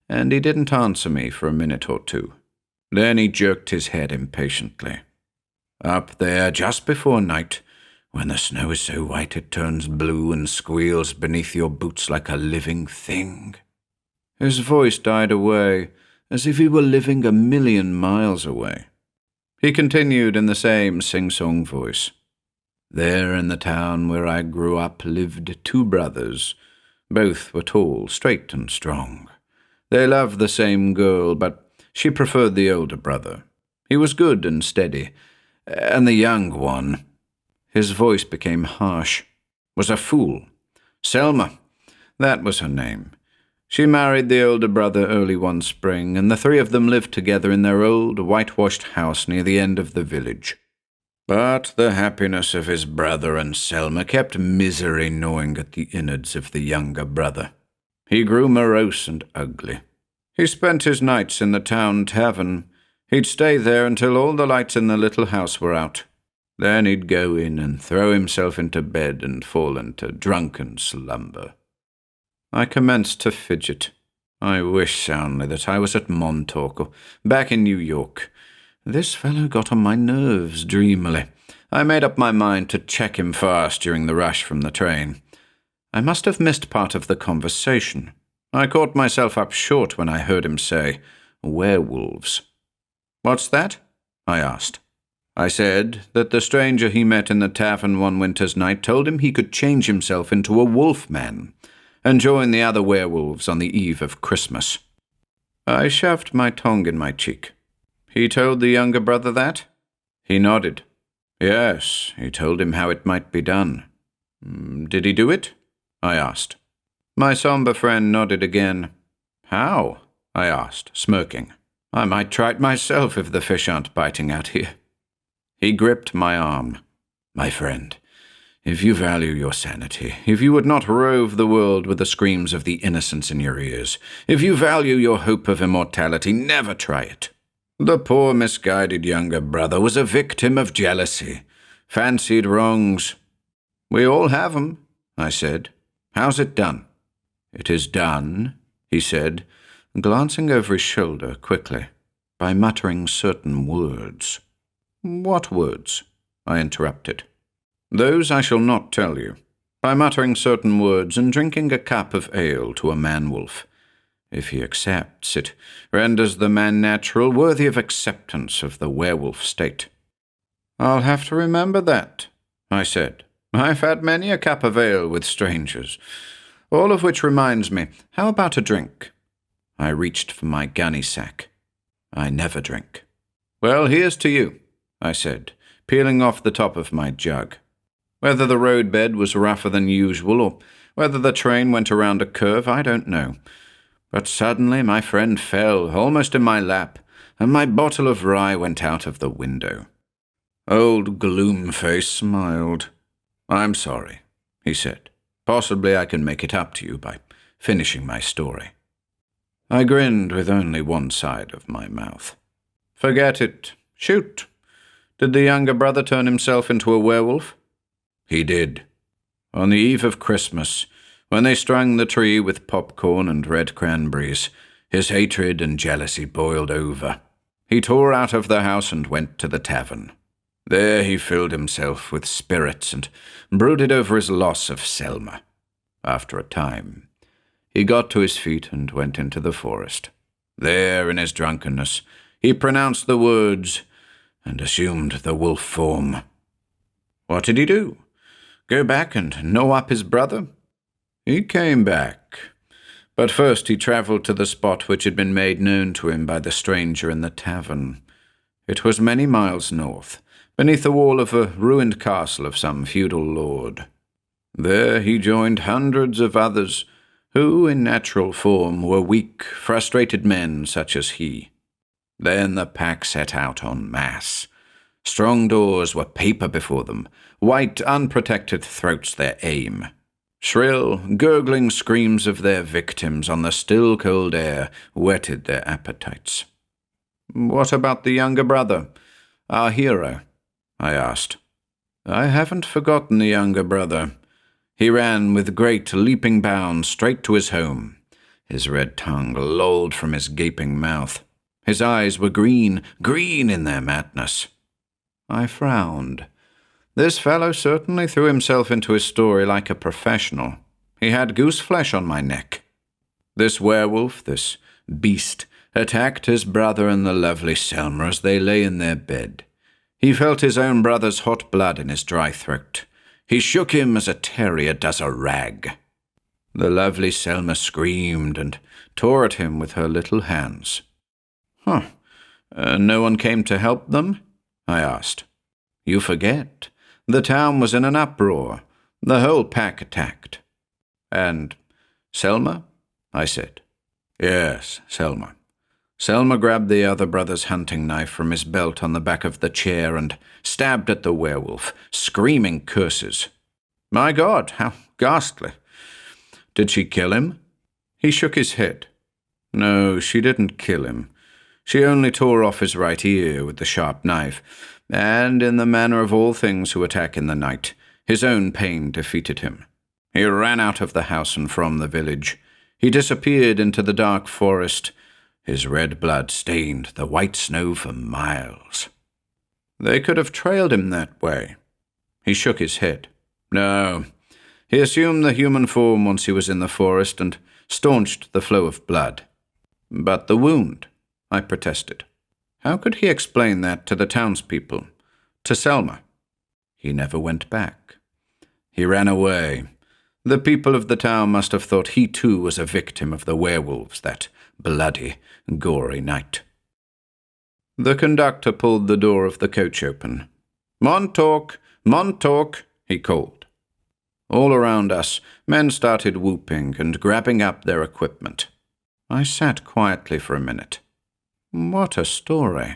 and he didn't answer me for a minute or two. Then he jerked his head impatiently. Up there, just before night, when the snow is so white it turns blue and squeals beneath your boots like a living thing. His voice died away, as if he were living 1,000,000 miles away. He continued in the same sing-song voice. There in the town where I grew up lived 2 brothers. Both were tall, straight, and strong. They loved the same girl, but she preferred the older brother. He was good and steady, and the young one, his voice became harsh, was a fool. Selma, that was her name. She married the older brother early one spring, and the 3 of them lived together in their old, whitewashed house near the end of the village. But the happiness of his brother and Selma kept misery gnawing at the innards of the younger brother. He grew morose and ugly. He spent his nights in the town tavern. He'd stay there until all the lights in the little house were out. Then he'd go in and throw himself into bed and fall into drunken slumber. I commenced to fidget. I wished soundly that I was at Montauk or back in New York. This fellow got on my nerves dreamily. I made up my mind to check him fast during the rush from the train. I must have missed part of the conversation. I caught myself up short when I heard him say, "Werewolves." "What's that?" I asked. I said that the stranger he met in the tavern one winter's night told him he could change himself into a wolf man and join the other werewolves on the eve of Christmas. I shoved my tongue in my cheek. He told the younger brother that? He nodded. Yes, he told him how it might be done. Did he do it? I asked. My somber friend nodded again. How? I asked, smirking. I might try it myself if the fish aren't biting out here. He gripped my arm. My friend, if you value your sanity, if you would not rove the world with the screams of the innocents in your ears, if you value your hope of immortality, never try it. The poor misguided younger brother was a victim of jealousy, fancied wrongs. We all have 'em, I said. How's it done? It is done, he said, glancing over his shoulder quickly, by muttering certain words. What words? I interrupted. Those I shall not tell you. By muttering certain words and drinking a cup of ale to a man-wolf. If he accepts, it renders the man natural, worthy of acceptance of the werewolf state. I'll have to remember that, I said. I've had many a cup of ale with strangers. All of which reminds me, how about a drink? I reached for my gunny sack. I never drink. Well, here's to you, I said, peeling off the top of my jug. Whether the roadbed was rougher than usual, or whether the train went around a curve, I don't know. But suddenly my friend fell, almost in my lap, and my bottle of rye went out of the window. Old Gloomface smiled. I'm sorry, he said. Possibly I can make it up to you by finishing my story. I grinned with only one side of my mouth. Forget it. Shoot. Did the younger brother turn himself into a werewolf? He did. On the eve of Christmas, when they strung the tree with popcorn and red cranberries, his hatred and jealousy boiled over. He tore out of the house and went to the tavern. There he filled himself with spirits and brooded over his loss of Selma. After a time, he got to his feet and went into the forest. There, in his drunkenness, he pronounced the words and assumed the wolf form. What did he do? Go back and know up his brother? He came back. But first he travelled to the spot which had been made known to him by the stranger in the tavern. It was many miles north, beneath the wall of a ruined castle of some feudal lord. There he joined hundreds of others, who, in natural form, were weak, frustrated men such as he. Then the pack set out en masse. Strong doors were paper before them, white, unprotected throats their aim. Shrill, gurgling screams of their victims on the still cold air whetted their appetites. "What about the younger brother, our hero?" I asked. "I haven't forgotten the younger brother. He ran with great leaping bounds straight to his home. His red tongue lolled from his gaping mouth. His eyes were green in their madness." I frowned. This fellow certainly threw himself into his story like a professional. He had goose flesh on my neck. This werewolf, this beast, attacked his brother and the lovely Selma as they lay in their bed. He felt his own brother's hot blood in his dry throat. He shook him as a terrier does a rag. The lovely Selma screamed and tore at him with her little hands. No one came to help them?" I asked. "You forget. The town was in an uproar. The whole pack attacked." "And Selma?" I said. "Yes, Selma. Selma grabbed the other brother's hunting knife from his belt on the back of the chair and stabbed at the werewolf, screaming curses. My God, how ghastly. Did she kill him?" He shook his head. "No, she didn't kill him. She only tore off his right ear with the sharp knife, and in the manner of all things who attack in the night, his own pain defeated him. He ran out of the house and from the village. He disappeared into the dark forest. His red blood stained the white snow for miles. They could have trailed him that way." He shook his head. "No. He assumed the human form once he was in the forest and staunched the flow of blood." "But the wound?" I protested. "How could he explain that to the townspeople? To Selma?" "He never went back. He ran away. The people of the town must have thought he too was a victim of the werewolves that bloody, gory night." The conductor pulled the door of the coach open. Montauk! Montauk!" he called. All around us, men started whooping and grabbing up their equipment. I sat quietly for a minute. "What a story,"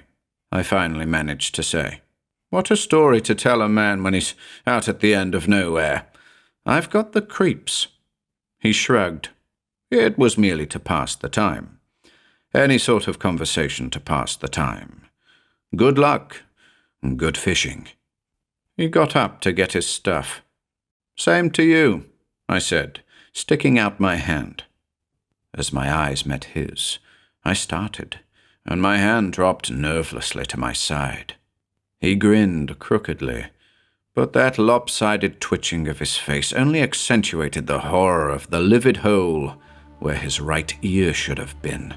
I finally managed to say. "What a story to tell a man when he's out at the end of nowhere. I've got the creeps." He shrugged. It was merely to pass the time. Any sort of conversation to pass the time. Good luck. Good fishing. He got up to get his stuff. "Same to you," I said, sticking out my hand. As my eyes met his, I started, and my hand dropped nervelessly to my side. He grinned crookedly, but that lopsided twitching of his face only accentuated the horror of the livid hole where his right ear should have been.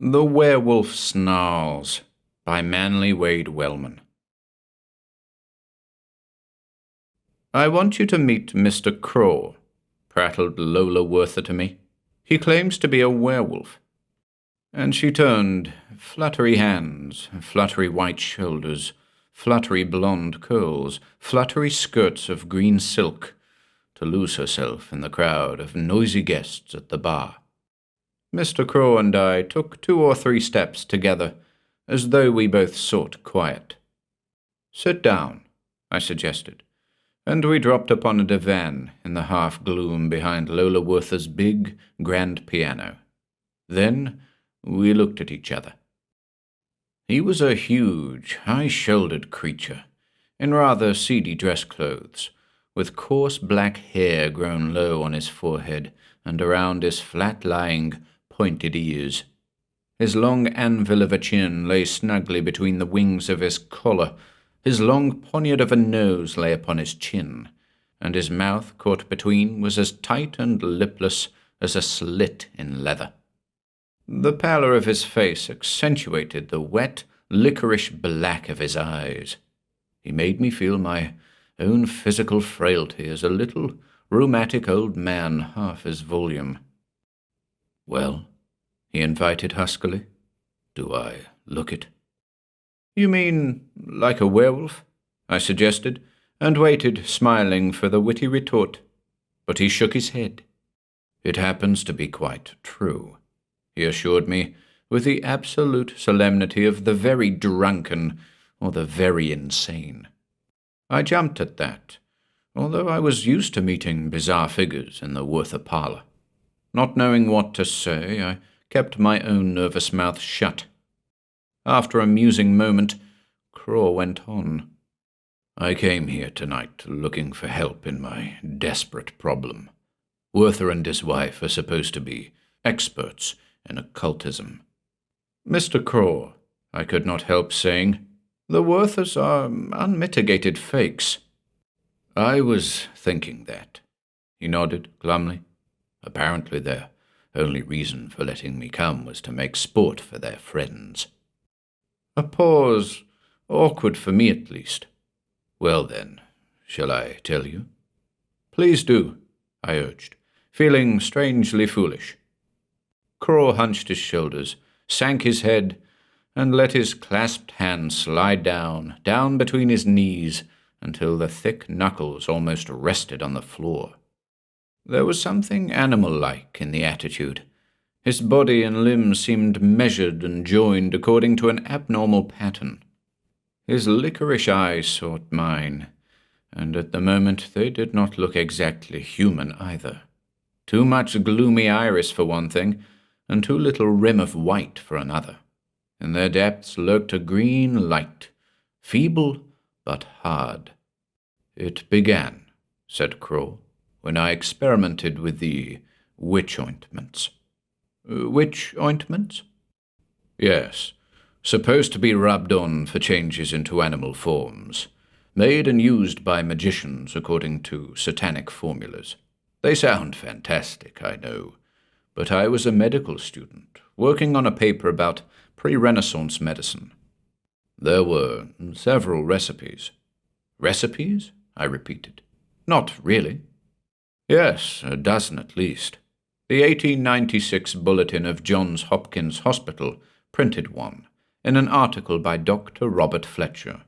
The Werewolf Snarls by manly Wade Wellman. "I want you to meet Mr. Crow," prattled Lola Werther to me. "He claims to be a werewolf." And she turned, fluttery hands, fluttery white shoulders, fluttery blonde curls, fluttery skirts of green silk, to lose herself in the crowd of noisy guests at the bar. Mr. Crow and I took 2 or 3 steps together, as though we both sought quiet. "Sit down," I suggested, and we dropped upon a divan in the half-gloom behind Lola Werther's big, grand piano. Then we looked at each other. He was a huge, high-shouldered creature, in rather seedy dress clothes, with coarse black hair grown low on his forehead and around his flat-lying, pointed ears. His long anvil of a chin lay snugly between the wings of his collar, his long poniard of a nose lay upon his chin, and his mouth caught between was as tight and lipless as a slit in leather. The pallor of his face accentuated the wet, licorice black of his eyes. He made me feel my own physical frailty as a little, rheumatic old man half his volume. "Well?" he invited huskily. "Do I look it?" "You mean like a werewolf?" I suggested, and waited, smiling, for the witty retort. But he shook his head. "It happens to be quite true," he assured me, with the absolute solemnity of the very drunken or the very insane. I jumped at that, although I was used to meeting bizarre figures in the Werther parlour. Not knowing what to say, I kept my own nervous mouth shut. After a musing moment, Craw went on. "I came here tonight looking for help in my desperate problem. Werther and his wife are supposed to be experts in occultism." "Mr. Craw," I could not help saying, "the Werthers are unmitigated fakes." "I was thinking that." He nodded glumly. "Apparently their only reason for letting me come was to make sport for their friends." A pause, awkward for me at least. "Well then, shall I tell you?" "Please do," I urged, feeling strangely foolish. Craw hunched his shoulders, sank his head, and let his clasped hands slide down between his knees, until the thick knuckles almost rested on the floor. There was something animal-like in the attitude. His body and limbs seemed measured and joined according to an abnormal pattern. His licorice eyes sought mine, and at the moment they did not look exactly human either. Too much gloomy iris for one thing, and too little rim of white for another. In their depths lurked a green light, feeble but hard. "It began," said Craw, "when I experimented with the witch ointments." "Witch ointments?" "Yes. Supposed to be rubbed on for changes into animal forms, made and used by magicians according to satanic formulas. They sound fantastic, I know, but I was a medical student, working on a paper about pre-Renaissance medicine. There were several recipes." "Recipes?" I repeated. "Not really." "Yes, a dozen at least. The 1896 Bulletin of Johns Hopkins Hospital printed one, in an article by Dr. Robert Fletcher.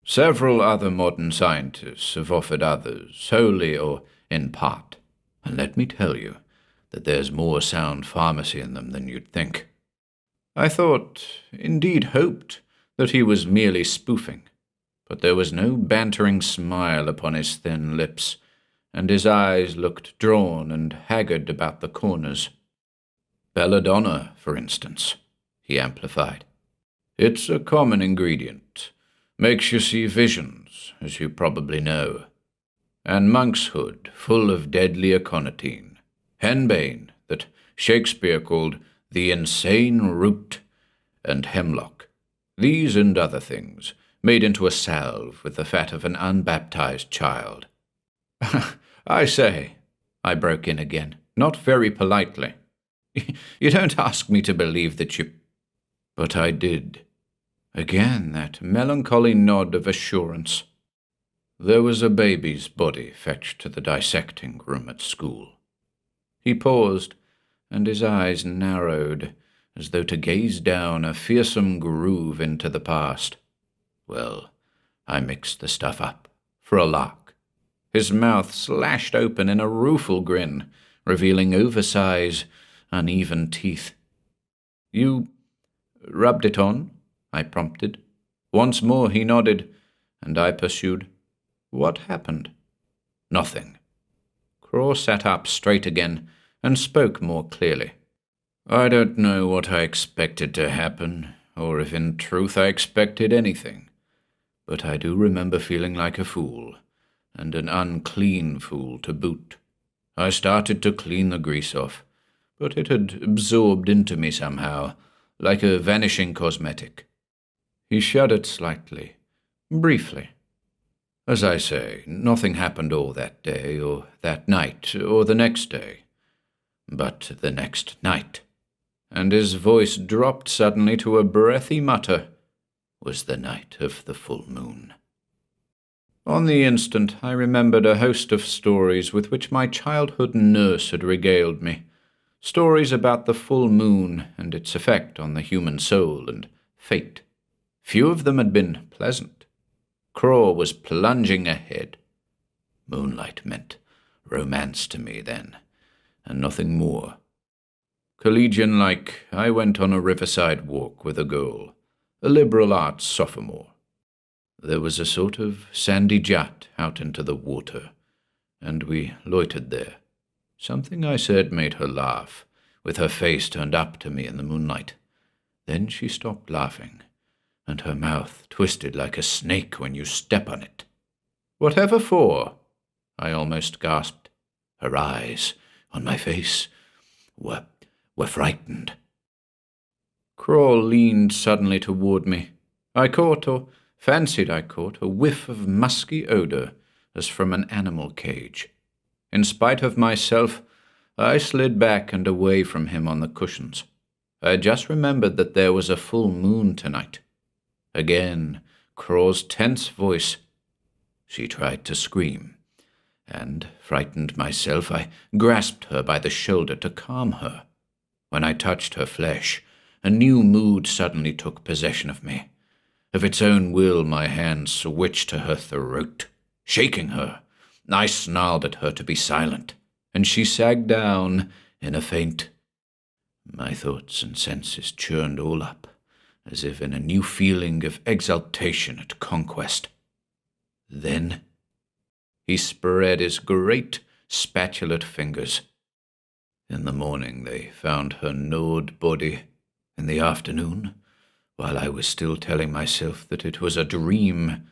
Several other modern scientists have offered others, wholly or in part, and let me tell you that there's more sound pharmacy in them than you'd think." I thought, indeed hoped, that he was merely spoofing, but there was no bantering smile upon his thin lips, and his eyes looked drawn and haggard about the corners. "Belladonna, for instance," he amplified. "It's a common ingredient. Makes you see visions, as you probably know. And monkshood, full of deadly aconitine. Henbane, that Shakespeare called the insane root, and hemlock. These and other things, made into a salve with the fat of an unbaptized child." "I say," I broke in again, not very politely. "You don't ask me to believe that you—" But I did. Again that melancholy nod of assurance. "There was a baby's body fetched to the dissecting room at school." He paused, and his eyes narrowed, as though to gaze down a fearsome groove into the past. "Well, I mixed the stuff up, for a lark." His mouth slashed open in a rueful grin, revealing oversized, uneven teeth. "You rubbed it on?" I prompted. Once more he nodded, and I pursued. "What happened?" "Nothing." Craw sat up straight again and spoke more clearly. "I don't know what I expected to happen, or if in truth I expected anything. But I do remember feeling like a fool, and an unclean fool to boot. I started to clean the grease off, but it had absorbed into me somehow, like a vanishing cosmetic. He shuddered slightly, briefly. As I say, nothing happened all that day, or that night, or the next day. But the next night, and his voice dropped suddenly to a breathy mutter, was the night of the full moon. On the instant, I remembered a host of stories with which my childhood nurse had regaled me, stories about the full moon and its effect on the human soul and fate. Few of them had been pleasant. Craw was plunging ahead. Moonlight meant romance to me then, and nothing more. Collegian-like, I went on a riverside walk with a girl, a liberal arts sophomore. There was a sort of sandy jut out into the water, and we loitered there. Something I said made her laugh, with her face turned up to me in the moonlight. Then she stopped laughing, and her mouth twisted like a snake when you step on it. "Whatever for?" I almost gasped. Her eyes, on my face, were frightened. Craw leaned suddenly toward me. I caught, or fancied I caught, a whiff of musky odor, as from an animal cage. In spite of myself, I slid back and away from him on the cushions. I just remembered that there was a full moon tonight. Again, Craw's tense voice. She tried to scream, and, frightened myself, I grasped her by the shoulder to calm her. When I touched her flesh, a new mood suddenly took possession of me. Of its own will, my hand switched to her throat, shaking her. I snarled at her to be silent, and she sagged down in a faint. My thoughts and senses churned all up, as if in a new feeling of exultation at conquest. Then he spread his great spatulate fingers. In the morning they found her gnawed body. In the afternoon, while I was still telling myself that it was a dream,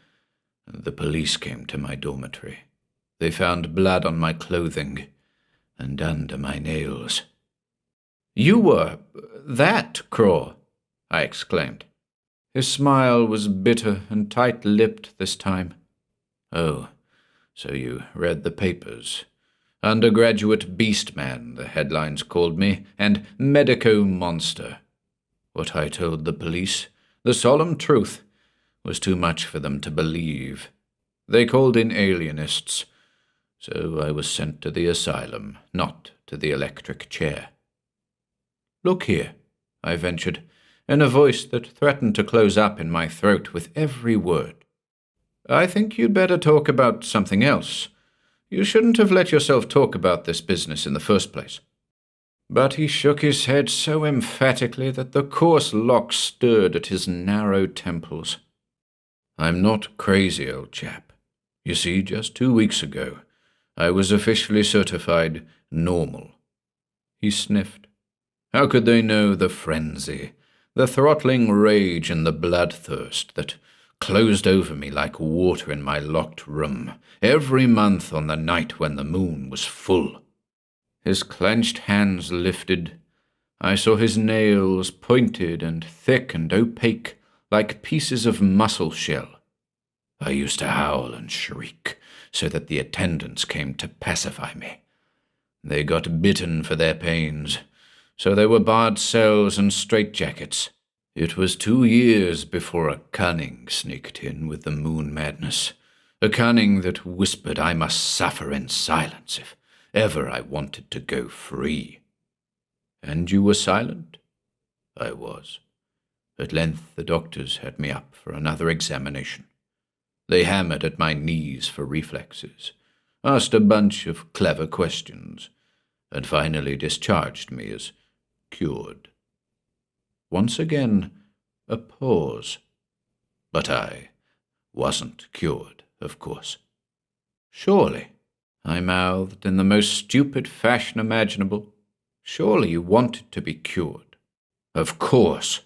the police came to my dormitory. They found blood on my clothing and under my nails. "You were that, Craw!" I exclaimed. His smile was bitter and tight-lipped this time. "Oh, so you read the papers. Undergraduate beast-man, the headlines called me, and medico-monster. What I told the police, the solemn truth, was too much for them to believe. They called in alienists, so I was sent to the asylum, not to the electric chair." "Look here," I ventured, in a voice that threatened to close up in my throat with every word. "I think you'd better talk about something else. You shouldn't have let yourself talk about this business in the first place." But he shook his head so emphatically that the coarse locks stirred at his narrow temples. "I'm not crazy, old chap. You see, just 2 weeks ago, I was officially certified normal." He sniffed. How could they know the frenzy, the throttling rage and the bloodthirst that closed over me like water in my locked room every month on the night when the moon was full? His clenched hands lifted. I saw his nails pointed and thick and opaque like pieces of mussel shell. I used to howl and shriek so that the attendants came to pacify me. They got bitten for their pains, so there were barred cells and straitjackets. It was 2 years before a cunning sneaked in with the moon madness, a cunning that whispered I must suffer in silence if ever I wanted to go free. "And you were silent?" "I was. At length the doctors had me up for another examination. They hammered at my knees for reflexes, asked a bunch of clever questions, and finally discharged me as cured." Once again, a pause. "But I wasn't cured, of course." "Surely," I mouthed in the most stupid fashion imaginable, "surely you wanted to be cured." "Of course."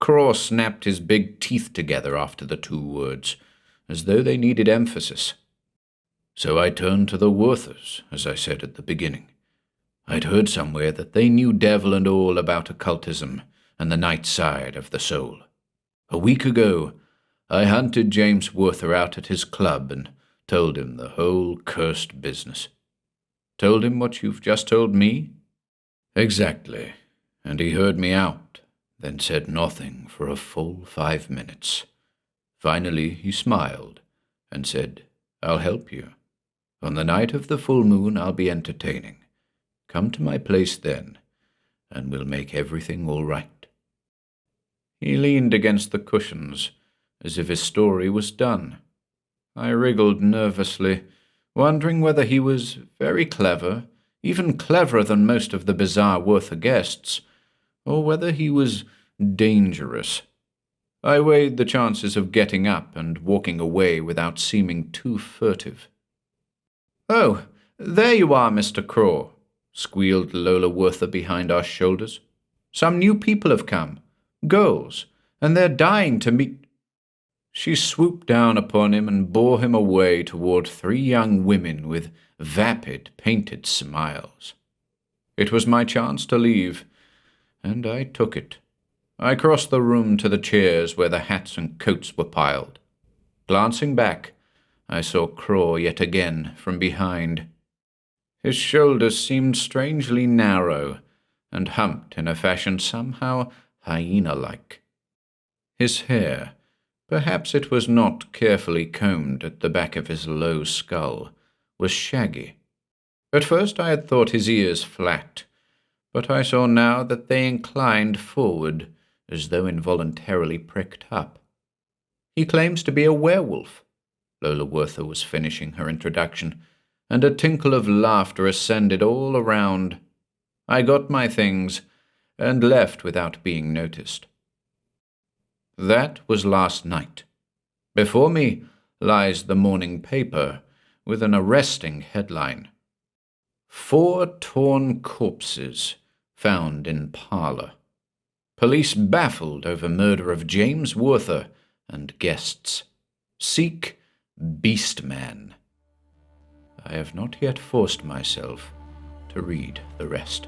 Craw snapped his big teeth together after the 2 words. as though they needed emphasis. So I turned to the Werthers, as I said at the beginning. I'd heard somewhere that they knew devil and all about occultism and the night side of the soul. A week ago, I hunted James Werther out at his club and told him the whole cursed business. Told him what you've just told me? Exactly, and he heard me out, then said nothing for a full 5 minutes. Finally, he smiled and said, "I'll help you. On the night of the full moon, I'll be entertaining. Come to my place then, and we'll make everything all right." He leaned against the cushions, as if his story was done. I wriggled nervously, wondering whether he was very clever, even cleverer than most of the bizarre Werther guests, or whether he was dangerous. I weighed the chances of getting up and walking away without seeming too furtive. "Oh, there you are, Mr. Craw," squealed Lola Werther behind our shoulders. "Some new people have come. Girls, and they're dying to meet—" She swooped down upon him and bore him away toward 3 young women with vapid, painted smiles. It was my chance to leave, and I took it. I crossed the room to the chairs where the hats and coats were piled. Glancing back, I saw Craw yet again from behind. His shoulders seemed strangely narrow and humped in a fashion somehow hyena-like. His hair, perhaps it was not carefully combed at the back of his low skull, was shaggy. At first I had thought his ears flat, but I saw now that they inclined forward, as though involuntarily pricked up. "He claims to be a werewolf." Lola Werther was finishing her introduction, and a tinkle of laughter ascended all around. I got my things, and left without being noticed. That was last night. Before me lies the morning paper, with an arresting headline. 4 torn corpses found in parlor. Police baffled over murder of James Werther and guests. Seek Beastman. I have not yet forced myself to read the rest.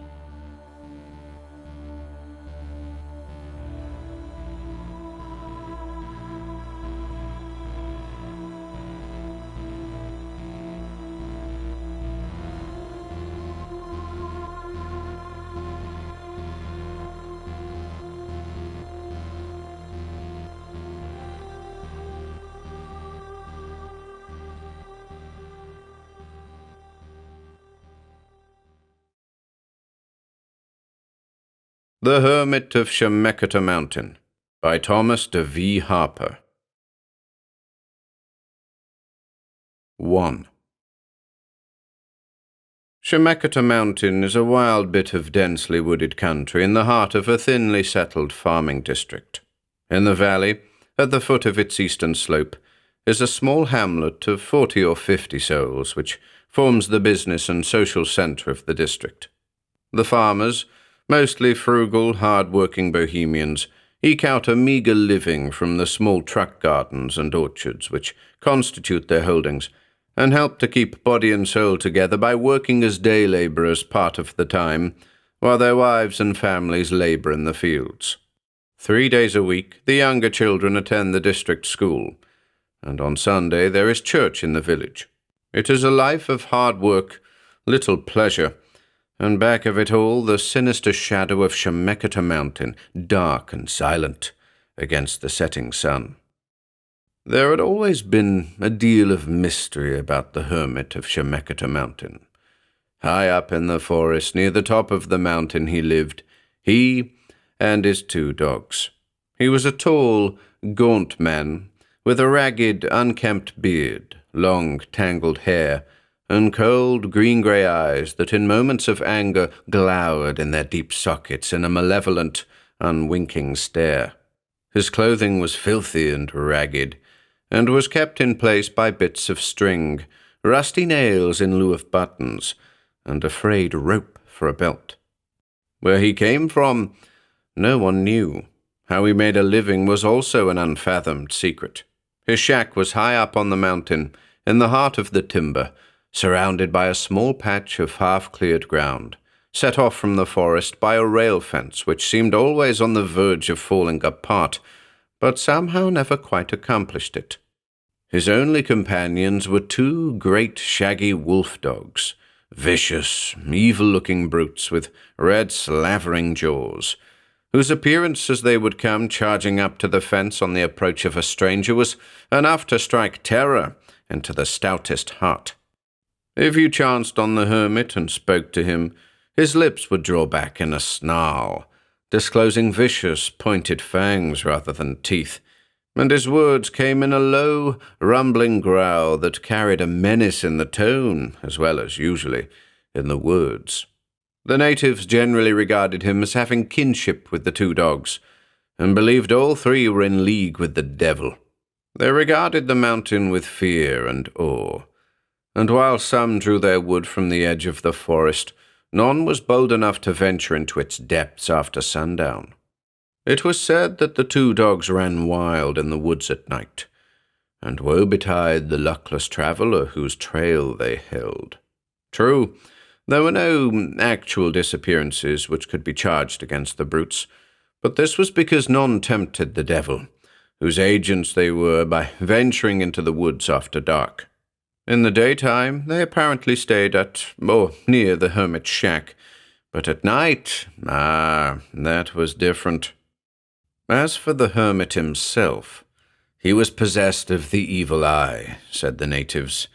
The Hermit of Chemeketa Mountain by Thomas de V. Harper. 1. Chemeketa Mountain is a wild bit of densely wooded country in the heart of a thinly settled farming district. In the valley, at the foot of its eastern slope, is a small hamlet of 40 or 50 souls, which forms the business and social centre of the district. The farmers, mostly frugal, hard-working bohemians, eke out a meagre living from the small truck gardens and orchards which constitute their holdings, and help to keep body and soul together by working as day labourers part of the time, while their wives and families labour in the fields. 3 days a week, the younger children attend the district school, and on Sunday there is church in the village. It is a life of hard work, little pleasure, and back of it all the sinister shadow of Chemeketa Mountain, dark and silent, against the setting sun. There had always been a deal of mystery about the Hermit of Chemeketa Mountain. High up in the forest near the top of the mountain he lived, he and his 2 dogs. He was a tall, gaunt man, with a ragged, unkempt beard, long, tangled hair, and cold, green-grey eyes that in moments of anger glowered in their deep sockets in a malevolent, unwinking stare. His clothing was filthy and ragged, and was kept in place by bits of string, rusty nails in lieu of buttons, and a frayed rope for a belt. Where he came from, no one knew. How he made a living was also an unfathomed secret. His shack was high up on the mountain, in the heart of the timber, surrounded by a small patch of half-cleared ground, set off from the forest by a rail fence which seemed always on the verge of falling apart, but somehow never quite accomplished it. His only companions were two great shaggy wolf dogs, vicious, evil-looking brutes with red slavering jaws, whose appearance as they would come charging up to the fence on the approach of a stranger was enough to strike terror into the stoutest heart. If you chanced on the hermit and spoke to him, his lips would draw back in a snarl, disclosing vicious, pointed fangs rather than teeth, and his words came in a low, rumbling growl that carried a menace in the tone, as well as, usually, in the words. The natives generally regarded him as having kinship with the two dogs, and believed all three were in league with the devil. They regarded the mountain with fear and awe, and while some drew their wood from the edge of the forest, none was bold enough to venture into its depths after sundown. It was said that the two dogs ran wild in the woods at night, and woe betide the luckless traveller whose trail they held. True, there were no actual disappearances which could be charged against the brutes, but this was because none tempted the devil, whose agents they were by venturing into the woods after dark. In the daytime, they apparently stayed at or near the hermit's shack, but at night, that was different. As for the hermit himself, he was possessed of the evil eye, said the natives.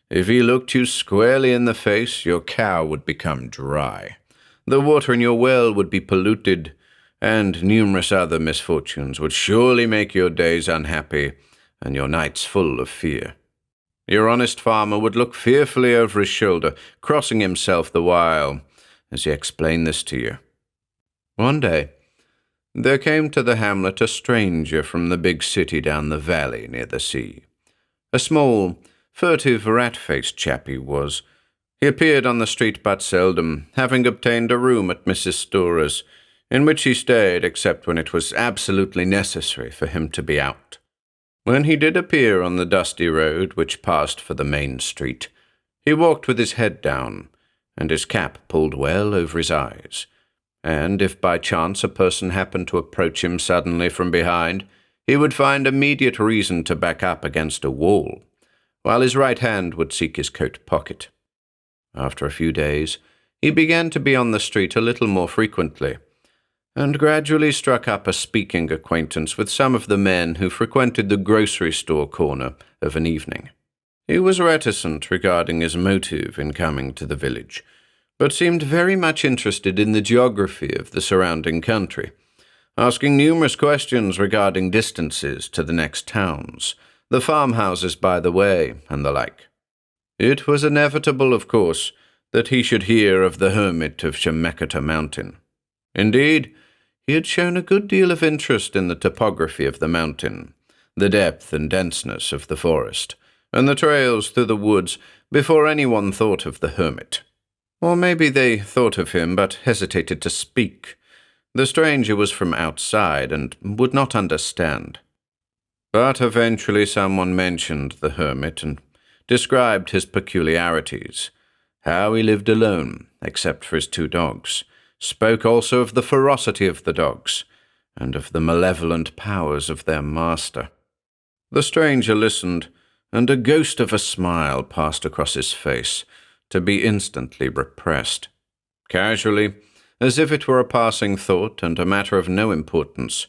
If he looked you squarely in the face, your cow would become dry. The water in your well would be polluted, and numerous other misfortunes would surely make your days unhappy and your nights full of fear. Your honest farmer would look fearfully over his shoulder, crossing himself the while, as he explained this to you. One day, there came to the hamlet a stranger from the big city down the valley near the sea. A small, furtive, rat-faced chap he was. He appeared on the street but seldom, having obtained a room at Mrs. Stora's, in which he stayed except when it was absolutely necessary for him to be out. When he did appear on the dusty road which passed for the main street, he walked with his head down, and his cap pulled well over his eyes, and if by chance a person happened to approach him suddenly from behind, he would find immediate reason to back up against a wall, while his right hand would seek his coat pocket. After a few days, he began to be on the street a little more frequently, and gradually struck up a speaking acquaintance with some of the men who frequented the grocery store corner of an evening. He was reticent regarding his motive in coming to the village, but seemed very much interested in the geography of the surrounding country, asking numerous questions regarding distances to the next towns, the farmhouses by the way, and the like. It was inevitable, of course, that he should hear of the hermit of Chemeketa mountain. Indeed, he had shown a good deal of interest in the topography of the mountain, the depth and denseness of the forest, and the trails through the woods before anyone thought of the hermit. Or maybe they thought of him but hesitated to speak. The stranger was from outside and would not understand. But eventually someone mentioned the hermit and described his peculiarities, how he lived alone, except for his two dogs, spoke also of the ferocity of the dogs, and of the malevolent powers of their master. The stranger listened, and a ghost of a smile passed across his face, to be instantly repressed. Casually, as if it were a passing thought and a matter of no importance,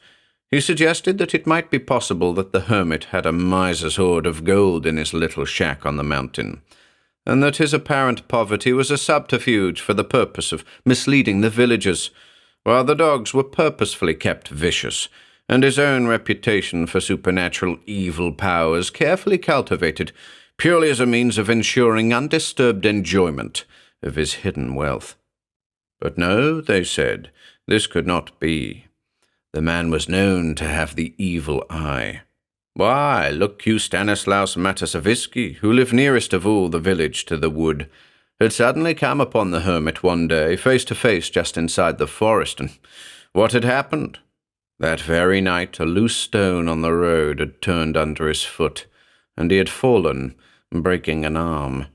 he suggested that it might be possible that the hermit had a miser's hoard of gold in his little shack on the mountain, and that his apparent poverty was a subterfuge for the purpose of misleading the villagers, while the dogs were purposefully kept vicious, and his own reputation for supernatural evil powers carefully cultivated, purely as a means of ensuring undisturbed enjoyment of his hidden wealth. But no, they said, this could not be. The man was known to have the evil eye. Why, look you, Stanislaus Matasavitsky, who lived nearest of all the village to the wood, had suddenly come upon the hermit one day, face to face just inside the forest, and what had happened? That very night a loose stone on the road had turned under his foot, and he had fallen, breaking an arm.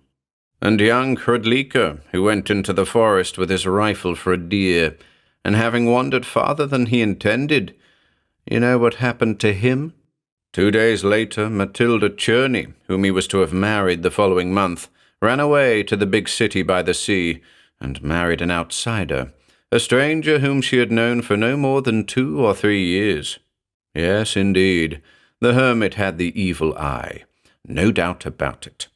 And young Hrdlika, who went into the forest with his rifle for a deer, and having wandered farther than he intended, you know what happened to him? 2 days later, Matilda Cherney, whom he was to have married the following month, ran away to the big city by the sea, and married an outsider, a stranger whom she had known for no more than 2 or 3 years. Yes, indeed, the hermit had the evil eye, no doubt about it.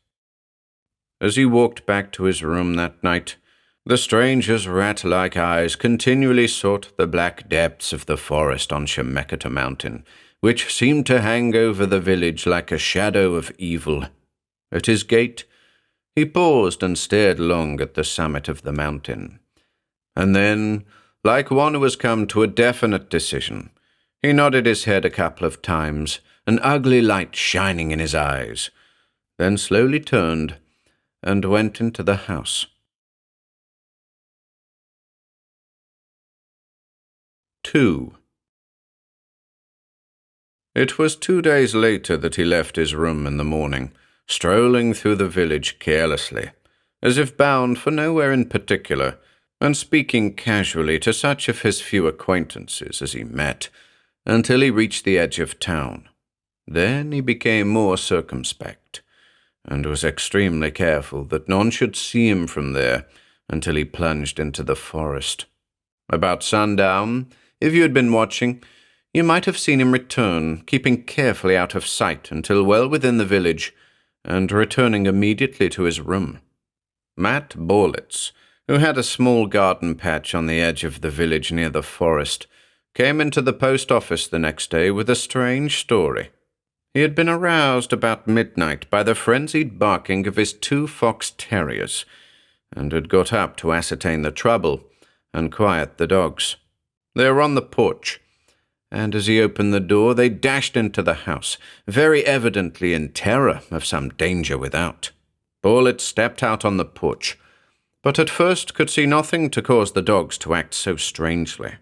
As he walked back to his room that night, the stranger's rat-like eyes continually sought the black depths of the forest on Chemeketa Mountain, which seemed to hang over the village like a shadow of evil. At his gate, he paused and stared long at the summit of the mountain. And then, like one who has come to a definite decision, he nodded his head a couple of times, an ugly light shining in his eyes, then slowly turned and went into the house. 2. It was 2 days later that he left his room in the morning, strolling through the village carelessly, as if bound for nowhere in particular, and speaking casually to such of his few acquaintances as he met, until he reached the edge of town. Then he became more circumspect, and was extremely careful that none should see him from there until he plunged into the forest. About sundown, if you had been watching, you might have seen him return, keeping carefully out of sight until well within the village, and returning immediately to his room. Matt Borlitz, who had a small garden patch on the edge of the village near the forest, came into the post office the next day with a strange story. He had been aroused about midnight by the frenzied barking of his 2 fox terriers, and had got up to ascertain the trouble and quiet the dogs. They were on the porch, and as he opened the door, they dashed into the house, very evidently in terror of some danger without. Borlitz stepped out on the porch, but at first could see nothing to cause the dogs to act so strangely.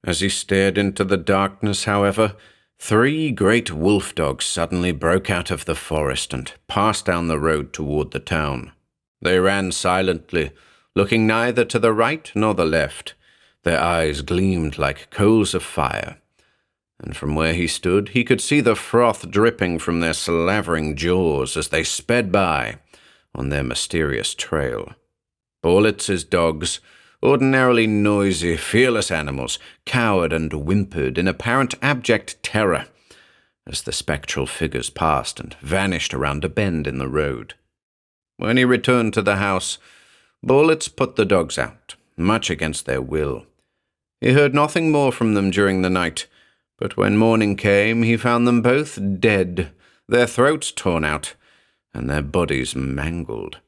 As he stared into the darkness, however, 3 great wolf dogs suddenly broke out of the forest and passed down the road toward the town. They ran silently, looking neither to the right nor the left. Their eyes gleamed like coals of fire, and from where he stood he could see the froth dripping from their slavering jaws as they sped by on their mysterious trail. Borlitz's dogs, ordinarily noisy, fearless animals, cowered and whimpered in apparent abject terror as the spectral figures passed and vanished around a bend in the road. When he returned to the house, Borlitz put the dogs out, much against their will. He heard nothing more from them during the night, but when morning came he found them both dead, their throats torn out, and their bodies mangled.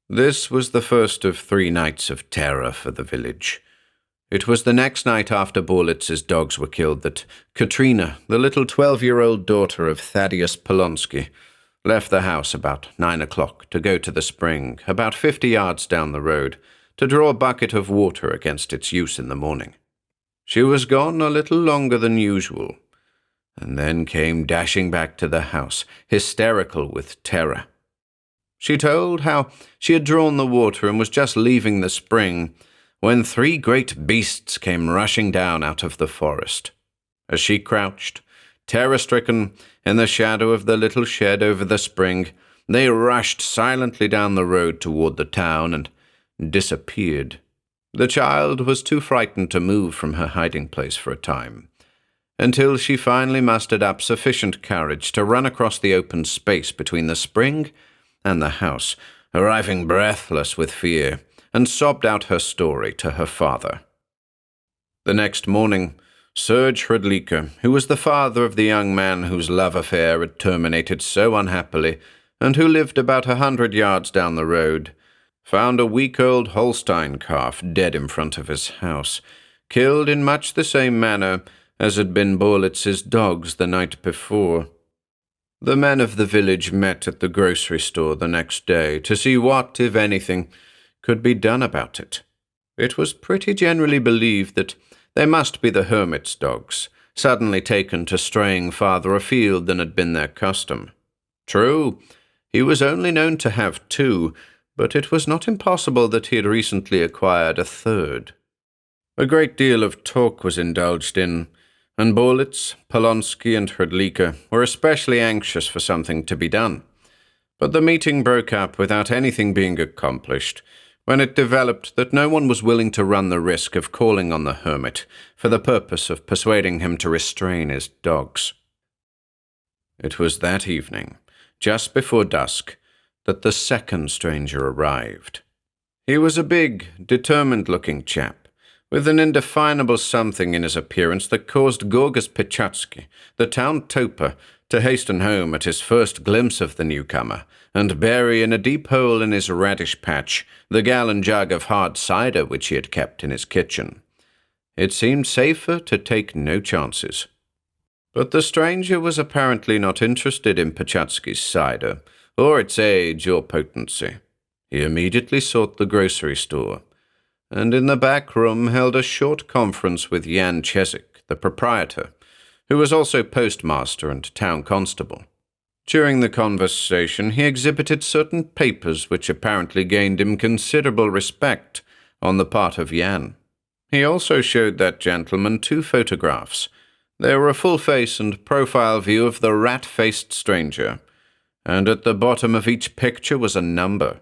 This was the first of 3 nights of terror for the village. It was the next night after Borlitz's dogs were killed that Katrina, the little 12-year-old daughter of Thaddeus Polonsky, left the house about 9 o'clock to go to the spring, about 50 yards down the road, to draw a bucket of water against its use in the morning. She was gone a little longer than usual, and then came dashing back to the house, hysterical with terror. She told how she had drawn the water and was just leaving the spring when 3 great beasts came rushing down out of the forest. As she crouched, terror-stricken, in the shadow of the little shed over the spring, they rushed silently down the road toward the town and disappeared. The child was too frightened to move from her hiding place for a time, until she finally mustered up sufficient courage to run across the open space between the spring and the house, arriving breathless with fear, and sobbed out her story to her father. The next morning, Serge Hrdlika, who was the father of the young man whose love affair had terminated so unhappily, and who lived about 100 yards down the road, found a week-old Holstein calf dead in front of his house, killed in much the same manner as had been Borlitz's dogs the night before. The men of the village met at the grocery store the next day to see what, if anything, could be done about it. It was pretty generally believed that They must be the Hermit's dogs, suddenly taken to straying farther afield than had been their custom. True, he was only known to have 2, but it was not impossible that he had recently acquired a 3rd. A great deal of talk was indulged in, and Borlitz, Polonsky, and Hrdlicka were especially anxious for something to be done. But the meeting broke up without anything being accomplished, when it developed that no one was willing to run the risk of calling on the Hermit for the purpose of persuading him to restrain his dogs. It was that evening, just before dusk, that the second stranger arrived. He was a big, determined-looking chap, with an indefinable something in his appearance that caused Gorgas Pichatsky, the town toper, to hasten home at his first glimpse of the newcomer, and bury in a deep hole in his radish patch the gallon jug of hard cider which he had kept in his kitchen. It seemed safer to take no chances. But the stranger was apparently not interested in Pichatsky's cider, or its age or potency. He immediately sought the grocery store, and in the back room held a short conference with Jan Chesik, the proprietor, who was also postmaster and town constable. During the conversation, he exhibited certain papers which apparently gained him considerable respect on the part of Jan. He also showed that gentleman 2 photographs. They were a full face and profile view of the rat-faced stranger, and at the bottom of each picture was a number.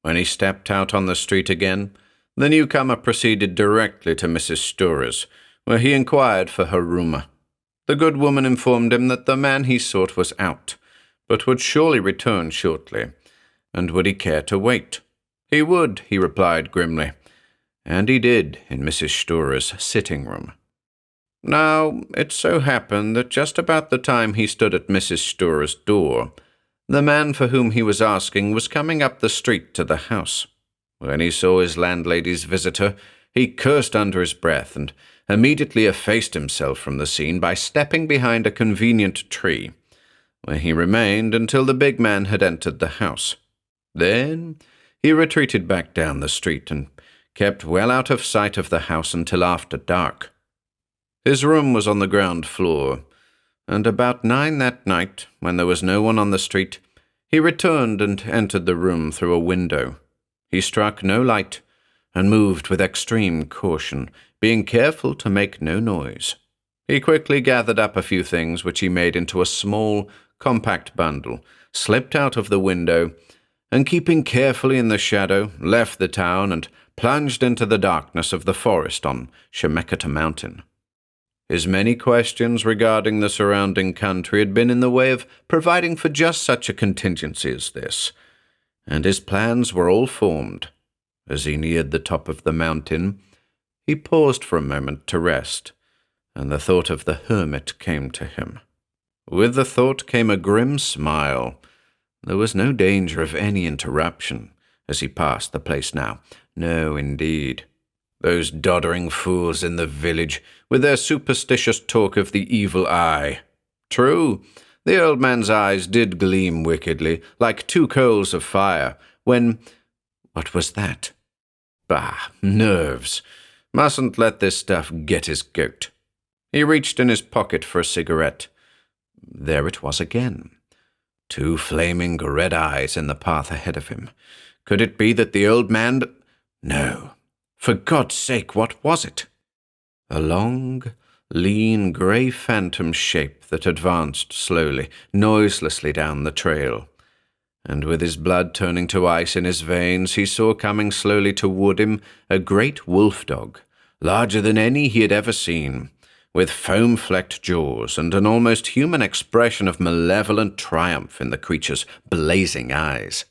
When he stepped out on the street again, the newcomer proceeded directly to Mrs. Sturer's, where he inquired for her room. The good woman informed him that the man he sought was out, but would surely return shortly, and would he care to wait? He would, he replied grimly, and he did in Mrs. Sturer's sitting room. Now, it so happened that just about the time he stood at Mrs. Sturer's door, the man for whom he was asking was coming up the street to the house. When he saw his landlady's visitor, he cursed under his breath and immediately effaced himself from the scene by stepping behind a convenient tree, where he remained until the big man had entered the house. Then he retreated back down the street and kept well out of sight of the house until after dark. His room was on the ground floor, and about 9 that night, when there was no one on the street, he returned and entered the room through a window. He struck no light, and moved with extreme caution, being careful to make no noise. He quickly gathered up a few things which he made into a small, compact bundle, slipped out of the window, and keeping carefully in the shadow, left the town and plunged into the darkness of the forest on Chemeketa mountain. His many questions regarding the surrounding country had been in the way of providing for just such a contingency as this, and his plans were all formed. As he neared the top of the mountain, he paused for a moment to rest, and the thought of the Hermit came to him. With the thought came a grim smile. There was no danger of any interruption as he passed the place now. No, indeed. Those doddering fools in the village, with their superstitious talk of the evil eye. True, the old man's eyes did gleam wickedly, like 2 coals of fire, when— what was that? Bah, nerves. Mustn't let this stuff get his goat. He reached in his pocket for a cigarette. There it was again. 2 flaming red eyes in the path ahead of him. Could it be that the old man— No. For God's sake, what was it? A long, lean, grey phantom shape that advanced slowly, noiselessly down the trail. And with his blood turning to ice in his veins, he saw coming slowly toward him a great wolf-dog, larger than any he had ever seen, with foam-flecked jaws and an almost human expression of malevolent triumph in the creature's blazing eyes.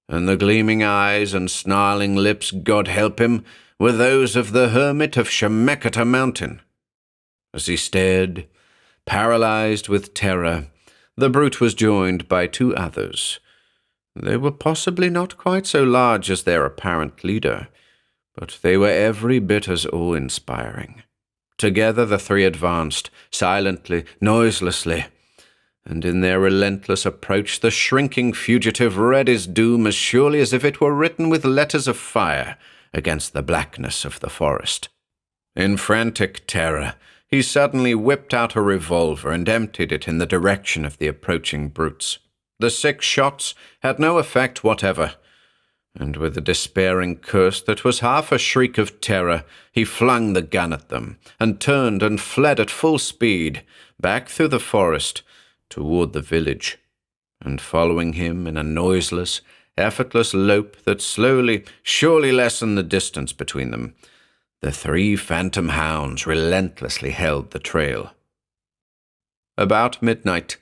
And the gleaming eyes and snarling lips, God help him, were those of the Hermit of Chemeketa mountain. As he stared, paralyzed with terror, the brute was joined by 2 others. They were possibly not quite so large as their apparent leader, but they were every bit as awe-inspiring. Together the 3 advanced, silently, noiselessly, and in their relentless approach the shrinking fugitive read his doom as surely as if it were written with letters of fire against the blackness of the forest. In frantic terror, he suddenly whipped out a revolver and emptied it in the direction of the approaching brutes. The 6 shots had no effect whatever, and with a despairing curse that was half a shriek of terror, he flung the gun at them, and turned and fled at full speed, back through the forest, toward the village. And following him in a noiseless, effortless lope that slowly, surely lessened the distance between them, the 3 phantom hounds relentlessly held the trail. About midnight,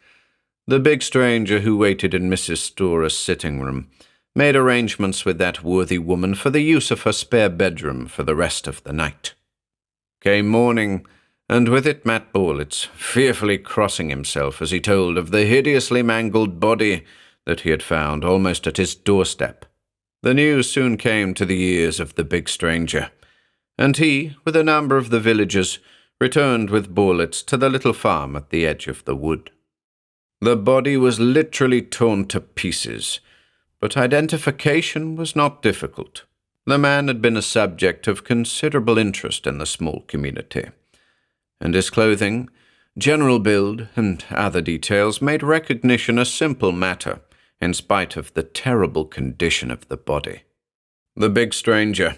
the big stranger who waited in Mrs. Stora's sitting room made arrangements with that worthy woman for the use of her spare bedroom for the rest of the night. Came morning, and with it Matt Borlitz, fearfully crossing himself as he told of the hideously mangled body that he had found almost at his doorstep. The news soon came to the ears of the big stranger, and he, with a number of the villagers, returned with Borlitz to the little farm at the edge of the wood. The body was literally torn to pieces, but identification was not difficult. The man had been a subject of considerable interest in the small community, and his clothing, general build, and other details made recognition a simple matter, in spite of the terrible condition of the body. The big stranger,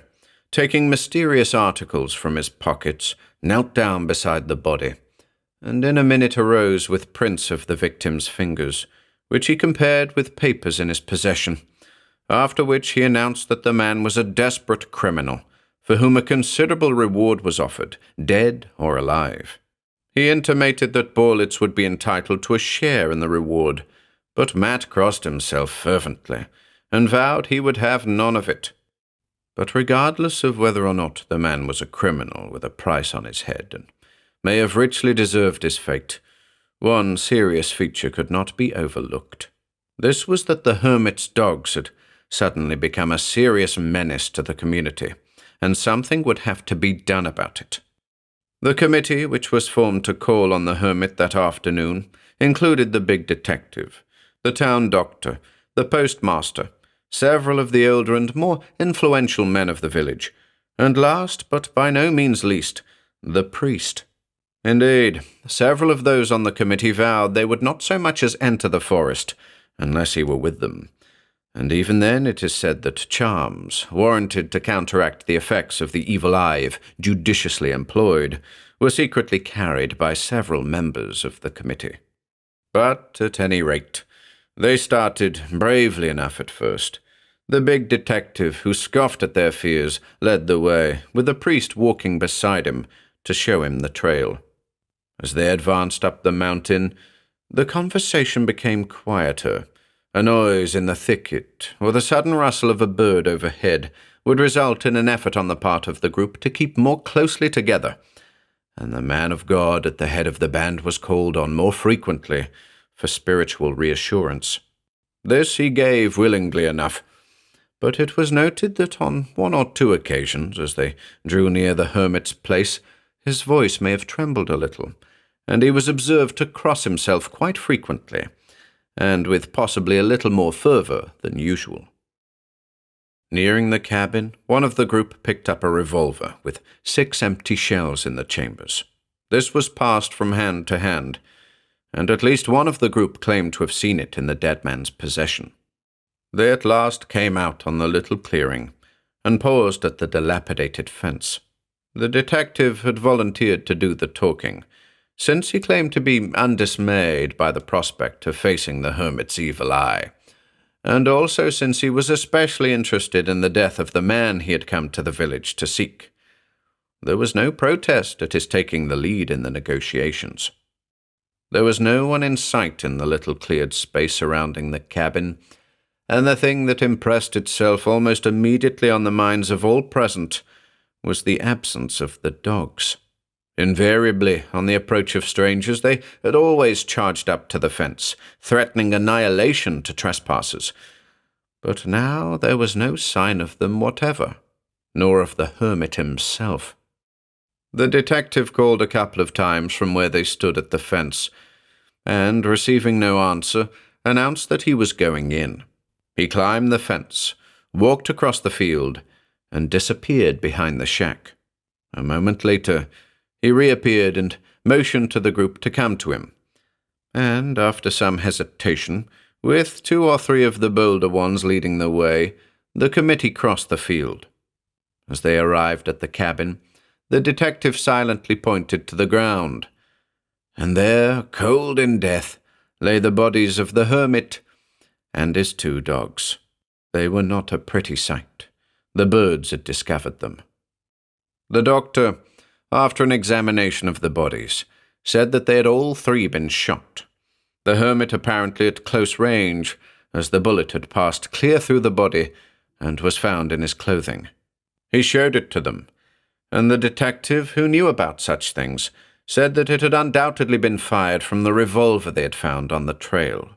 taking mysterious articles from his pockets, knelt down beside the body, and in a minute arose with prints of the victim's fingers, which he compared with papers in his possession, after which he announced that the man was a desperate criminal, for whom a considerable reward was offered, dead or alive. He intimated that Borlitz would be entitled to a share in the reward, but Matt crossed himself fervently, and vowed he would have none of it. But regardless of whether or not the man was a criminal with a price on his head, and may have richly deserved his fate, one serious feature could not be overlooked. This was that the Hermit's dogs had suddenly become a serious menace to the community, and something would have to be done about it. The committee, which was formed to call on the Hermit that afternoon, included the big detective, the town doctor, the postmaster, several of the older and more influential men of the village, and last, but by no means least, the priest. Indeed, several of those on the committee vowed they would not so much as enter the forest unless he were with them, and even then it is said that charms, warranted to counteract the effects of the evil eye if judiciously employed, were secretly carried by several members of the committee. But, at any rate, they started bravely enough at first. The big detective, who scoffed at their fears, led the way, with the priest walking beside him to show him the trail. As they advanced up the mountain, the conversation became quieter. A noise in the thicket, or the sudden rustle of a bird overhead, would result in an effort on the part of the group to keep more closely together, and the man of God at the head of the band was called on more frequently for spiritual reassurance. This he gave willingly enough, but it was noted that on 1 or 2 occasions, as they drew near the Hermit's place, his voice may have trembled a little, and he was observed to cross himself quite frequently, and with possibly a little more fervour than usual. Nearing the cabin, one of the group picked up a revolver with 6 empty shells in the chambers. This was passed from hand to hand, and at least one of the group claimed to have seen it in the dead man's possession. They at last came out on the little clearing, and paused at the dilapidated fence. The detective had volunteered to do the talking, since he claimed to be undismayed by the prospect of facing the Hermit's evil eye, and also since he was especially interested in the death of the man he had come to the village to seek. There was no protest at his taking the lead in the negotiations. There was no one in sight in the little cleared space surrounding the cabin, and the thing that impressed itself almost immediately on the minds of all present was the absence of the dogs. Invariably, on the approach of strangers, they had always charged up to the fence, threatening annihilation to trespassers. But now there was no sign of them whatever, nor of the Hermit himself. The detective called a couple of times from where they stood at the fence, and, receiving no answer, announced that he was going in. He climbed the fence, walked across the field, and disappeared behind the shack. A moment later, he reappeared and motioned to the group to come to him. And after some hesitation, with 2 or 3 of the bolder ones leading the way, the committee crossed the field. As they arrived at the cabin, the detective silently pointed to the ground. And there, cold in death, lay the bodies of the hermit and his 2 dogs. They were not a pretty sight. The birds had discovered them. The doctor, after an examination of the bodies, said that they had all 3 been shot. The hermit apparently at close range, as the bullet had passed clear through the body and was found in his clothing. He showed it to them, and the detective, who knew about such things, said that it had undoubtedly been fired from the revolver they had found on the trail.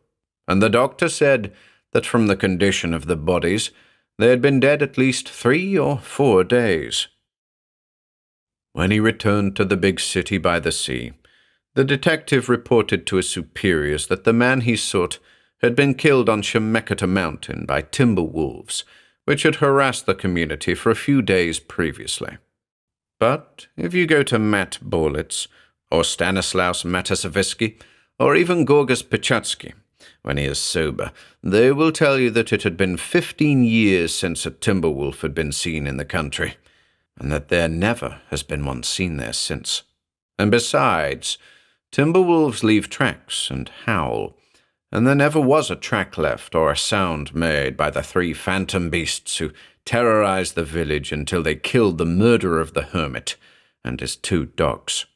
And the doctor said that from the condition of the bodies, they had been dead at least 3 or 4 days. When he returned to the big city by the sea, the detective reported to his superiors that the man he sought had been killed on Chemeketa Mountain by timber wolves, which had harassed the community for a few days previously. But if you go to Matt Borlitz, or Stanislaus Matasevsky, or even Gorgas Pichatsky, when he is sober, they will tell you that it had been 15 years since a timber wolf had been seen in the country, and that there never has been one seen there since. And besides, timber wolves leave tracks and howl, and there never was a track left or a sound made by the 3 phantom beasts who terrorized the village until they killed the murderer of the hermit and his 2 dogs.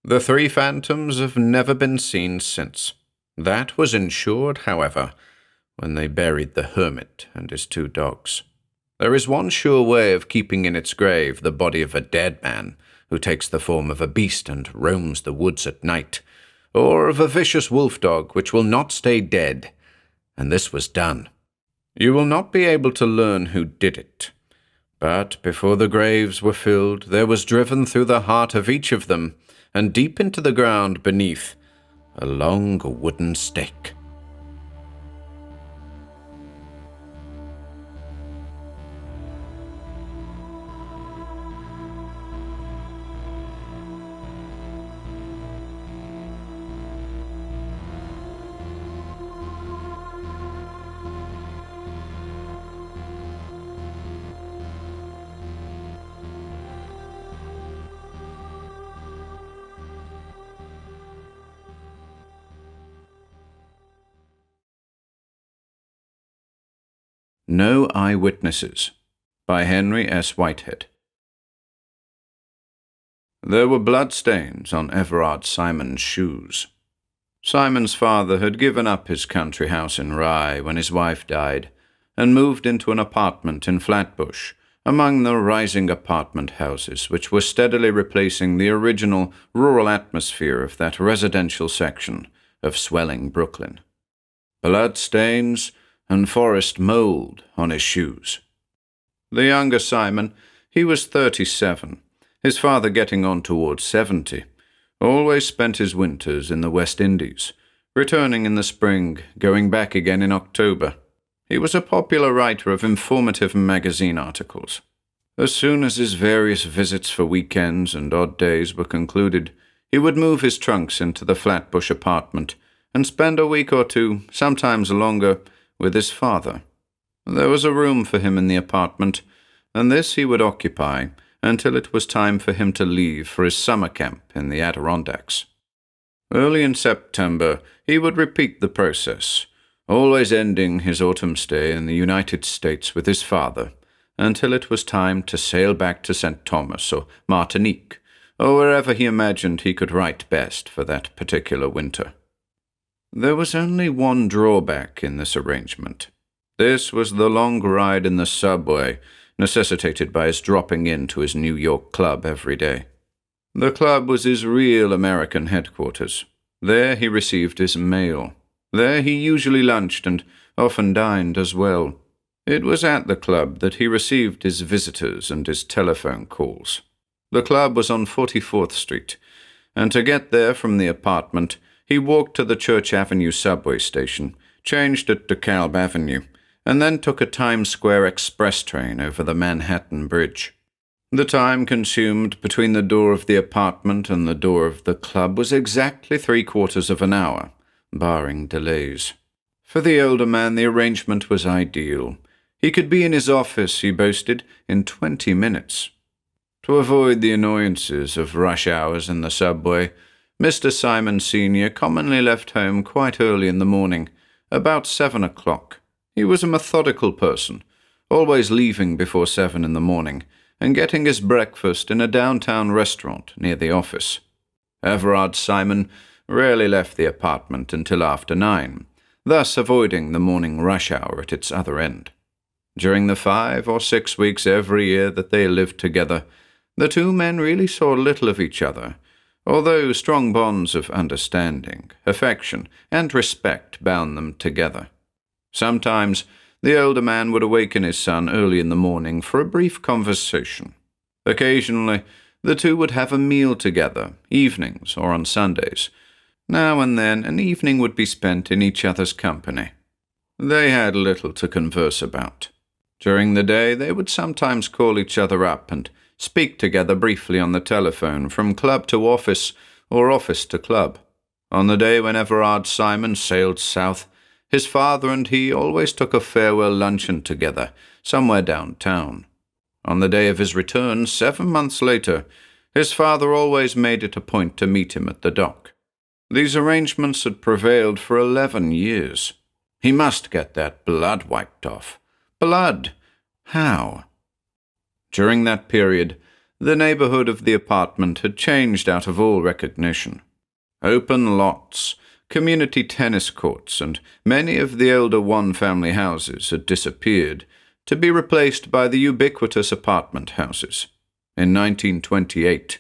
The 3 phantoms have never been seen since. That was ensured, however, when they buried the hermit and his 2 dogs. There is one sure way of keeping in its grave the body of a dead man who takes the form of a beast and roams the woods at night, or of a vicious wolf dog which will not stay dead, and this was done. You will not be able to learn who did it, but before the graves were filled, there was driven through the heart of each of them, and deep into the ground beneath, a long wooden stake. No Eyewitnesses by Henry S. Whitehead. There were bloodstains on Everard Simon's shoes. Simon's father had given up his country house in Rye when his wife died, and moved into an apartment in Flatbush, among the rising apartment houses which were steadily replacing the original rural atmosphere of that residential section of swelling Brooklyn. Bloodstains and forest mold on his shoes. The younger Simon, he was 37, his father getting on towards 70, always spent his winters in the West Indies, returning in the spring, going back again in October. He was a popular writer of informative magazine articles. As soon as his various visits for weekends and odd days were concluded, he would move his trunks into the Flatbush apartment and spend a week or 2, sometimes longer, with his father. There was a room for him in the apartment, and this he would occupy until it was time for him to leave for his summer camp in the Adirondacks. Early in September, he would repeat the process, always ending his autumn stay in the United States with his father, until it was time to sail back to St. Thomas or Martinique, or wherever he imagined he could write best for that particular winter. There was only one drawback in this arrangement. This was the long ride in the subway, necessitated by his dropping into his New York club every day. The club was his real American headquarters. There he received his mail. There he usually lunched and often dined as well. It was at the club that he received his visitors and his telephone calls. The club was on 44th Street, and to get there from the apartment, he walked to the Church Avenue subway station, changed at DeKalb Avenue, and then took a Times Square express train over the Manhattan Bridge. The time consumed between the door of the apartment and the door of the club was exactly 3/4 of an hour, barring delays. For the older man, the arrangement was ideal. He could be in his office, he boasted, in 20 minutes. To avoid the annoyances of rush hours in the subway, Mr. Simon Sr. commonly left home quite early in the morning, about 7 o'clock. He was a methodical person, always leaving before 7 in the morning, and getting his breakfast in a downtown restaurant near the office. Everard Simon rarely left the apartment until after 9, thus avoiding the morning rush hour at its other end. During the 5 or 6 weeks every year that they lived together, the two men really saw little of each other, although strong bonds of understanding, affection, and respect bound them together. Sometimes the older man would awaken his son early in the morning for a brief conversation. Occasionally, the two would have a meal together, evenings or on Sundays. Now and then, an evening would be spent in each other's company. They had little to converse about. During the day, they would sometimes call each other up and speak together briefly on the telephone from club to office or office to club. On the day when Everard Simon sailed south, his father and he always took a farewell luncheon together, somewhere downtown. On the day of his return, 7 months later, his father always made it a point to meet him at the dock. These arrangements had prevailed for 11 years. He must get that blood wiped off. Blood? How? During that period, the neighborhood of the apartment had changed out of all recognition. Open lots, community tennis courts, and many of the older one-family houses had disappeared, to be replaced by the ubiquitous apartment houses. In 1928,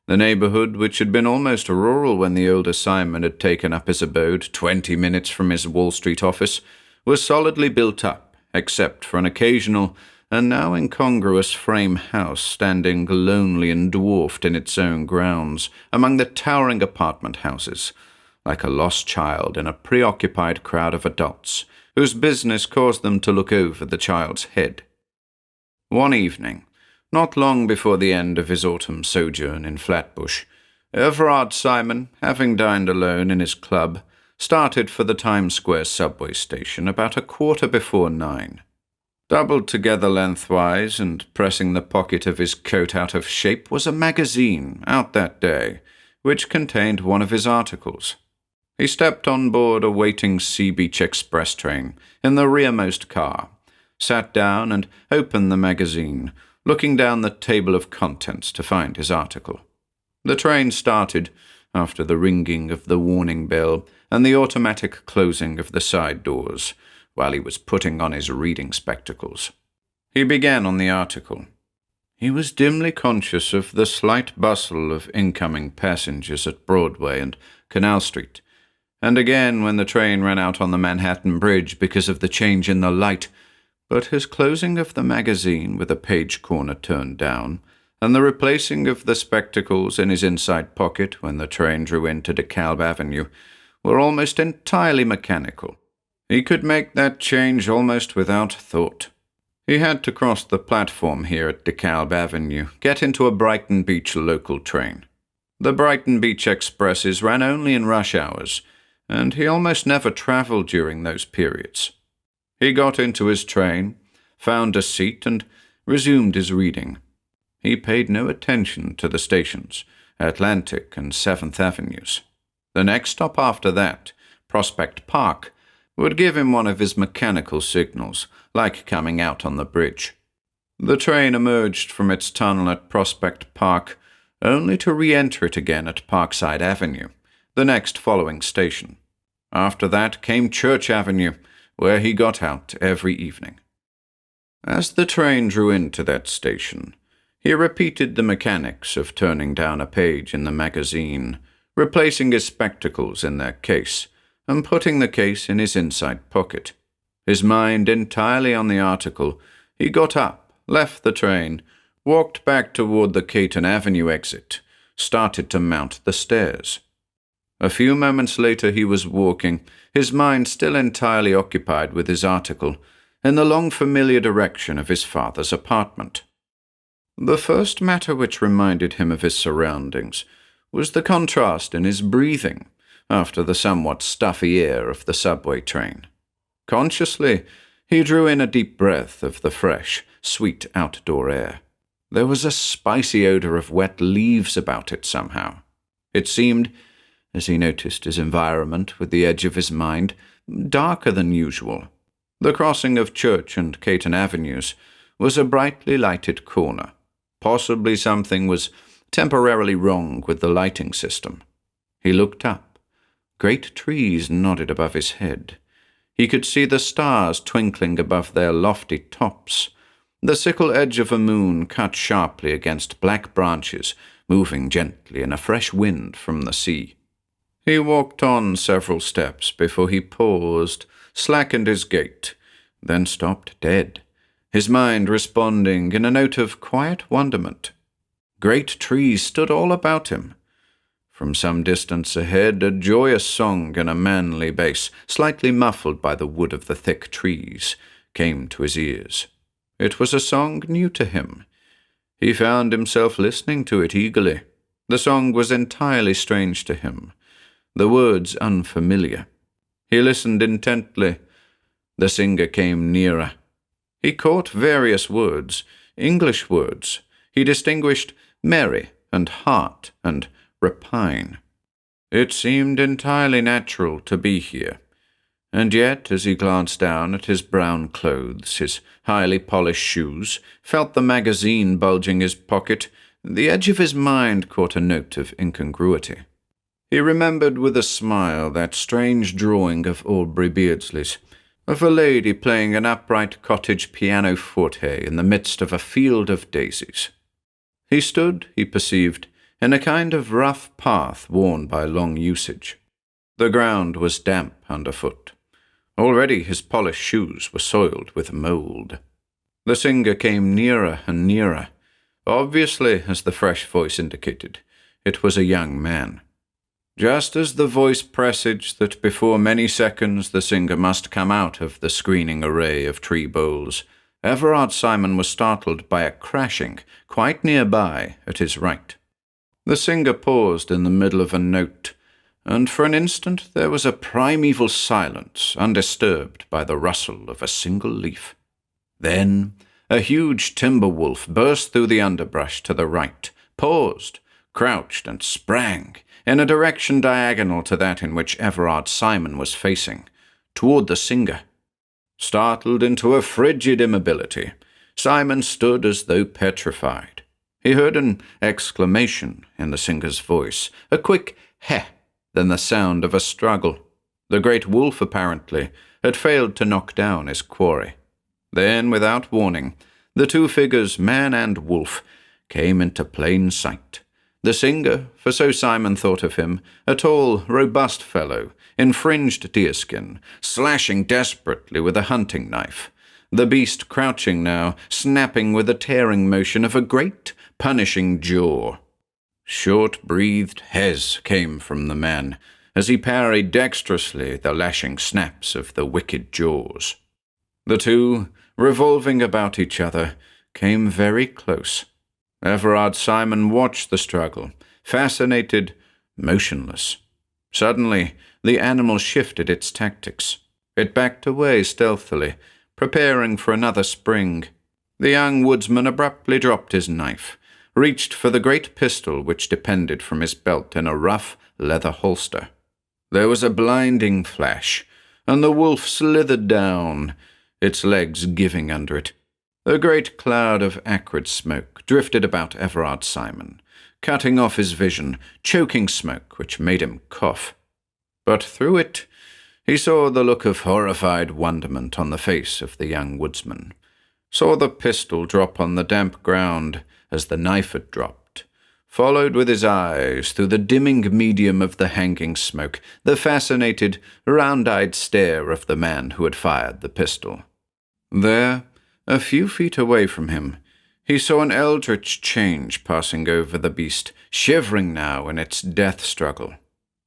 the neighborhood, which had been almost rural when the older Simon had taken up his abode 20 minutes from his Wall Street office, was solidly built up, except for an occasional and now incongruous frame house standing lonely and dwarfed in its own grounds among the towering apartment houses, like a lost child in a preoccupied crowd of adults, whose business caused them to look over the child's head. One evening, not long before the end of his autumn sojourn in Flatbush, Everard Simon, having dined alone in his club, started for the Times Square subway station about 9:15. Doubled together lengthwise and pressing the pocket of his coat out of shape was a magazine out that day, which contained one of his articles. He stepped on board a waiting Sea Beach Express train in the rearmost car, sat down and opened the magazine, looking down the table of contents to find his article. The train started after the ringing of the warning bell and the automatic closing of the side doors, while he was putting on his reading spectacles. He began on the article. He was dimly conscious of the slight bustle of incoming passengers at Broadway and Canal Street, and again when the train ran out on the Manhattan Bridge because of the change in the light, but his closing of the magazine with a page corner turned down, and the replacing of the spectacles in his inside pocket when the train drew into DeKalb Avenue were almost entirely mechanical. He could make that change almost without thought. He had to cross the platform here at DeKalb Avenue, get into a Brighton Beach local train. The Brighton Beach Expresses ran only in rush hours, and he almost never traveled during those periods. He got into his train, found a seat, and resumed his reading. He paid no attention to the stations, Atlantic and 7th Avenues. The next stop after that, Prospect Park, would give him one of his mechanical signals, like coming out on the bridge. The train emerged from its tunnel at Prospect Park, only to re-enter it again at Parkside Avenue, the next following station. After that came Church Avenue, where he got out every evening. As the train drew into that station, he repeated the mechanics of turning down a page in the magazine, replacing his spectacles in their case, and putting the case in his inside pocket. His mind entirely on the article, he got up, left the train, walked back toward the Caton Avenue exit, started to mount the stairs. A few moments later he was walking, his mind still entirely occupied with his article, in the long familiar direction of his father's apartment. The first matter which reminded him of his surroundings was the contrast in his breathing after the somewhat stuffy air of the subway train. Consciously, he drew in a deep breath of the fresh, sweet outdoor air. There was a spicy odor of wet leaves about it somehow. It seemed, as he noticed his environment with the edge of his mind, darker than usual. The crossing of Church and Caton Avenues was a brightly lighted corner. Possibly something was temporarily wrong with the lighting system. He looked up. Great trees nodded above his head. He could see the stars twinkling above their lofty tops. The sickle edge of a moon cut sharply against black branches, moving gently in a fresh wind from the sea. He walked on several steps before he paused, slackened his gait, then stopped dead, his mind responding in a note of quiet wonderment. Great trees stood all about him. From some distance ahead, a joyous song in a manly bass, slightly muffled by the wood of the thick trees, came to his ears. It was a song new to him. He found himself listening to it eagerly. The song was entirely strange to him, the words unfamiliar. He listened intently. The singer came nearer. He caught various words, English words. He distinguished merry and heart and repine. It seemed entirely natural to be here. And yet, as he glanced down at his brown clothes, his highly polished shoes, felt the magazine bulging his pocket, the edge of his mind caught a note of incongruity. He remembered with a smile that strange drawing of Aubrey Beardsley's, of a lady playing an upright cottage pianoforte in the midst of a field of daisies. He stood, he perceived, in a kind of rough path worn by long usage. The ground was damp underfoot. Already his polished shoes were soiled with mould. The singer came nearer and nearer. Obviously, as the fresh voice indicated, it was a young man. Just as the voice presaged that before many seconds the singer must come out of the screening array of tree boles, Everard Simon was startled by a crashing quite nearby at his right. The singer paused in the middle of a note, and for an instant there was a primeval silence undisturbed by the rustle of a single leaf. Then a huge timber wolf burst through the underbrush to the right, paused, crouched, and sprang in a direction diagonal to that in which Everard Simon was facing, toward the singer. Startled into a frigid immobility, Simon stood as though petrified. He heard an exclamation in the singer's voice, a quick heh, then the sound of a struggle. The great wolf, apparently, had failed to knock down his quarry. Then, without warning, the two figures, man and wolf, came into plain sight. The singer, for so Simon thought of him, a tall, robust fellow, in fringed deerskin, slashing desperately with a hunting knife. The beast crouching now, snapping with a tearing motion of a great, punishing jaw. Short-breathed hes came from the man, as he parried dexterously the lashing snaps of the wicked jaws. The two, revolving about each other, came very close. Everard Simon watched the struggle, fascinated, motionless. Suddenly, the animal shifted its tactics. It backed away stealthily, preparing for another spring. The young woodsman abruptly dropped his knife, reached for the great pistol which depended from his belt in a rough leather holster. There was a blinding flash, and the wolf slithered down, its legs giving under it. A great cloud of acrid smoke drifted about Everard Simon, cutting off his vision, choking smoke which made him cough. But through it, he saw the look of horrified wonderment on the face of the young woodsman, saw the pistol drop on the damp ground as the knife had dropped, followed with his eyes through the dimming medium of the hanging smoke, the fascinated, round-eyed stare of the man who had fired the pistol. There, a few feet away from him, he saw an eldritch change passing over the beast, shivering now in its death struggle.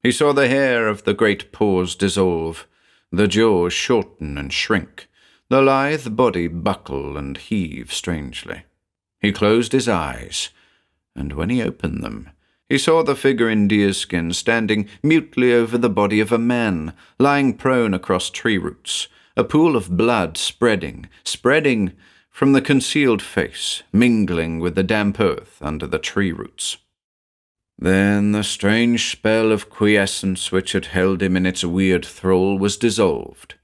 He saw the hair of the great paws dissolve, the jaws shorten and shrink, the lithe body buckle and heave strangely. He closed his eyes, and when he opened them, he saw the figure in deerskin standing mutely over the body of a man, lying prone across tree roots, a pool of blood spreading from the concealed face, mingling with the damp earth under the tree roots. Then the strange spell of quiescence which had held him in its weird thrall was dissolved,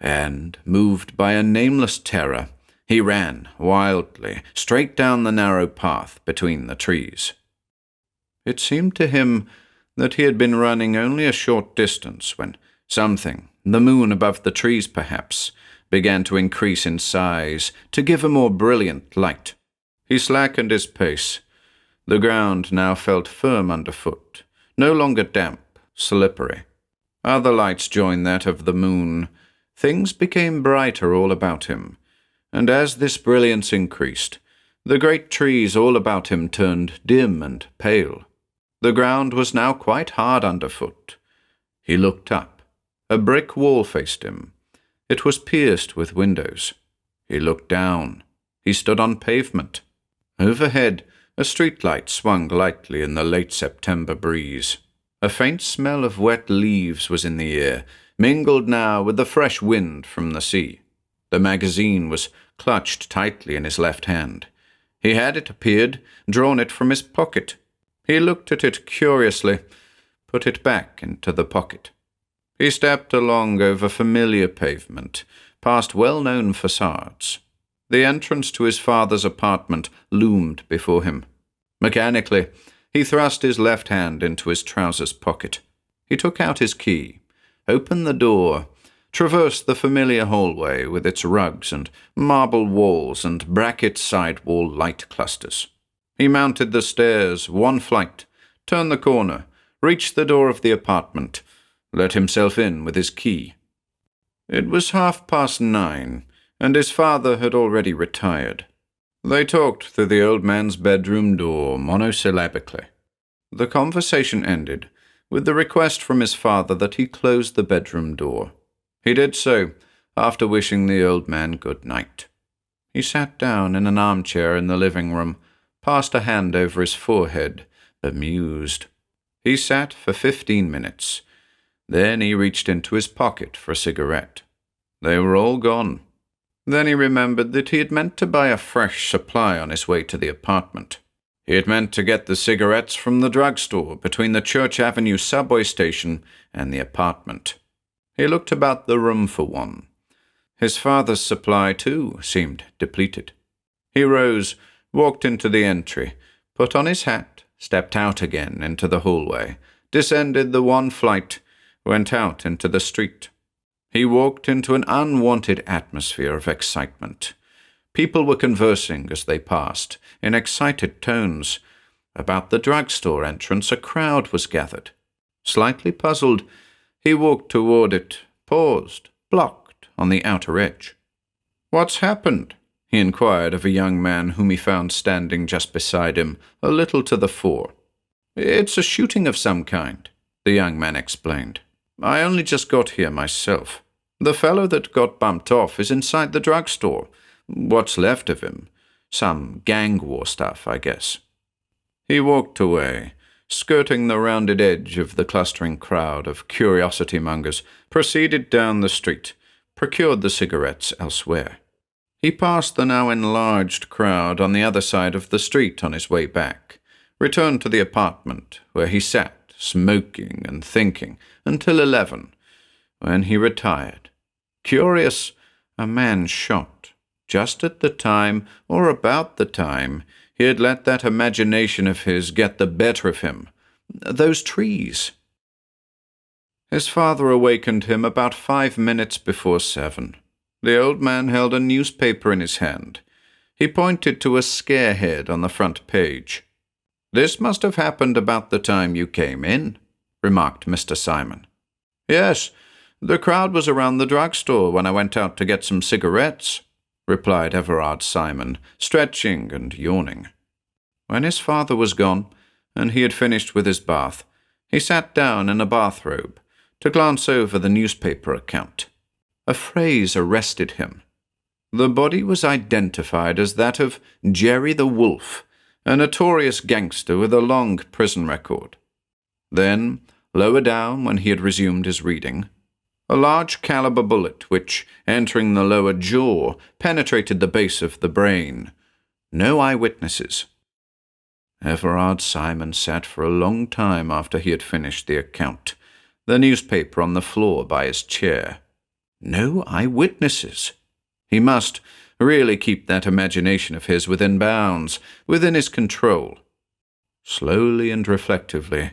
and, moved by a nameless terror, he ran, wildly, straight down the narrow path between the trees. It seemed to him that he had been running only a short distance when something, the moon above the trees perhaps, began to increase in size, to give a more brilliant light. He slackened his pace. The ground now felt firm underfoot, no longer damp, slippery. Other lights joined that of the moon. Things became brighter all about him, and as this brilliance increased, the great trees all about him turned dim and pale. The ground was now quite hard underfoot. He looked up. A brick wall faced him. It was pierced with windows. He looked down. He stood on pavement. Overhead, a street light swung lightly in the late September breeze. A faint smell of wet leaves was in the air, mingled now with the fresh wind from the sea. The magazine was clutched tightly in his left hand. He had, it appeared, drawn it from his pocket. He looked at it curiously, put it back into the pocket. He stepped along over familiar pavement, past well-known facades. The entrance to his father's apartment loomed before him. Mechanically, he thrust his left hand into his trousers pocket. He took out his key, opened the door, traversed the familiar hallway with its rugs and marble walls and bracket side-wall light clusters. He mounted the stairs, one flight, turned the corner, reached the door of the apartment, let himself in with his key. It was 9:30, and his father had already retired. They talked through the old man's bedroom door monosyllabically. The conversation ended with the request from his father that he close the bedroom door. He did so, after wishing the old man good night. He sat down in an armchair in the living room, passed a hand over his forehead, amused. He sat for 15 minutes. Then he reached into his pocket for a cigarette. They were all gone. Then he remembered that he had meant to buy a fresh supply on his way to the apartment. He had meant to get the cigarettes from the drugstore between the Church Avenue subway station and the apartment. He looked about the room for one. His father's supply, too, seemed depleted. He rose, walked into the entry, put on his hat, stepped out again into the hallway, descended the one flight, went out into the street. He walked into an unwanted atmosphere of excitement. People were conversing as they passed, in excited tones. About the drugstore entrance a crowd was gathered. Slightly puzzled, he walked toward it, paused, blocked on the outer edge. "What's happened?" he inquired of a young man whom he found standing just beside him, a little to the fore. "It's a shooting of some kind," the young man explained. "I only just got here myself. The fellow that got bumped off is inside the drugstore. What's left of him. Some gang war stuff, I guess." He walked away, skirting the rounded edge of the clustering crowd of curiosity-mongers, proceeded down the street, procured the cigarettes elsewhere. He passed the now enlarged crowd on the other side of the street on his way back, returned to the apartment, where he sat, smoking and thinking, until 11, when he retired. Curious, a man shot, just at the time, or about the time, he had let that imagination of his get the better of him. Those trees. His father awakened him about 5 minutes before 7. The old man held a newspaper in his hand. He pointed to a scarehead on the front page. "This must have happened about the time you came in," remarked Mr. Simon. "Yes, the crowd was around the drugstore when I went out to get some cigarettes," replied Everard Simon, stretching and yawning. When his father was gone, and he had finished with his bath, he sat down in a bathrobe to glance over the newspaper account. A phrase arrested him. The body was identified as that of Jerry the Wolf, a notorious gangster with a long prison record. Then, lower down when he had resumed his reading, a large-caliber bullet which, entering the lower jaw, penetrated the base of the brain. No eyewitnesses. Everard Simon sat for a long time after he had finished the account, the newspaper on the floor by his chair. No eyewitnesses. He must really keep that imagination of his within bounds, within his control. Slowly and reflectively,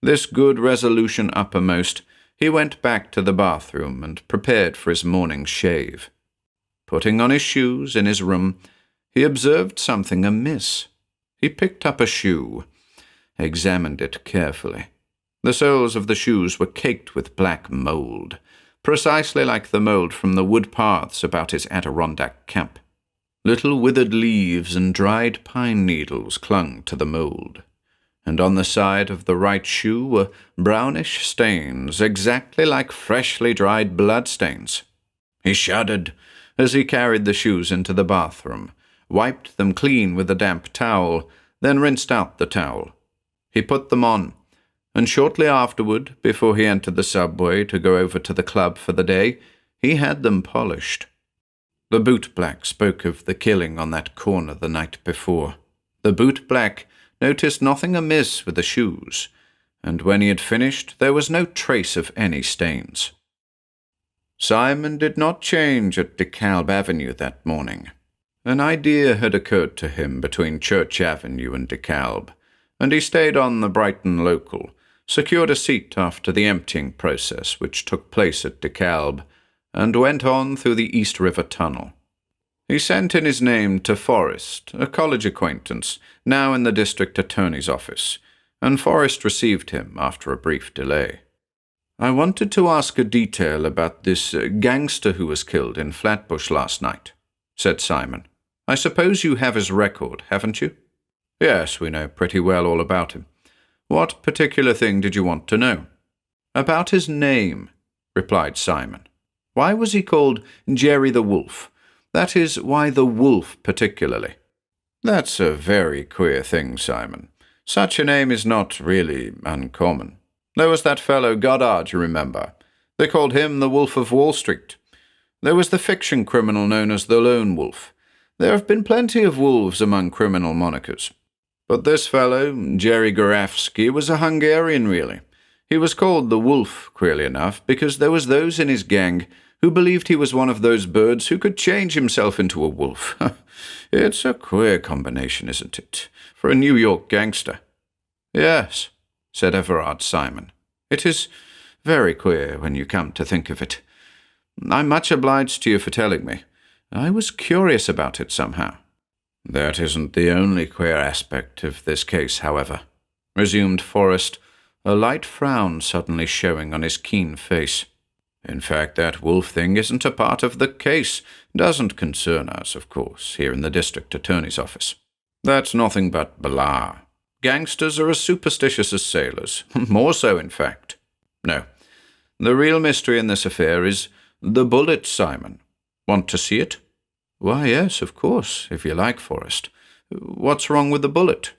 this good resolution uppermost, he went back to the bathroom and prepared for his morning shave. Putting on his shoes in his room, he observed something amiss. He picked up a shoe, examined it carefully. The soles of the shoes were caked with black mold, precisely like the mold from the wood paths about his Adirondack camp. Little withered leaves and dried pine needles clung to the mold, and on the side of the right shoe were brownish stains, exactly like freshly dried bloodstains. He shuddered as he carried the shoes into the bathroom, wiped them clean with a damp towel, then rinsed out the towel. He put them on, and shortly afterward, before he entered the subway to go over to the club for the day, he had them polished. The bootblack spoke of the killing on that corner the night before. The bootblack noticed nothing amiss with the shoes, and when he had finished, there was no trace of any stains. Simon did not change at DeKalb Avenue that morning. An idea had occurred to him between Church Avenue and DeKalb, and he stayed on the Brighton local, secured a seat after the emptying process which took place at DeKalb, and went on through the East River Tunnel. He sent in his name to Forrest, a college acquaintance, now in the district attorney's office, and Forrest received him after a brief delay. "I wanted to ask a detail about this gangster who was killed in Flatbush last night," said Simon. "I suppose you have his record, haven't you?" "Yes, we know pretty well all about him. What particular thing did you want to know?" "About his name," replied Simon. "Why was he called Jerry the Wolf? That is, why the wolf particularly?" "That's a very queer thing, Simon. Such a name is not really uncommon. There was that fellow Goddard, you remember. They called him the Wolf of Wall Street. There was the fiction criminal known as the Lone Wolf. There have been plenty of wolves among criminal monikers. But this fellow, Jerry Gorafsky, was a Hungarian, really. He was called the Wolf, queerly enough, because there was those in his gang who believed he was one of those birds who could change himself into a wolf. It's a queer combination, isn't it, for a New York gangster?" "Yes," said Everard Simon. "It is very queer when you come to think of it. I'm much obliged to you for telling me. I was curious about it somehow." "That isn't the only queer aspect of this case, however," resumed Forrest, a light frown suddenly showing on his keen face. "In fact, that wolf thing isn't a part of the case. Doesn't concern us, of course, here in the district attorney's office. That's nothing but blah. Gangsters are as superstitious as sailors. More so, in fact. No, the real mystery in this affair is the bullet, Simon. Want to see it?" "Why, yes, of course, if you like, Forrest. What's wrong with the bullet?"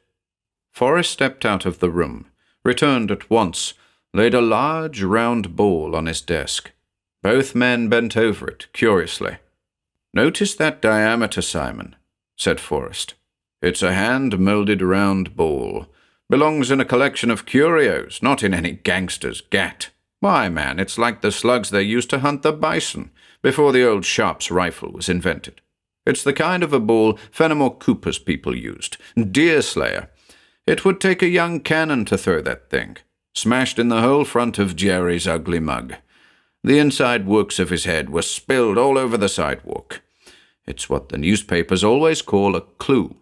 Forrest stepped out of the room, returned at once, laid a large round ball on his desk. Both men bent over it, curiously. "Notice that diameter, Simon," said Forrest. "It's a hand-moulded round ball. Belongs in a collection of curios, not in any gangster's gat. Why, man, it's like the slugs they used to hunt the bison before the old Sharp's rifle was invented. It's the kind of a ball Fenimore Cooper's people used. Deer slayer. It would take a young cannon to throw that thing. Smashed in the whole front of Jerry's ugly mug. The inside works of his head were spilled all over the sidewalk. It's what the newspapers always call a clue.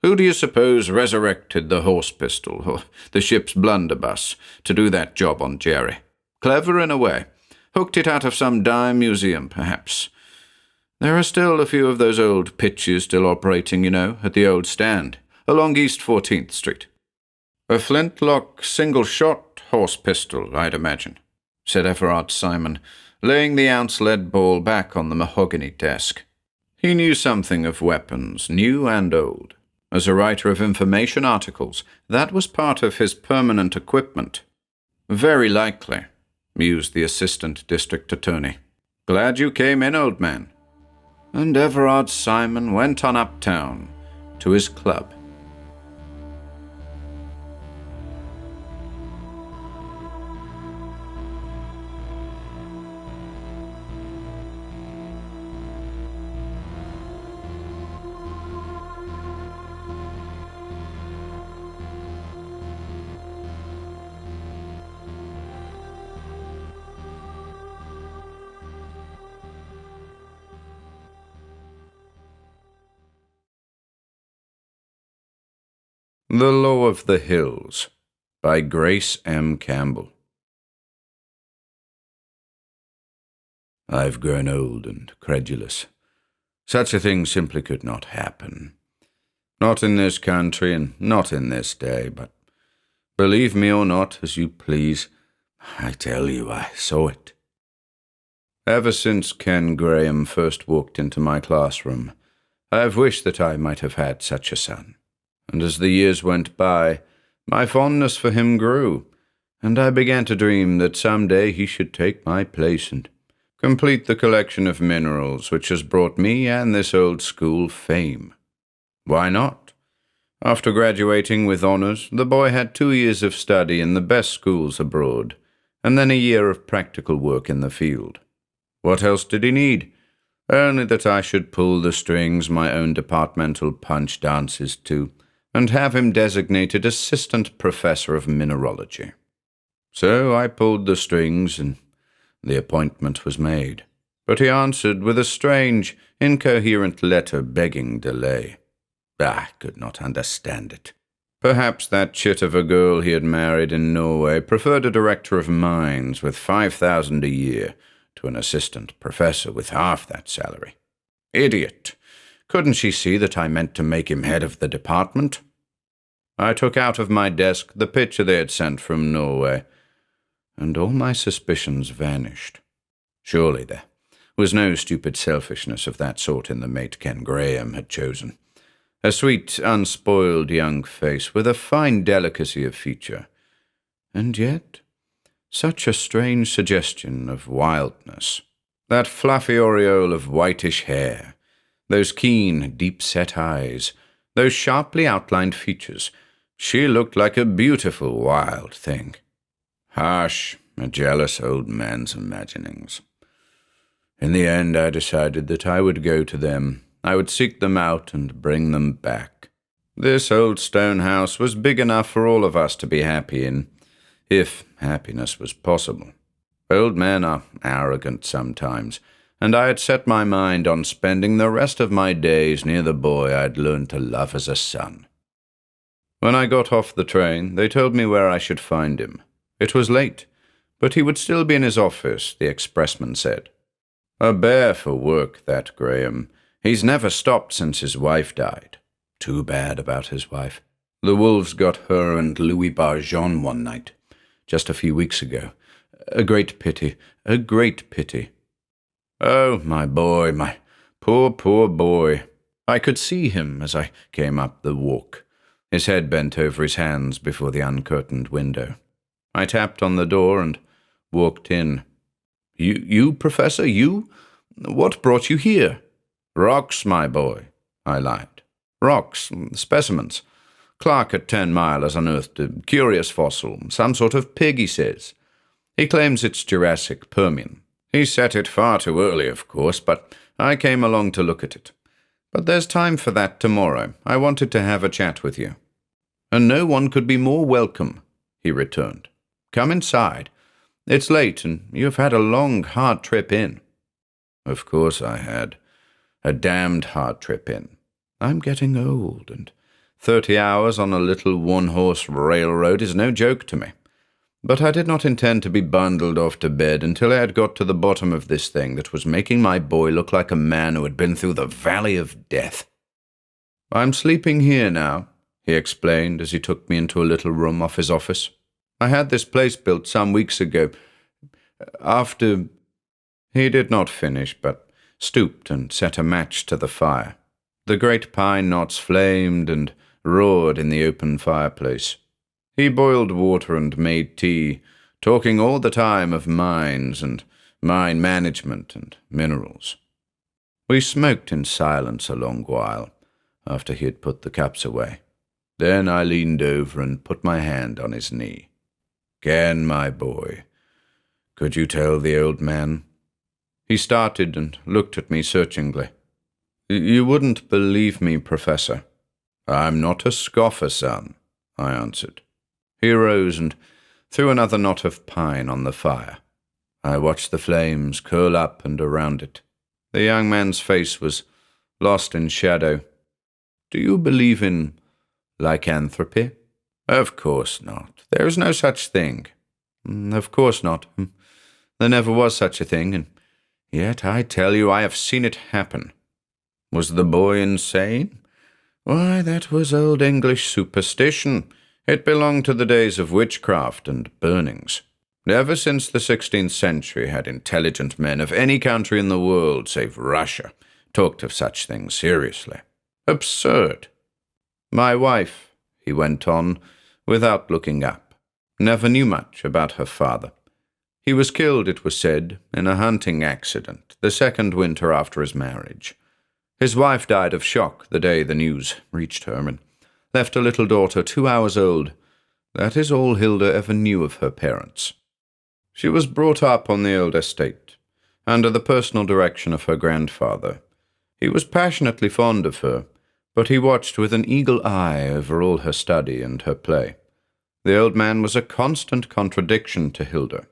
Who do you suppose resurrected the horse pistol, or the ship's blunderbuss, to do that job on Jerry? Clever in a way. Hooked it out of some dime museum, perhaps. There are still a few of those old pitches still operating, you know, at the old stand, along East 14th Street. A flintlock single-shot horse pistol, I'd imagine," said Everard Simon, laying the ounce lead ball back on the mahogany desk. He knew something of weapons, new and old. As a writer of information articles, that was part of his permanent equipment. Very likely, mused the assistant district attorney. Glad you came in, old man. And Everard Simon went on uptown to his club. The Law of the Hills by Grace M. Campbell. I've grown old and credulous. Such a thing simply could not happen. Not in this country and not in this day, but believe me or not, as you please, I tell you I saw it. Ever since Ken Graham first walked into my classroom, I have wished that I might have had such a son. And as the years went by, my fondness for him grew, and I began to dream that some day he should take my place and complete the collection of minerals which has brought me and this old school fame. Why not? After graduating with honors, the boy had 2 years of study in the best schools abroad, and then a year of practical work in the field. What else did he need? Only that I should pull the strings my own departmental punch dances to, and have him designated assistant professor of mineralogy. So I pulled the strings, and the appointment was made. But he answered with a strange, incoherent letter begging delay. I could not understand it. Perhaps that chit of a girl he had married in Norway preferred a director of mines with 5,000 a year to an assistant professor with half that salary. Idiot! Couldn't she see that I meant to make him head of the department? I took out of my desk the picture they had sent from Norway, and all my suspicions vanished. Surely there was no stupid selfishness of that sort in the mate Ken Graham had chosen. A sweet, unspoiled young face with a fine delicacy of feature, and yet such a strange suggestion of wildness. That fluffy aureole of whitish hair, those keen, deep-set eyes, those sharply outlined features. She looked like a beautiful wild thing. Harsh, a jealous old man's imaginings. In the end, I decided that I would go to them. I would seek them out and bring them back. This old stone house was big enough for all of us to be happy in, if happiness was possible. Old men are arrogant sometimes, and I had set my mind on spending the rest of my days near the boy I'd learned to love as a son. When I got off the train, they told me where I should find him. It was late, but he would still be in his office, the expressman said. A bear for work, that Graham. He's never stopped since his wife died. Too bad about his wife. The wolves got her and Louis Barjon one night, just a few weeks ago. A great pity, a great pity. Oh, my boy, my poor, poor boy. I could see him as I came up the walk, his head bent over his hands before the uncurtained window. I tapped on the door and walked in. You, Professor, you? What brought you here? Rocks, my boy, I lied. Rocks, specimens. Clark at 10 Mile has unearthed a curious fossil, some sort of pig, he says. He claims it's Jurassic Permian. He set it far too early, of course, but I came along to look at it. But there's time for that tomorrow. I wanted to have a chat with you. And no one could be more welcome, he returned. Come inside. It's late, and you've had a long, hard trip in. Of course I had. A damned hard trip in. I'm getting old, and 30 hours on a little one-horse railroad is no joke to me. But I did not intend to be bundled off to bed until I had got to the bottom of this thing that was making my boy look like a man who had been through the valley of death. I'm sleeping here now, he explained as he took me into a little room off his office. I had this place built some weeks ago. After... He did not finish, but stooped and set a match to the fire. The great pine knots flamed and roared in the open fireplace. He boiled water and made tea, talking all the time of mines and mine management and minerals. We smoked in silence a long while, after he had put the cups away. Then I leaned over and put my hand on his knee. "Ken, my boy, could you tell the old man?" He started and looked at me searchingly. "You wouldn't believe me, Professor." "I'm not a scoffer, son," I answered. He rose and threw another knot of pine on the fire. I watched the flames curl up and around it. The young man's face was lost in shadow. "Do you believe in lycanthropy?" "Of course not. There is no such thing." "Of course not. There never was such a thing, and yet I tell you I have seen it happen." "Was the boy insane?" "Why, that was old English superstition. It belonged to the days of witchcraft and burnings. Never since the 16th century had intelligent men of any country in the world, save Russia, talked of such things seriously. Absurd. My wife," he went on, without looking up, "never knew much about her father. He was killed, it was said, in a hunting accident, the second winter after his marriage. His wife died of shock the day the news reached her, and left a little daughter 2 hours old. That is all Hilda ever knew of her parents. She was brought up on the old estate, under the personal direction of her grandfather. He was passionately fond of her, but he watched with an eagle eye over all her study and her play. The old man was a constant contradiction to Hilda.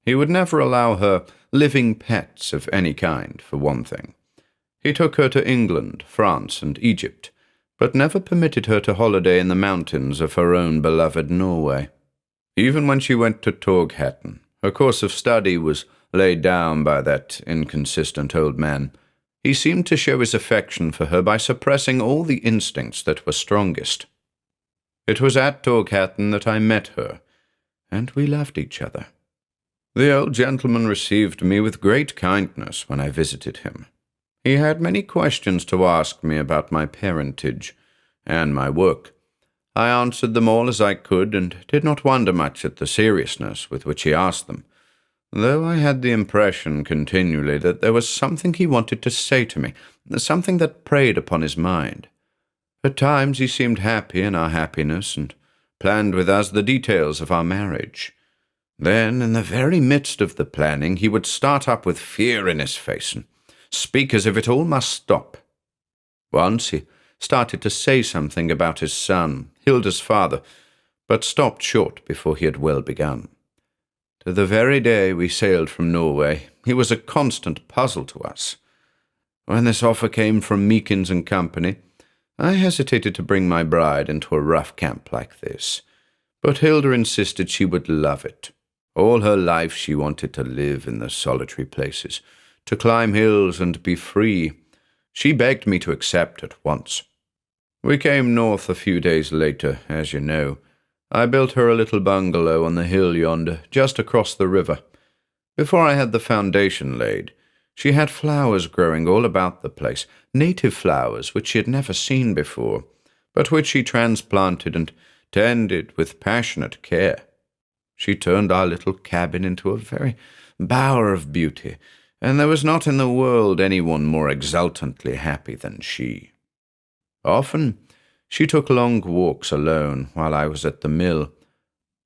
He would never allow her living pets of any kind, for one thing. He took her to England, France, and Egypt, but never permitted her to holiday in the mountains of her own beloved Norway. Even when she went to Torghatten, her course of study was laid down by that inconsistent old man. He seemed to show his affection for her by suppressing all the instincts that were strongest. It was at Torghatten that I met her, and we loved each other. The old gentleman received me with great kindness when I visited him. He had many questions to ask me about my parentage and my work. I answered them all as I could, and did not wonder much at the seriousness with which he asked them, though I had the impression continually that there was something he wanted to say to me, something that preyed upon his mind. At times he seemed happy in our happiness, and planned with us the details of our marriage. Then, in the very midst of the planning, he would start up with fear in his face, and speak as if it all must stop. Once he started to say something about his son, Hilda's father, but stopped short before he had well begun. To the very day we sailed from Norway, he was a constant puzzle to us. When this offer came from Meekins and Company, I hesitated to bring my bride into a rough camp like this, but Hilda insisted she would love it. All her life she wanted to live in the solitary places, to climb hills and be free. She begged me to accept at once. We came north a few days later, as you know. I built her a little bungalow on the hill yonder, just across the river. Before I had the foundation laid, she had flowers growing all about the place, native flowers which she had never seen before, but which she transplanted and tended with passionate care. She turned our little cabin into a very bower of beauty, and there was not in the world anyone more exultantly happy than she. Often she took long walks alone while I was at the mill.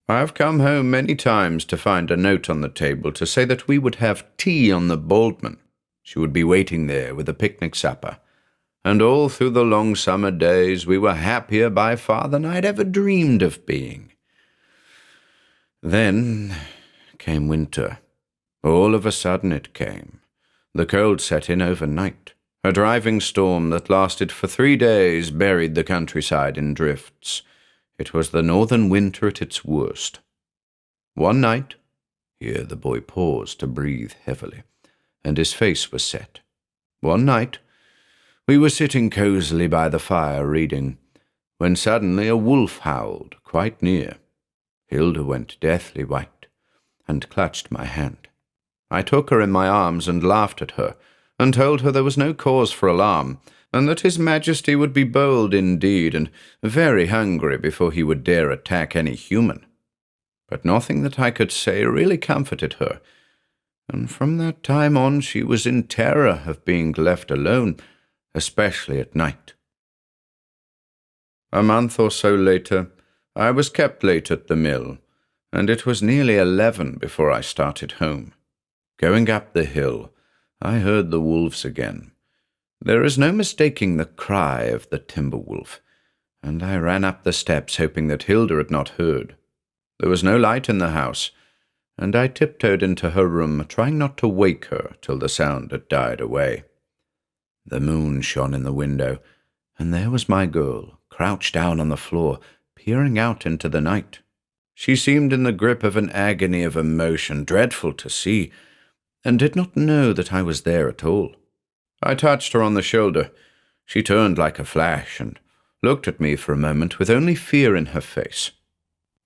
I have come home many times to find a note on the table to say that we would have tea on the Baldman. She would be waiting there with a picnic supper, and all through the long summer days we were happier by far than I had ever dreamed of being. Then came winter. All of a sudden it came. The cold set in overnight. A driving storm that lasted for 3 days buried the countryside in drifts. It was the northern winter at its worst. One night, here the boy paused to breathe heavily, and his face was set. One night, we were sitting cosily by the fire reading, when suddenly a wolf howled quite near. Hilda went deathly white, and clutched my hand. I took her in my arms and laughed at her, and told her there was no cause for alarm, and that His Majesty would be bold indeed and very hungry before he would dare attack any human. But nothing that I could say really comforted her, and from that time on she was in terror of being left alone, especially at night. A month or so later, I was kept late at the mill, and it was nearly 11 before I started home. Going up the hill, I heard the wolves again. There is no mistaking the cry of the timber wolf, and I ran up the steps hoping that Hilda had not heard. There was no light in the house, and I tiptoed into her room, trying not to wake her till the sound had died away. The moon shone in the window, and there was my girl, crouched down on the floor, peering out into the night. She seemed in the grip of an agony of emotion dreadful to see, and did not know that I was there at all. I touched her on the shoulder. She turned like a flash and looked at me for a moment with only fear in her face.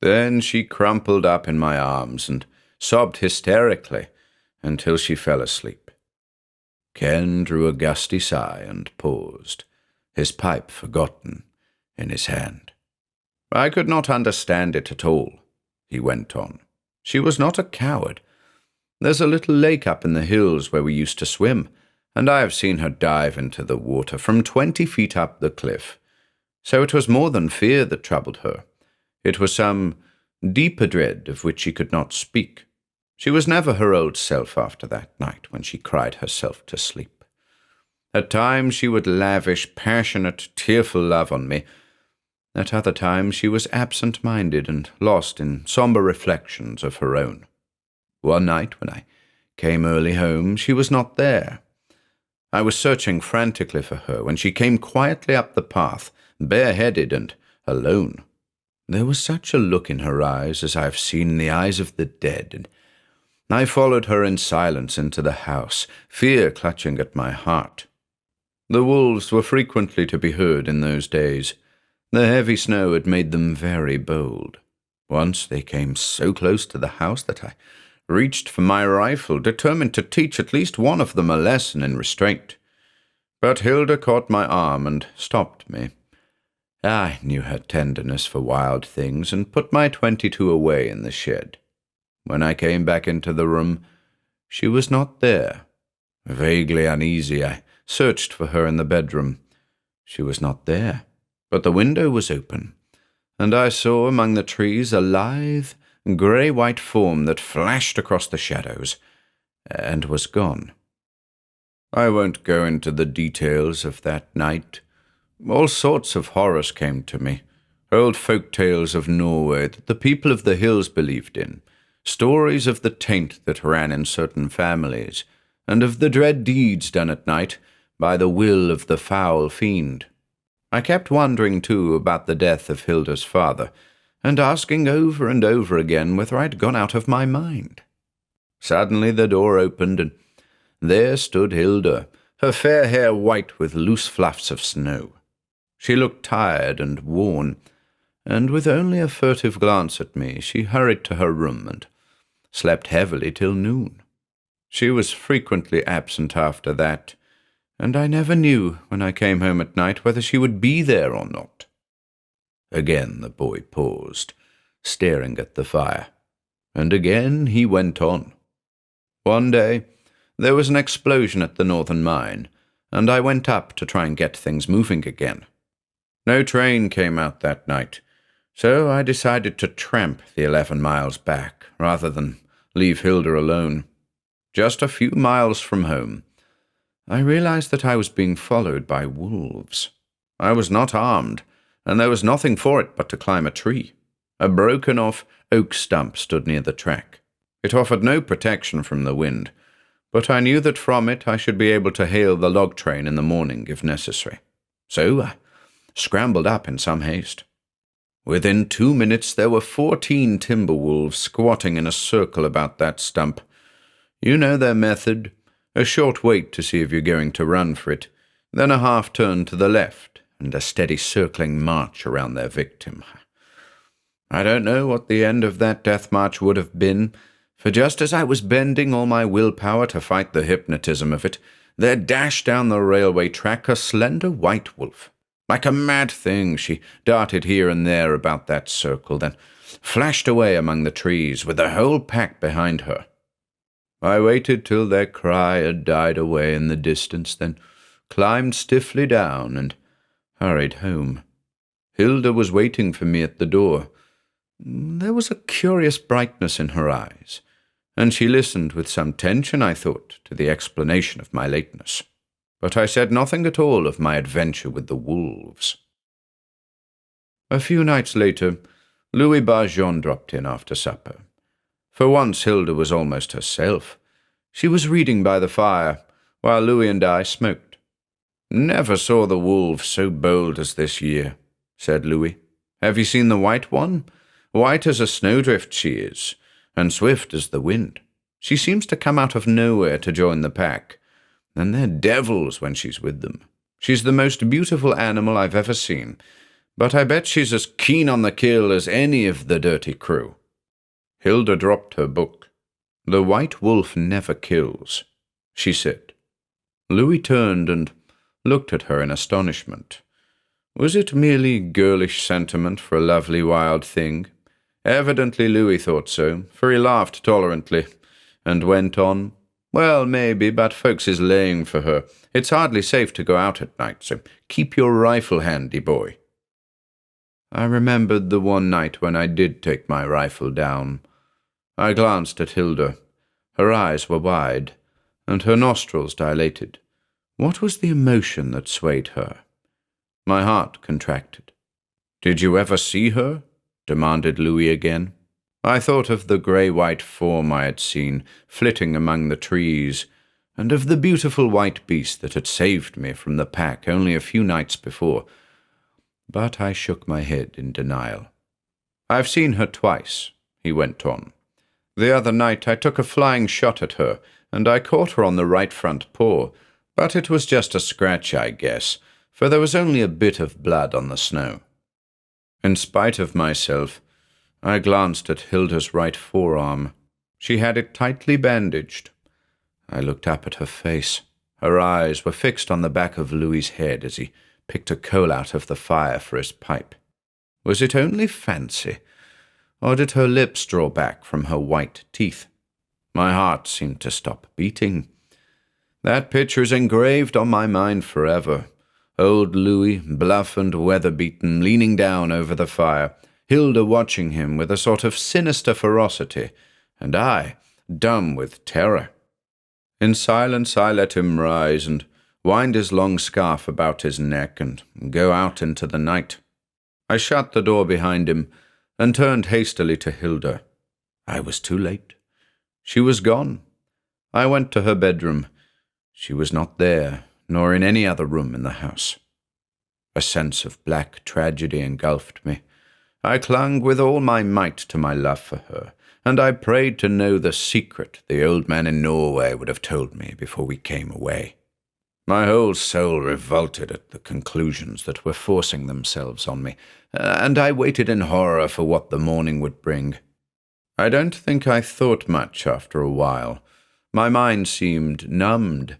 Then she crumpled up in my arms and sobbed hysterically until she fell asleep. Ken drew a gusty sigh and paused, his pipe forgotten in his hand. I could not understand it at all, he went on. She was not a coward. There's a little lake up in the hills where we used to swim, and I have seen her dive into the water from 20 feet up the cliff. So it was more than fear that troubled her. It was some deeper dread of which she could not speak. She was never her old self after that night when she cried herself to sleep. At times she would lavish passionate, tearful love on me. At other times she was absent-minded and lost in sombre reflections of her own. One night when I came early home, she was not there. I was searching frantically for her when she came quietly up the path, bareheaded and alone. There was such a look in her eyes as I have seen in the eyes of the dead, and I followed her in silence into the house, fear clutching at my heart. The wolves were frequently to be heard in those days. The heavy snow had made them very bold. Once they came so close to the house that I reached for my rifle, determined to teach at least one of them a lesson in restraint. But Hilda caught my arm and stopped me. I knew her tenderness for wild things and put my 22 away in the shed. When I came back into the room, she was not there. Vaguely uneasy, I searched for her in the bedroom. She was not there, but the window was open, and I saw among the trees a lithe, grey-white form that flashed across the shadows, and was gone. I won't go into the details of that night. All sorts of horrors came to me, old folk tales of Norway that the people of the hills believed in, stories of the taint that ran in certain families, and of the dread deeds done at night by the will of the foul fiend. I kept wondering, too, about the death of Hilda's father, and asking over and over again whether I'd gone out of my mind. Suddenly the door opened, and there stood Hilda, her fair hair white with loose fluffs of snow. She looked tired and worn, and with only a furtive glance at me, she hurried to her room and slept heavily till noon. She was frequently absent after that, and I never knew when I came home at night whether she would be there or not. Again the boy paused, staring at the fire, and again he went on. One day there was an explosion at the northern mine, and I went up to try and get things moving again. No train came out that night, so I decided to tramp the 11 miles back rather than leave Hilda alone. Just a few miles from home, I realized that I was being followed by wolves. I was not armed, and there was nothing for it but to climb a tree. A broken-off oak stump stood near the track. It offered no protection from the wind, but I knew that from it I should be able to hail the log train in the morning if necessary. So I scrambled up in some haste. Within 2 minutes there were 14 timber wolves squatting in a circle about that stump. You know their method. A short wait to see if you're going to run for it, then a half-turn to the left, and a steady circling march around their victim. I don't know what the end of that death march would have been, for just as I was bending all my willpower to fight the hypnotism of it, there dashed down the railway track a slender white wolf. Like a mad thing, she darted here and there about that circle, then flashed away among the trees with the whole pack behind her. I waited till their cry had died away in the distance, then climbed stiffly down and hurried home. Hilda was waiting for me at the door. There was a curious brightness in her eyes, and she listened with some tension, I thought, to the explanation of my lateness. But I said nothing at all of my adventure with the wolves. A few nights later, Louis Barjon dropped in after supper. For once Hilda was almost herself. She was reading by the fire, while Louis and I smoked. "Never saw the wolves so bold as this year," said Louis. "Have you seen the white one? White as a snowdrift she is, and swift as the wind. She seems to come out of nowhere to join the pack, and they're devils when she's with them. She's the most beautiful animal I've ever seen, but I bet she's as keen on the kill as any of the dirty crew." Hilda dropped her book. "The white wolf never kills," she said. Louis turned and looked at her in astonishment. Was it merely girlish sentiment for a lovely wild thing? Evidently Louis thought so, for he laughed tolerantly, and went on, "Well, maybe, but folks is laying for her. It's hardly safe to go out at night, so keep your rifle handy, boy." I remembered the one night when I did take my rifle down. I glanced at Hilda. Her eyes were wide, and her nostrils dilated. What was the emotion that swayed her? My heart contracted. "Did you ever see her?" demanded Louis again. I thought of the grey-white form I had seen flitting among the trees, and of the beautiful white beast that had saved me from the pack only a few nights before. But I shook my head in denial. "I've seen her twice," he went on. "The other night I took a flying shot at her, and I caught her on the right front paw, but it was just a scratch, I guess, for there was only a bit of blood on the snow." In spite of myself, I glanced at Hilda's right forearm. She had it tightly bandaged. I looked up at her face. Her eyes were fixed on the back of Louis's head as he picked a coal out of the fire for his pipe. Was it only fancy, or did her lips draw back from her white teeth? My heart seemed to stop beating. That picture is engraved on my mind forever. Old Louis, bluff and weather-beaten, leaning down over the fire, Hilda watching him with a sort of sinister ferocity, and I, dumb with terror. In silence I let him rise and wind his long scarf about his neck and go out into the night. I shut the door behind him and turned hastily to Hilda. I was too late. She was gone. I went to her bedroom. She was not there, nor in any other room in the house. A sense of black tragedy engulfed me. I clung with all my might to my love for her, and I prayed to know the secret the old man in Norway would have told me before we came away. My whole soul revolted at the conclusions that were forcing themselves on me, and I waited in horror for what the morning would bring. I don't think I thought much after a while. My mind seemed numbed.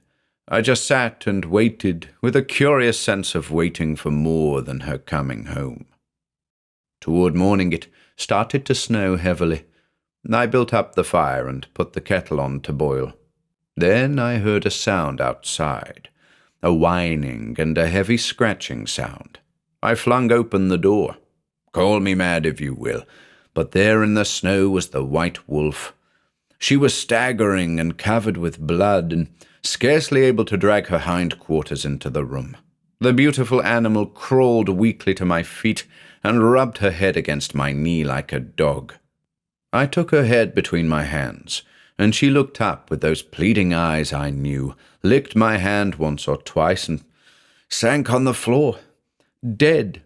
I just sat and waited, with a curious sense of waiting for more than her coming home. Toward morning it started to snow heavily. I built up the fire and put the kettle on to boil. Then I heard a sound outside, a whining and a heavy scratching sound. I flung open the door. Call me mad if you will, but there in the snow was the white wolf. She was staggering and covered with blood and scarcely able to drag her hindquarters into the room. The beautiful animal crawled weakly to my feet and rubbed her head against my knee like a dog. I took her head between my hands, and she looked up with those pleading eyes I knew, licked my hand once or twice, and sank on the floor, dead.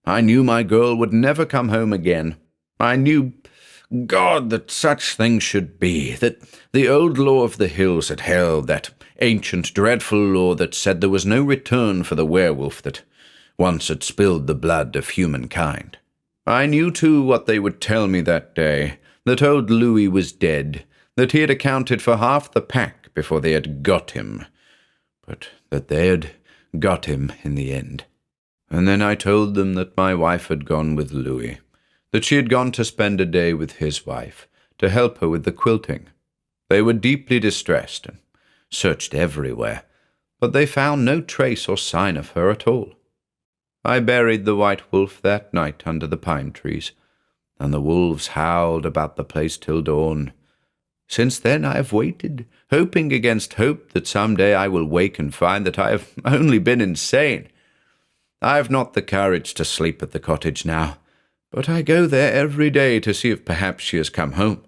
I knew my girl would never come home again. I knew, God, that such things should be, that the old law of the hills had held, that ancient, dreadful law that said there was no return for the werewolf that once had spilled the blood of humankind. I knew, too, what they would tell me that day, that old Louis was dead, that he had accounted for half the pack before they had got him, but that they had got him in the end. And then I told them that my wife had gone with Louis, that she had gone to spend a day with his wife, to help her with the quilting. They were deeply distressed and searched everywhere, but they found no trace or sign of her at all. I buried the white wolf that night under the pine trees, and the wolves howled about the place till dawn. Since then I have waited, hoping against hope that some day I will wake and find that I have only been insane. I have not the courage to sleep at the cottage now, but I go there every day to see if perhaps she has come home.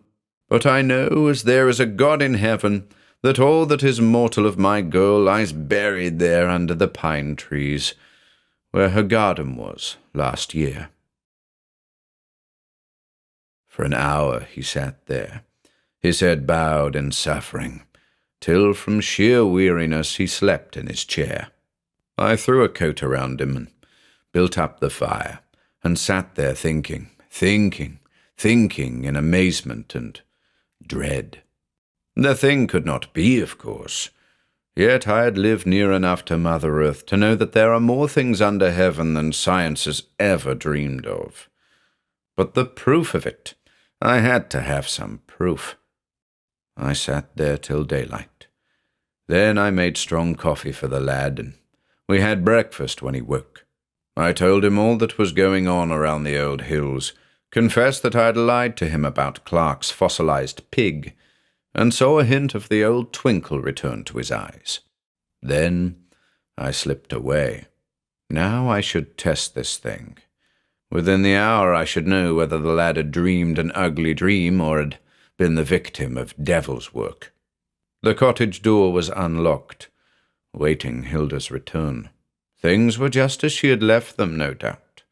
But I know, as there is a God in heaven, that all that is mortal of my girl lies buried there under the pine trees, where her garden was last year. For an hour he sat there, his head bowed and suffering, till from sheer weariness he slept in his chair. I threw a coat around him and built up the fire, and sat there thinking in amazement and dread. The thing could not be, of course. Yet I had lived near enough to Mother Earth to know that there are more things under heaven than science has ever dreamed of. But the proof of it, I had to have some proof. I sat there till daylight. Then I made strong coffee for the lad, and we had breakfast when he woke. I told him all that was going on around the old hills, confessed that I had lied to him about Clark's fossilized pig, and saw a hint of the old twinkle return to his eyes. Then I slipped away. Now I should test this thing. Within the hour I should know whether the lad had dreamed an ugly dream or had been the victim of devil's work. The cottage door was unlocked, waiting Hilda's return. Things were just as she had left them, no doubt.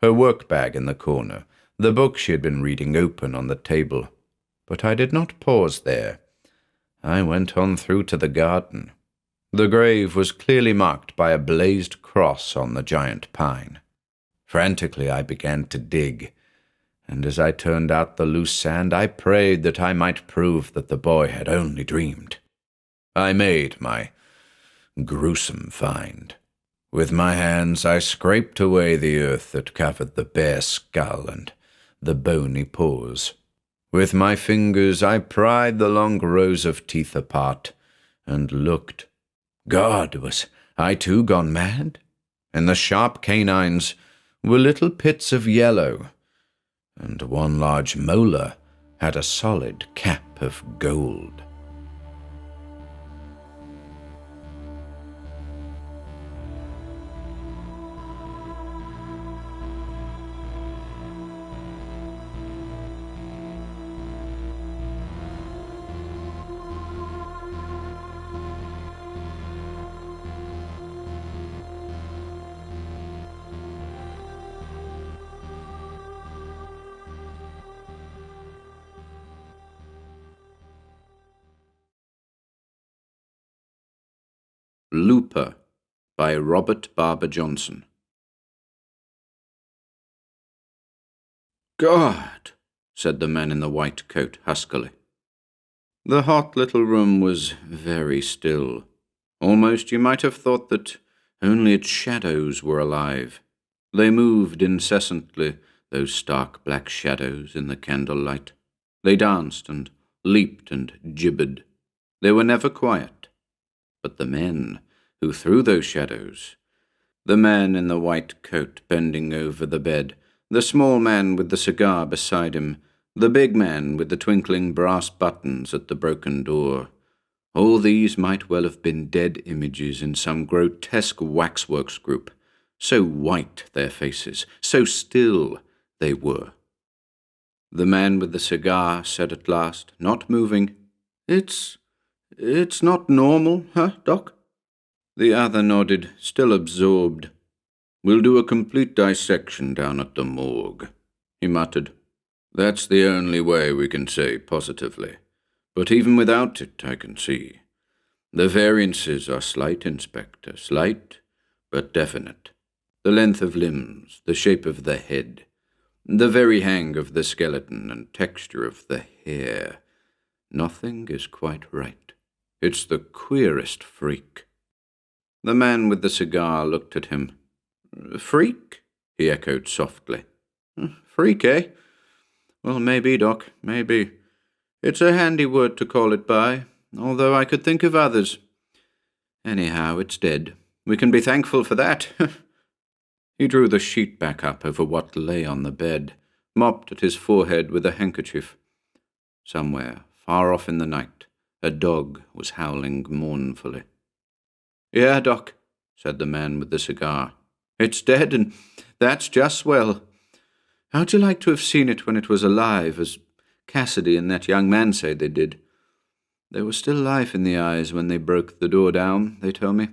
Her work-bag in the corner, the book she had been reading open on the table. But I did not pause there. I went on through to the garden. The grave was clearly marked by a blazed cross on the giant pine. Frantically I began to dig, and as I turned out the loose sand, I prayed that I might prove that the boy had only dreamed. I made my gruesome find. With my hands I scraped away the earth that covered the bare skull and the bony paws. With my fingers I pried the long rows of teeth apart, and looked. God, was I too gone mad? In the sharp canines were little pits of yellow, and one large molar had a solid cap of gold. Lupa by Robert Barbour Johnson. God, said the man in the white coat huskily. The hot little room was very still. Almost you might have thought that only its shadows were alive. They moved incessantly, those stark black shadows in the candlelight. They danced and leaped and gibbered. They were never quiet. But the men who threw those shadows, the man in the white coat bending over the bed, the small man with the cigar beside him, the big man with the twinkling brass buttons at the broken door, all these might well have been dead images in some grotesque waxworks group, so white their faces, so still they were. The man with the cigar said at last, not moving, It's not normal, huh, Doc? The other nodded, still absorbed. We'll do a complete dissection down at the morgue, he muttered. That's the only way we can say positively. But even without it, I can see. The variances are slight, Inspector, slight, but definite. The length of limbs, the shape of the head, the very hang of the skeleton and texture of the hair. Nothing is quite right. It's the queerest freak. The man with the cigar looked at him. "Freak?" he echoed softly. "Freak, eh? Well, maybe, Doc, maybe. It's a handy word to call it by, although I could think of others. Anyhow, it's dead. We can be thankful for that." He drew the sheet back up over what lay on the bed, mopped at his forehead with a handkerchief. Somewhere, far off in the night, a dog was howling mournfully. "Yeah, Doc," said the man with the cigar. "It's dead, and that's just swell. How'd you like to have seen it when it was alive, as Cassidy and that young man say they did? There was still life in the eyes when they broke the door down, they tell me.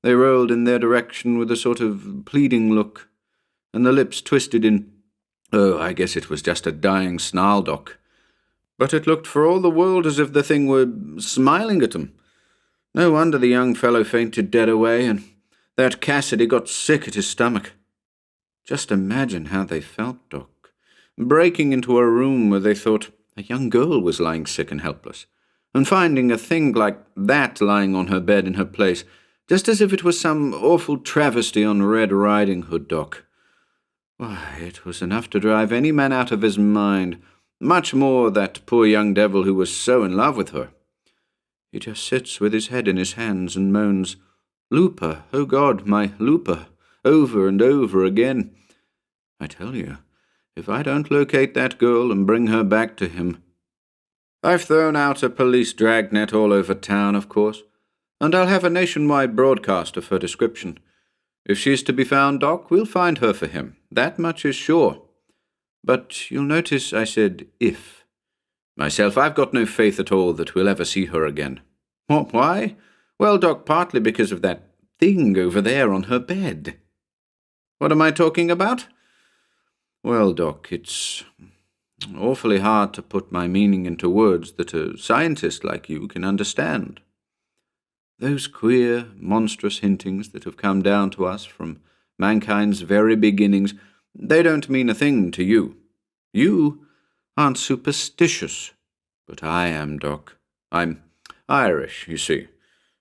They rolled in their direction with a sort of pleading look, and the lips twisted in, oh, I guess it was just a dying snarl, Doc. But it looked for all the world as if the thing were smiling at 'em. No wonder the young fellow fainted dead away, and that Cassidy got sick at his stomach. Just imagine how they felt, Doc, breaking into a room where they thought a young girl was lying sick and helpless, and finding a thing like that lying on her bed in her place, just as if it was some awful travesty on Red Riding Hood, Doc. Why, it was enough to drive any man out of his mind, much more that poor young devil who was so in love with her. He just sits with his head in his hands and moans, 'Lupa, oh God, my Lupa,' over and over again. I tell you, if I don't locate that girl and bring her back to him. I've thrown out a police dragnet all over town, of course, and I'll have a nationwide broadcast of her description. If she's to be found, Doc, we'll find her for him. That much is sure. But you'll notice I said if. Myself, I've got no faith at all that we'll ever see her again. What, why? Well, Doc, partly because of that thing over there on her bed. What am I talking about? Well, Doc, it's awfully hard to put my meaning into words that a scientist like you can understand. Those queer, monstrous hintings that have come down to us from mankind's very beginnings, they don't mean a thing to you. You aren't superstitious, but I am, Doc. I'm Irish, you see.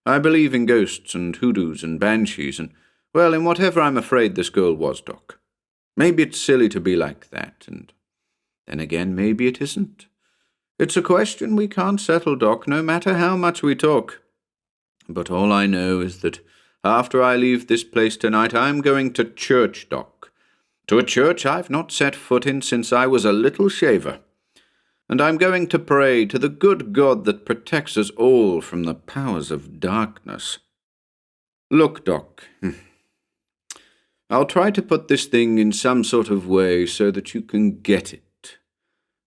I believe in ghosts and hoodoos and banshees and, well, in whatever I'm afraid this girl was, Doc. Maybe it's silly to be like that, and then again, maybe it isn't. It's a question we can't settle, Doc, no matter how much we talk. But all I know is that after I leave this place tonight, I'm going to church, Doc. To a church I've not set foot in since I was a little shaver. And I'm going to pray to the good God that protects us all from the powers of darkness. Look, Doc, I'll try to put this thing in some sort of way so that you can get it.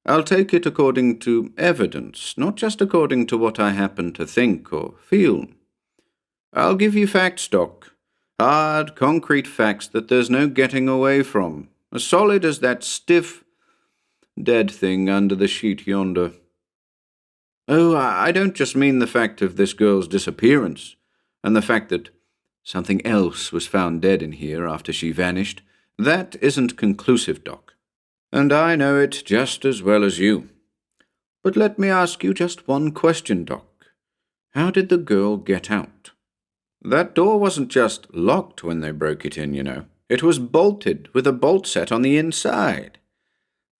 I'll take it according to evidence, not just according to what I happen to think or feel. I'll give you facts, Doc. Hard, concrete facts that there's no getting away from. As solid as that stiff, dead thing under the sheet yonder. Oh, I don't just mean the fact of this girl's disappearance, and the fact that something else was found dead in here after she vanished. That isn't conclusive, Doc. And I know it just as well as you. But let me ask you just one question, Doc. How did the girl get out? That door wasn't just locked when they broke it in, you know. It was bolted with a bolt set on the inside.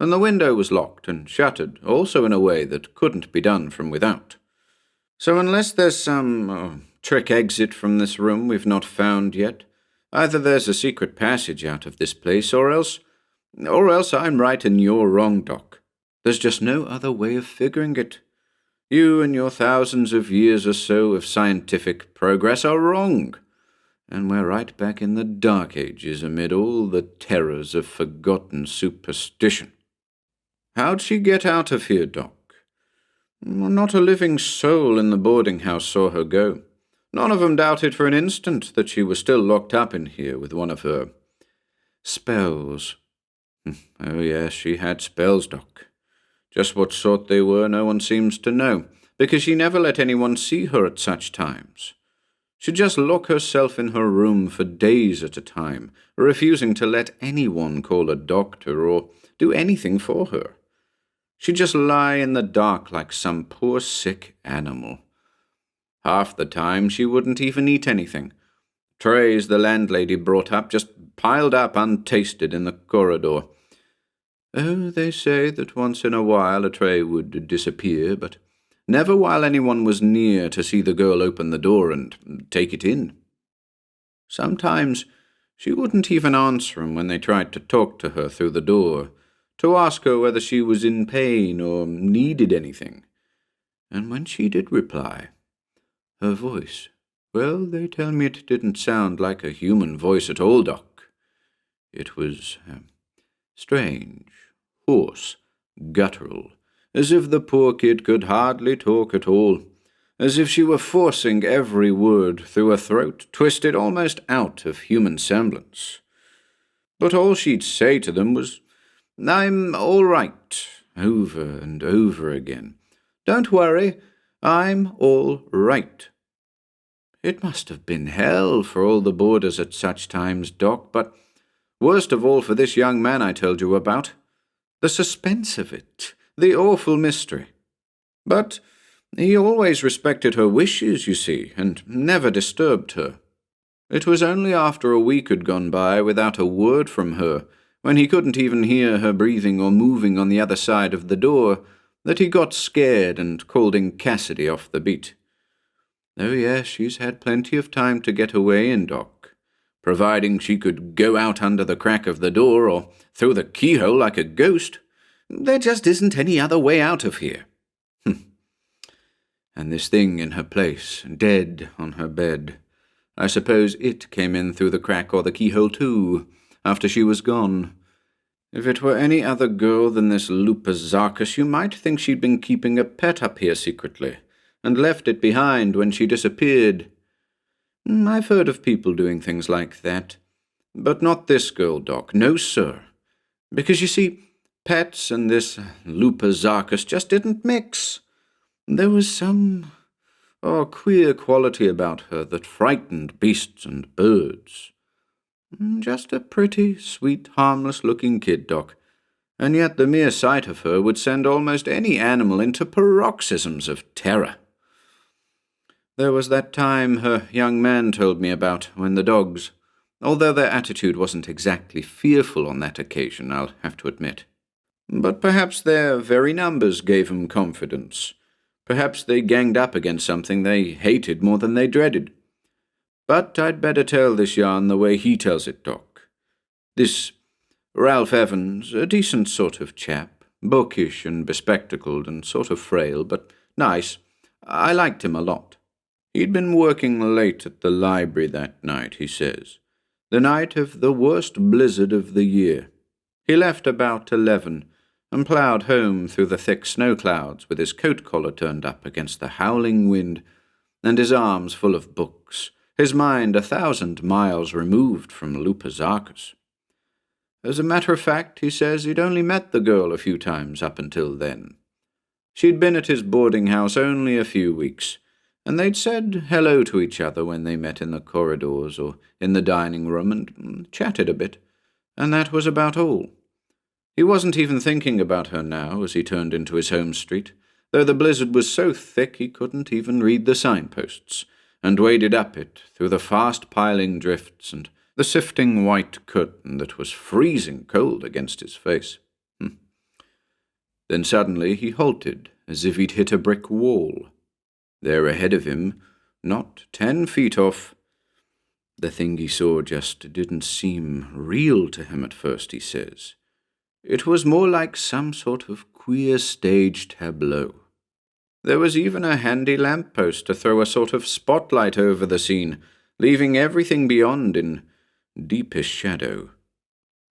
And the window was locked and shuttered, also in a way that couldn't be done from without. So unless there's some trick exit from this room we've not found yet, either there's a secret passage out of this place, or else I'm right and you're wrong, Doc. There's just no other way of figuring it. You and your thousands of years or so of scientific progress are wrong, and we're right back in the Dark Ages amid all the terrors of forgotten superstition. How'd she get out of here, Doc? Not a living soul in the boarding house saw her go. None of 'em doubted for an instant that she was still locked up in here with one of her spells. Oh, yes, she had spells, Doc. Just what sort they were no one seems to know, because she never let anyone see her at such times. She'd just lock herself in her room for days at a time, refusing to let anyone call a doctor or do anything for her. She'd just lie in the dark like some poor sick animal. Half the time she wouldn't even eat anything, Trays the landlady brought up, just piled up untasted in the corridor. Oh, they say that once in a while a tray would disappear, but never while anyone was near to see the girl open the door and take it in. Sometimes she wouldn't even answer 'em when they tried to talk to her through the door, to ask her whether she was in pain or needed anything. And when she did reply, her voice, well, they tell me it didn't sound like a human voice at all, Doc. It was strange, hoarse, guttural, as if the poor kid could hardly talk at all, as if she were forcing every word through a throat twisted almost out of human semblance. But all she'd say to them was, "I'm all right," over and over again. "Don't worry, I'm all right." It must have been hell for all the boarders at such times, Doc, but worst of all for this young man I told you about. The suspense of it, the awful mystery. But he always respected her wishes, you see, and never disturbed her. It was only after a week had gone by without a word from her, when he couldn't even hear her breathing or moving on the other side of the door, that he got scared and called in Cassidy off the beat. Oh yes, she's had plenty of time to get away in, Doc, providing she could go out under the crack of the door or through the keyhole like a ghost. There just isn't any other way out of here. And this thing in her place, dead on her bed, I suppose it came in through the crack or the keyhole too, after she was gone. If it were any other girl than this Lupa Zarkus, you might think she'd been keeping a pet up here secretly, and left it behind when she disappeared. I've heard of people doing things like that. But not this girl, Doc. No, sir. Because, you see, pets and this Lupa Zarkus just didn't mix. There was some queer quality about her that frightened beasts and birds. Just a pretty, sweet, harmless-looking kid, Doc. And yet the mere sight of her would send almost any animal into paroxysms of terror. There was that time her young man told me about, when the dogs, although their attitude wasn't exactly fearful on that occasion, I'll have to admit. But perhaps their very numbers gave 'em confidence. Perhaps they ganged up against something they hated more than they dreaded. But I'd better tell this yarn the way he tells it, Doc. This Ralph Evans, a decent sort of chap, bookish and bespectacled and sort of frail, but nice. I liked him a lot. He'd been working late at the library that night, he says. The night of the worst blizzard of the year. He left about 11 and ploughed home through the thick snow clouds with his coat collar turned up against the howling wind and his arms full of books, his mind 1,000 miles removed from Lupa Zarkus. As a matter of fact, he says he'd only met the girl a few times up until then. She'd been at his boarding house only a few weeks, and they'd said hello to each other when they met in the corridors or in the dining room and chatted a bit, and that was about all. He wasn't even thinking about her now as he turned into his home street, though the blizzard was so thick he couldn't even read the signposts, and waded up it through the fast-piling drifts and the sifting white curtain that was freezing cold against his face. Then suddenly he halted, as if he'd hit a brick wall. There ahead of him, not 10 feet off, the thing he saw just didn't seem real to him at first, he says. It was more like some sort of queer stage tableau. There was even a handy lamppost to throw a sort of spotlight over the scene, leaving everything beyond in deepest shadow.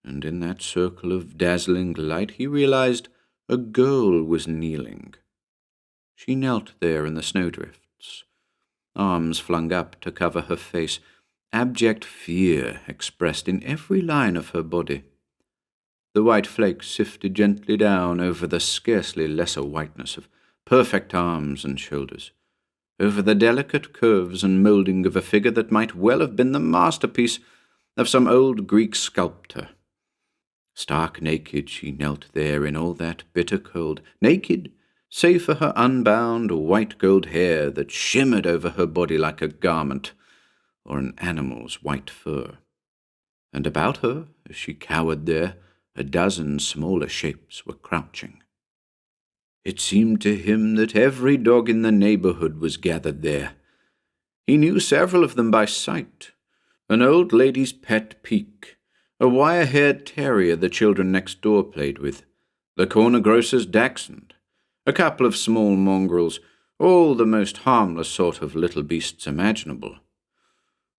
And in that circle of dazzling light he realized a girl was kneeling. She knelt there in the snowdrifts, arms flung up to cover her face, abject fear expressed in every line of her body. The white flakes sifted gently down over the scarcely lesser whiteness of perfect arms and shoulders, over the delicate curves and moulding of a figure that might well have been the masterpiece of some old Greek sculptor. Stark naked she knelt there in all that bitter cold, naked save for her unbound white gold hair that shimmered over her body like a garment, or an animal's white fur. And about her, as she cowered there, a dozen smaller shapes were crouching. It seemed to him that every dog in the neighborhood was gathered there. He knew several of them by sight. An old lady's pet Peak, a wire-haired terrier the children next door played with, the corner grocer's dachshund, a couple of small mongrels, all the most harmless sort of little beasts imaginable.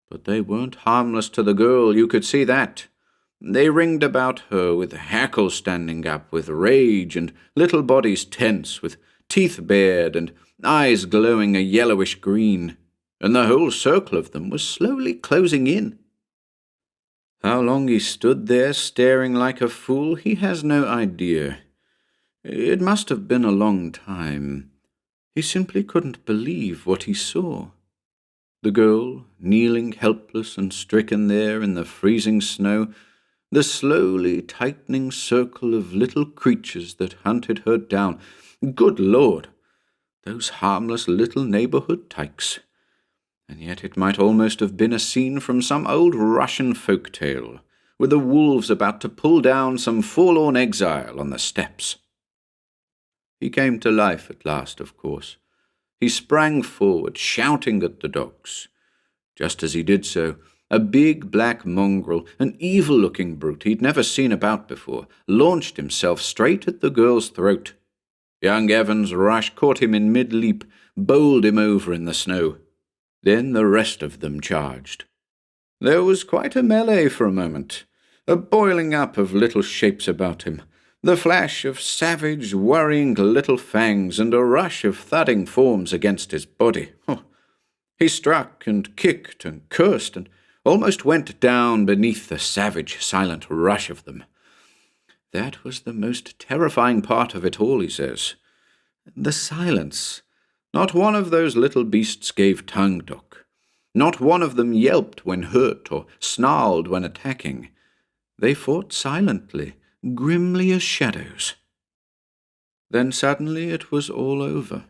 But they weren't harmless to the girl, you could see that. They ringed about her with hackles standing up with rage and little bodies tense with teeth bared and eyes glowing a yellowish green, and the whole circle of them was slowly closing in. How long he stood there staring like a fool, he has no idea. It must have been a long time. He simply couldn't believe what he saw. The girl, kneeling helpless and stricken there in the freezing snow, the slowly tightening circle of little creatures that hunted her down. Good Lord! Those harmless little neighborhood tykes. And yet it might almost have been a scene from some old Russian folk tale, with the wolves about to pull down some forlorn exile on the steppes. He came to life at last, of course. He sprang forward, shouting at the dogs. Just as he did so, a big black mongrel, an evil-looking brute he'd never seen about before, launched himself straight at the girl's throat. Young Evans' rush caught him in mid-leap, bowled him over in the snow. Then the rest of them charged. There was quite a melee for a moment, a boiling up of little shapes about him, the flash of savage, worrying little fangs, and a rush of thudding forms against his body. He struck and kicked and cursed and almost went down beneath the savage, silent rush of them. That was the most terrifying part of it all, he says. The silence. Not one of those little beasts gave tongue, Doc. Not one of them yelped when hurt or snarled when attacking. They fought silently, grimly as shadows. Then suddenly it was all over.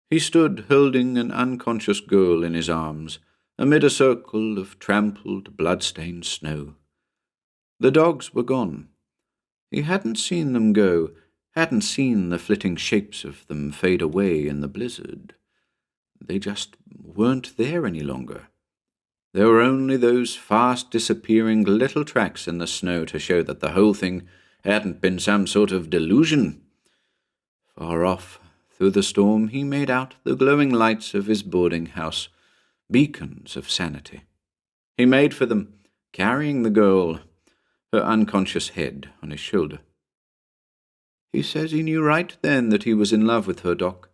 He stood holding an unconscious girl in his arms, amid a circle of trampled, blood-stained snow. The dogs were gone. He hadn't seen them go, hadn't seen the flitting shapes of them fade away in the blizzard. They just weren't there any longer. There were only those fast-disappearing little tracks in the snow to show that the whole thing hadn't been some sort of delusion. Far off, through the storm, he made out the glowing lights of his boarding house, beacons of sanity. He made for them, carrying the girl, her unconscious head on his shoulder. He says he knew right then that he was in love with her, Doc.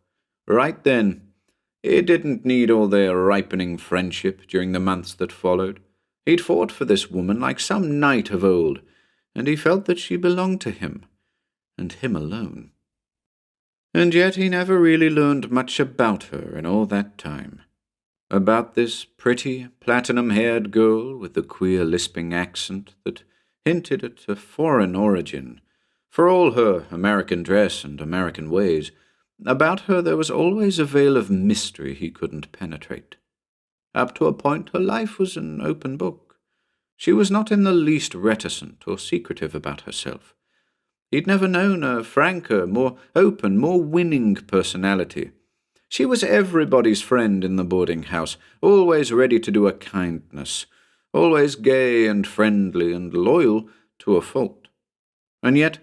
Right then. It didn't need all their ripening friendship during the months that followed. He'd fought for this woman like some knight of old, and he felt that she belonged to him, and him alone. And yet he never really learned much about her in all that time. About this pretty, platinum-haired girl with the queer lisping accent that hinted at a foreign origin, for all her American dress and American ways. About her there was always a veil of mystery he couldn't penetrate. Up to a point her life was an open book. She was not in the least reticent or secretive about herself. He'd never known a franker, more open, more winning personality. She was everybody's friend in the boarding house, always ready to do a kindness, always gay and friendly and loyal to a fault. And yet,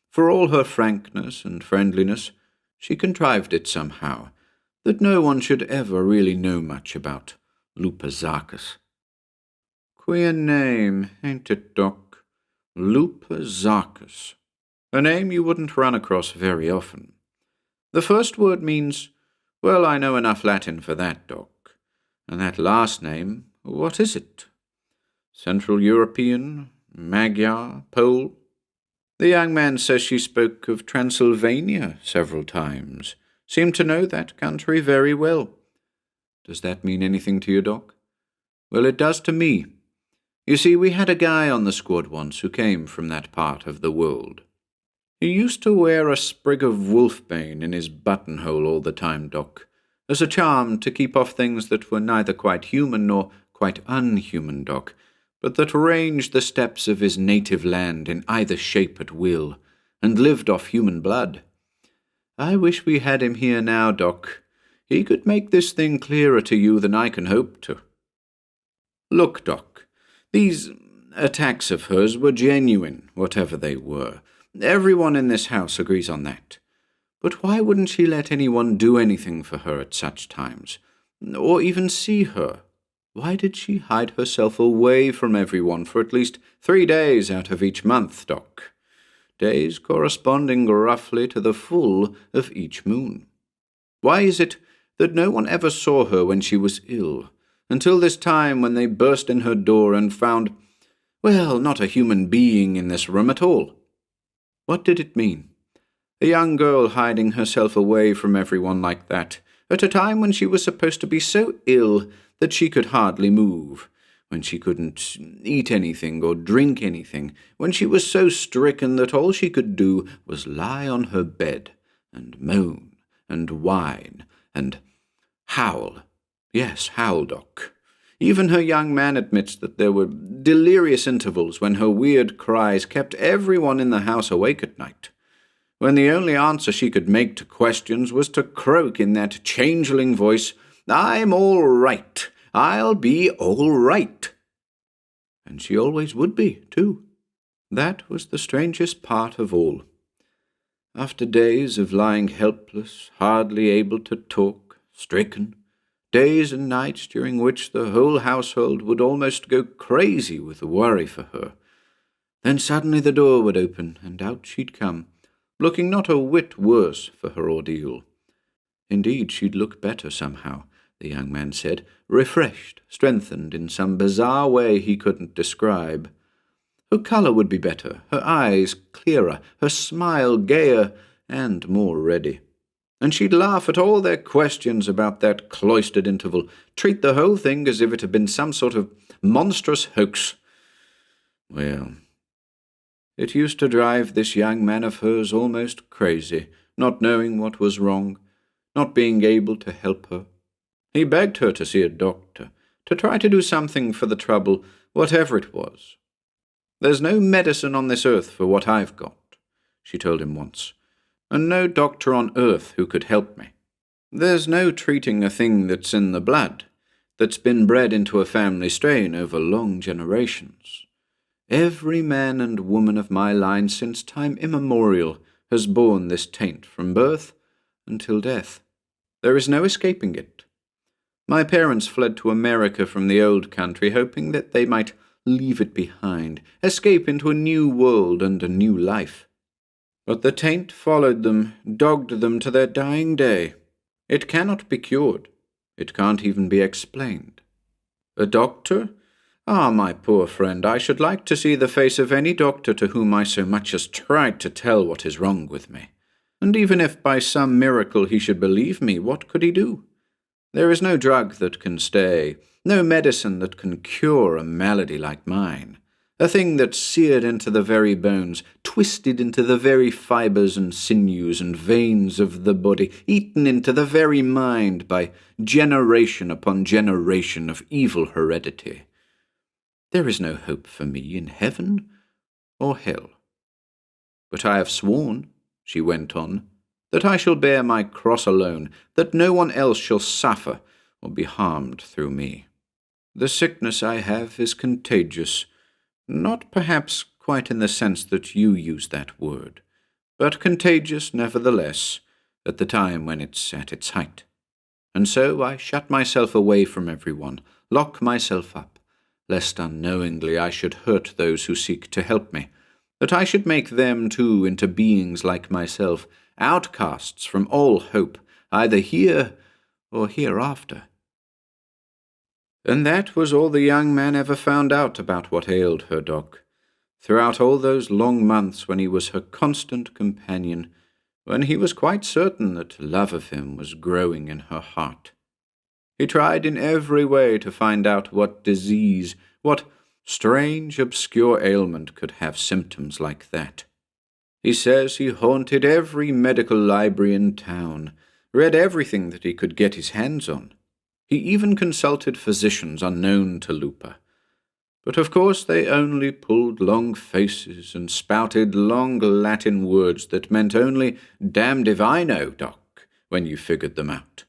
for all her frankness and friendliness, she contrived it somehow, that no one should ever really know much about Lupa. Queer name, ain't it, Doc? Lupa. A name you wouldn't run across very often. The first word means, well, I know enough Latin for that, Doc. And that last name, what is it? Central European? Magyar? Pole? The young man says she spoke of Transylvania several times, seemed to know that country very well. Does that mean anything to you, Doc? Well, it does to me. You see, we had a guy on the squad once who came from that part of the world. He used to wear a sprig of wolfbane in his buttonhole all the time, Doc, as a charm to keep off things that were neither quite human nor quite unhuman, Doc, but that ranged the steppes of his native land in either shape at will, and lived off human blood. I wish we had him here now, Doc. He could make this thing clearer to you than I can hope to. Look, Doc, these attacks of hers were genuine, whatever they were. Everyone in this house agrees on that. But why wouldn't she let anyone do anything for her at such times, or even see her? Why did she hide herself away from everyone for at least 3 days out of each month, Doc? Days corresponding roughly to the full of each moon. Why is it that no one ever saw her when she was ill, until this time when they burst in her door and found, well, not a human being in this room at all? What did it mean? A young girl hiding herself away from everyone like that, at a time when she was supposed to be so ill that she could hardly move, when she couldn't eat anything or drink anything, when she was so stricken that all she could do was lie on her bed and moan and whine and howl. Yes, howl, Doc. Even her young man admits that there were delirious intervals when her weird cries kept everyone in the house awake at night, when the only answer she could make to questions was to croak in that changeling voice, "I'm all right. I'll be all right." And she always would be, too. That was the strangest part of all. After days of lying helpless, hardly able to talk, stricken, days and nights during which the whole household would almost go crazy with worry for her, then suddenly the door would open, and out she'd come, looking not a whit worse for her ordeal. Indeed, she'd look better somehow, the young man said, refreshed, strengthened in some bizarre way he couldn't describe. Her colour would be better, her eyes clearer, her smile gayer and more ready. And she'd laugh at all their questions about that cloistered interval, treat the whole thing as if it had been some sort of monstrous hoax. Well, it used to drive this young man of hers almost crazy, not knowing what was wrong, not being able to help her. He begged her to see a doctor, to try to do something for the trouble, whatever it was. "There's no medicine on this earth for what I've got," she told him once, "and no doctor on earth who could help me. There's no treating a thing that's in the blood, that's been bred into a family strain over long generations. Every man and woman of my line since time immemorial has borne this taint from birth until death. There is no escaping it. My parents fled to America from the old country, hoping that they might leave it behind, escape into a new world and a new life. But the taint followed them, dogged them to their dying day. It cannot be cured. It can't even be explained. A doctor? Ah, my poor friend, I should like to see the face of any doctor to whom I so much as tried to tell what is wrong with me. And even if by some miracle he should believe me, what could he do? There is no drug that can stay, no medicine that can cure a malady like mine, a thing that's seared into the very bones, twisted into the very fibres and sinews and veins of the body, eaten into the very mind by generation upon generation of evil heredity. There is no hope for me in heaven or hell. But I have sworn," she went on, "that I shall bear my cross alone, that no one else shall suffer or be harmed through me. The sickness I have is contagious, not perhaps quite in the sense that you use that word, but contagious nevertheless at the time when it's at its height. And so I shut myself away from everyone, lock myself up, lest unknowingly I should hurt those who seek to help me, that I should make them too into beings like myself, outcasts from all hope, either here or hereafter." And that was all the young man ever found out about what ailed her, Doc, throughout all those long months when he was her constant companion, when he was quite certain that love of him was growing in her heart. He tried in every way to find out what disease, what strange, obscure ailment could have symptoms like that. He says he haunted every medical library in town, read everything that he could get his hands on. He even consulted physicians unknown to Lupa. But of course they only pulled long faces and spouted long Latin words that meant only, "Damned if I know, Doc," when you figured them out.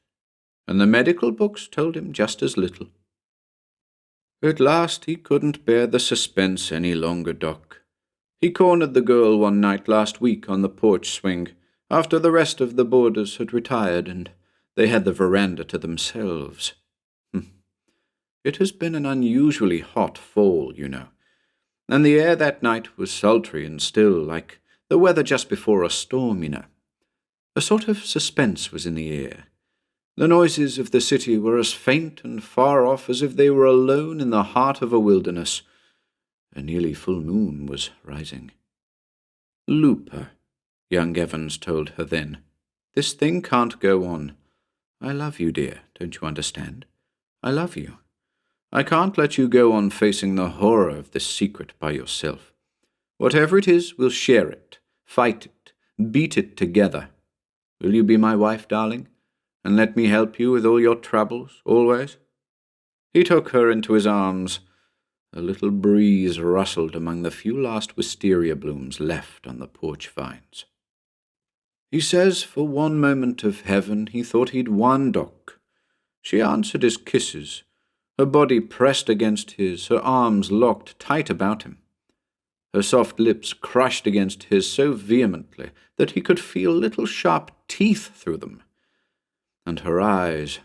And the medical books told him just as little. At last he couldn't bear the suspense any longer, Doc. He cornered the girl one night last week on the porch swing, after the rest of the boarders had retired and they had the veranda to themselves. It has been an unusually hot fall, you know, and the air that night was sultry and still, like the weather just before a storm, you know. A sort of suspense was in the air. The noises of the city were as faint and far off as if they were alone in the heart of a wilderness. A nearly full moon was rising. "Lupa," young Evans told her then, "this thing can't go on. I love you, dear, don't you understand? I love you. I can't let you go on facing the horror of this secret by yourself. Whatever it is, we'll share it, fight it, beat it together. Will you be my wife, darling, and let me help you with all your troubles, always?" He took her into his arms. A little breeze rustled among the few last wisteria blooms left on the porch vines. He says for one moment of heaven he thought he'd won, Doc. She answered his kisses, her body pressed against his, her arms locked tight about him. Her soft lips crushed against his so vehemently that he could feel little sharp teeth through them. And her eyes,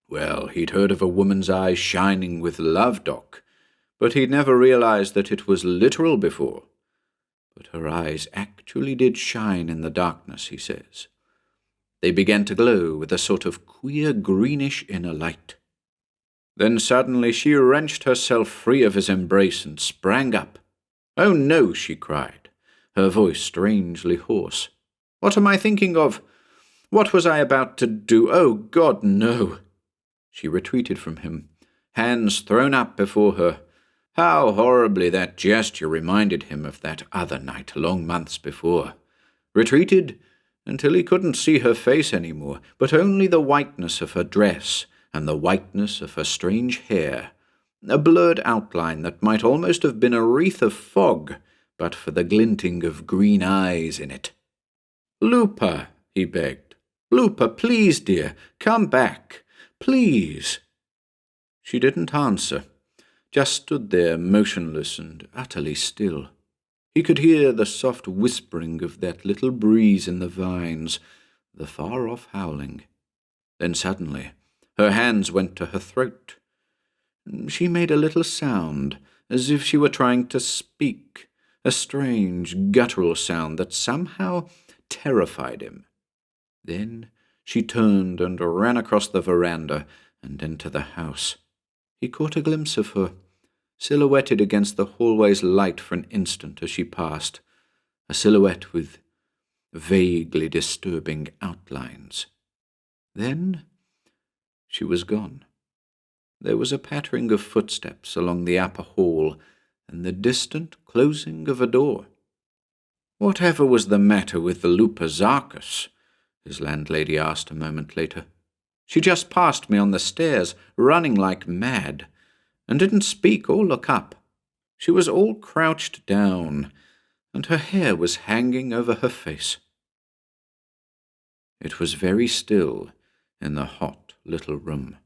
well, he'd heard of a woman's eyes shining with love, Doc, but he'd never realized that it was literal before. But her eyes actually did shine in the darkness, he says. They began to glow with a sort of queer greenish inner light. Then suddenly she wrenched herself free of his embrace and sprang up. "Oh, no," she cried, her voice strangely hoarse. "What am I thinking of? What was I about to do? Oh, God, no!" She retreated from him, hands thrown up before her. How horribly that gesture reminded him of that other night, long months before. Retreated until he couldn't see her face any more, but only the whiteness of her dress and the whiteness of her strange hair, a blurred outline that might almost have been a wreath of fog, but for the glinting of green eyes in it. "Lupa," he begged. "Lupa, please, dear, come back. Please." She didn't answer, just stood there motionless and utterly still. He could hear the soft whispering of that little breeze in the vines, the far-off howling. Then suddenly her hands went to her throat. She made a little sound, as if she were trying to speak, a strange, guttural sound that somehow terrified him. Then she turned and ran across the veranda and into the house. He caught a glimpse of her, silhouetted against the hallway's light for an instant as she passed, a silhouette with vaguely disturbing outlines. Then she was gone. There was a pattering of footsteps along the upper hall and the distant closing of a door. "Whatever was the matter with the Lupa Zarcus?" his landlady asked a moment later. "She just passed me on the stairs, running like mad, and didn't speak or look up. She was all crouched down, and her hair was hanging over her face." It was very still in the hot little room.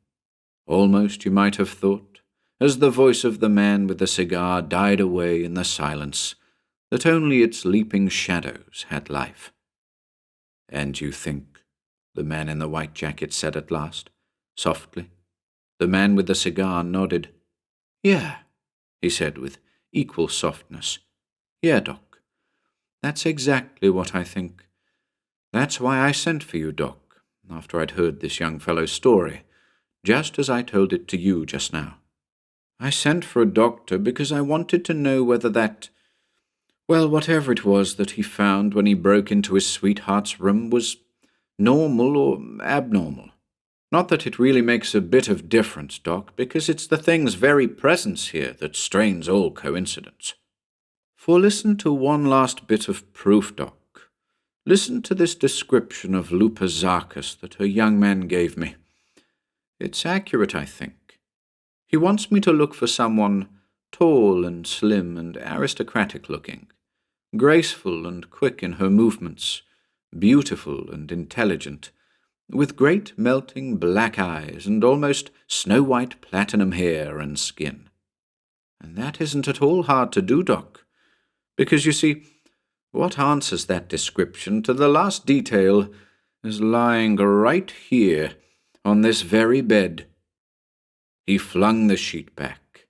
Almost, you might have thought, as the voice of the man with the cigar died away in the silence, that only its leaping shadows had life. "And you think," the man in the white jacket said at last, softly. The man with the cigar nodded. "Yeah," he said with equal softness. "Yeah, Doc. That's exactly what I think. That's why I sent for you, Doc, after I'd heard this young fellow's story, just as I told it to you just now. I sent for a doctor because I wanted to know whether that, well, whatever it was that he found when he broke into his sweetheart's room was normal or abnormal. Not that it really makes a bit of difference, Doc, because it's the thing's very presence here that strains all coincidence. For listen to one last bit of proof, Doc. Listen to this description of Lupa Zarcus that her young man gave me. It's accurate, I think. He wants me to look for someone tall and slim and aristocratic-looking, graceful and quick in her movements, beautiful and intelligent, with great melting black eyes and almost snow-white platinum hair and skin. And that isn't at all hard to do, Doc, because you see, what answers that description to the last detail is lying right here on this very bed. He flung the sheet back.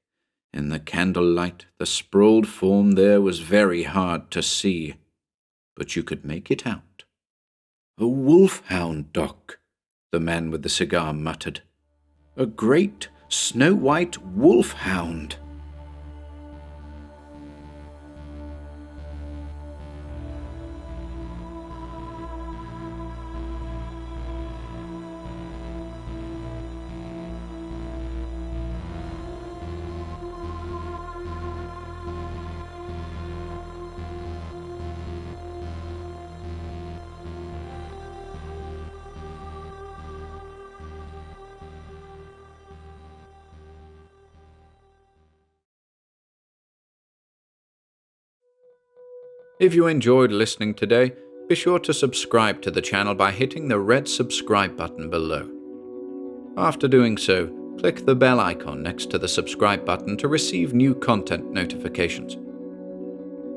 In the candlelight, the sprawled form there was very hard to see, but you could make it out. "A wolfhound, Doc," the man with the cigar muttered. "A great snow-white wolfhound." If you enjoyed listening today, be sure to subscribe to the channel by hitting the red subscribe button below. After doing so, click the bell icon next to the subscribe button to receive new content notifications.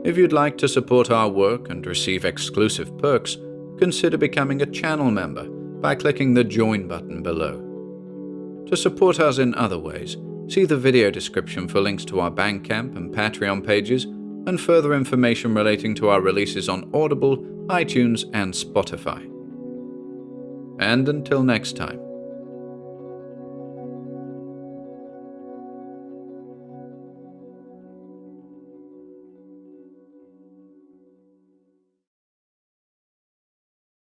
If you'd like to support our work and receive exclusive perks, consider becoming a channel member by clicking the join button below. To support us in other ways, see the video description for links to our Bandcamp and Patreon pages, and further information relating to our releases on Audible, iTunes, and Spotify. And until next time,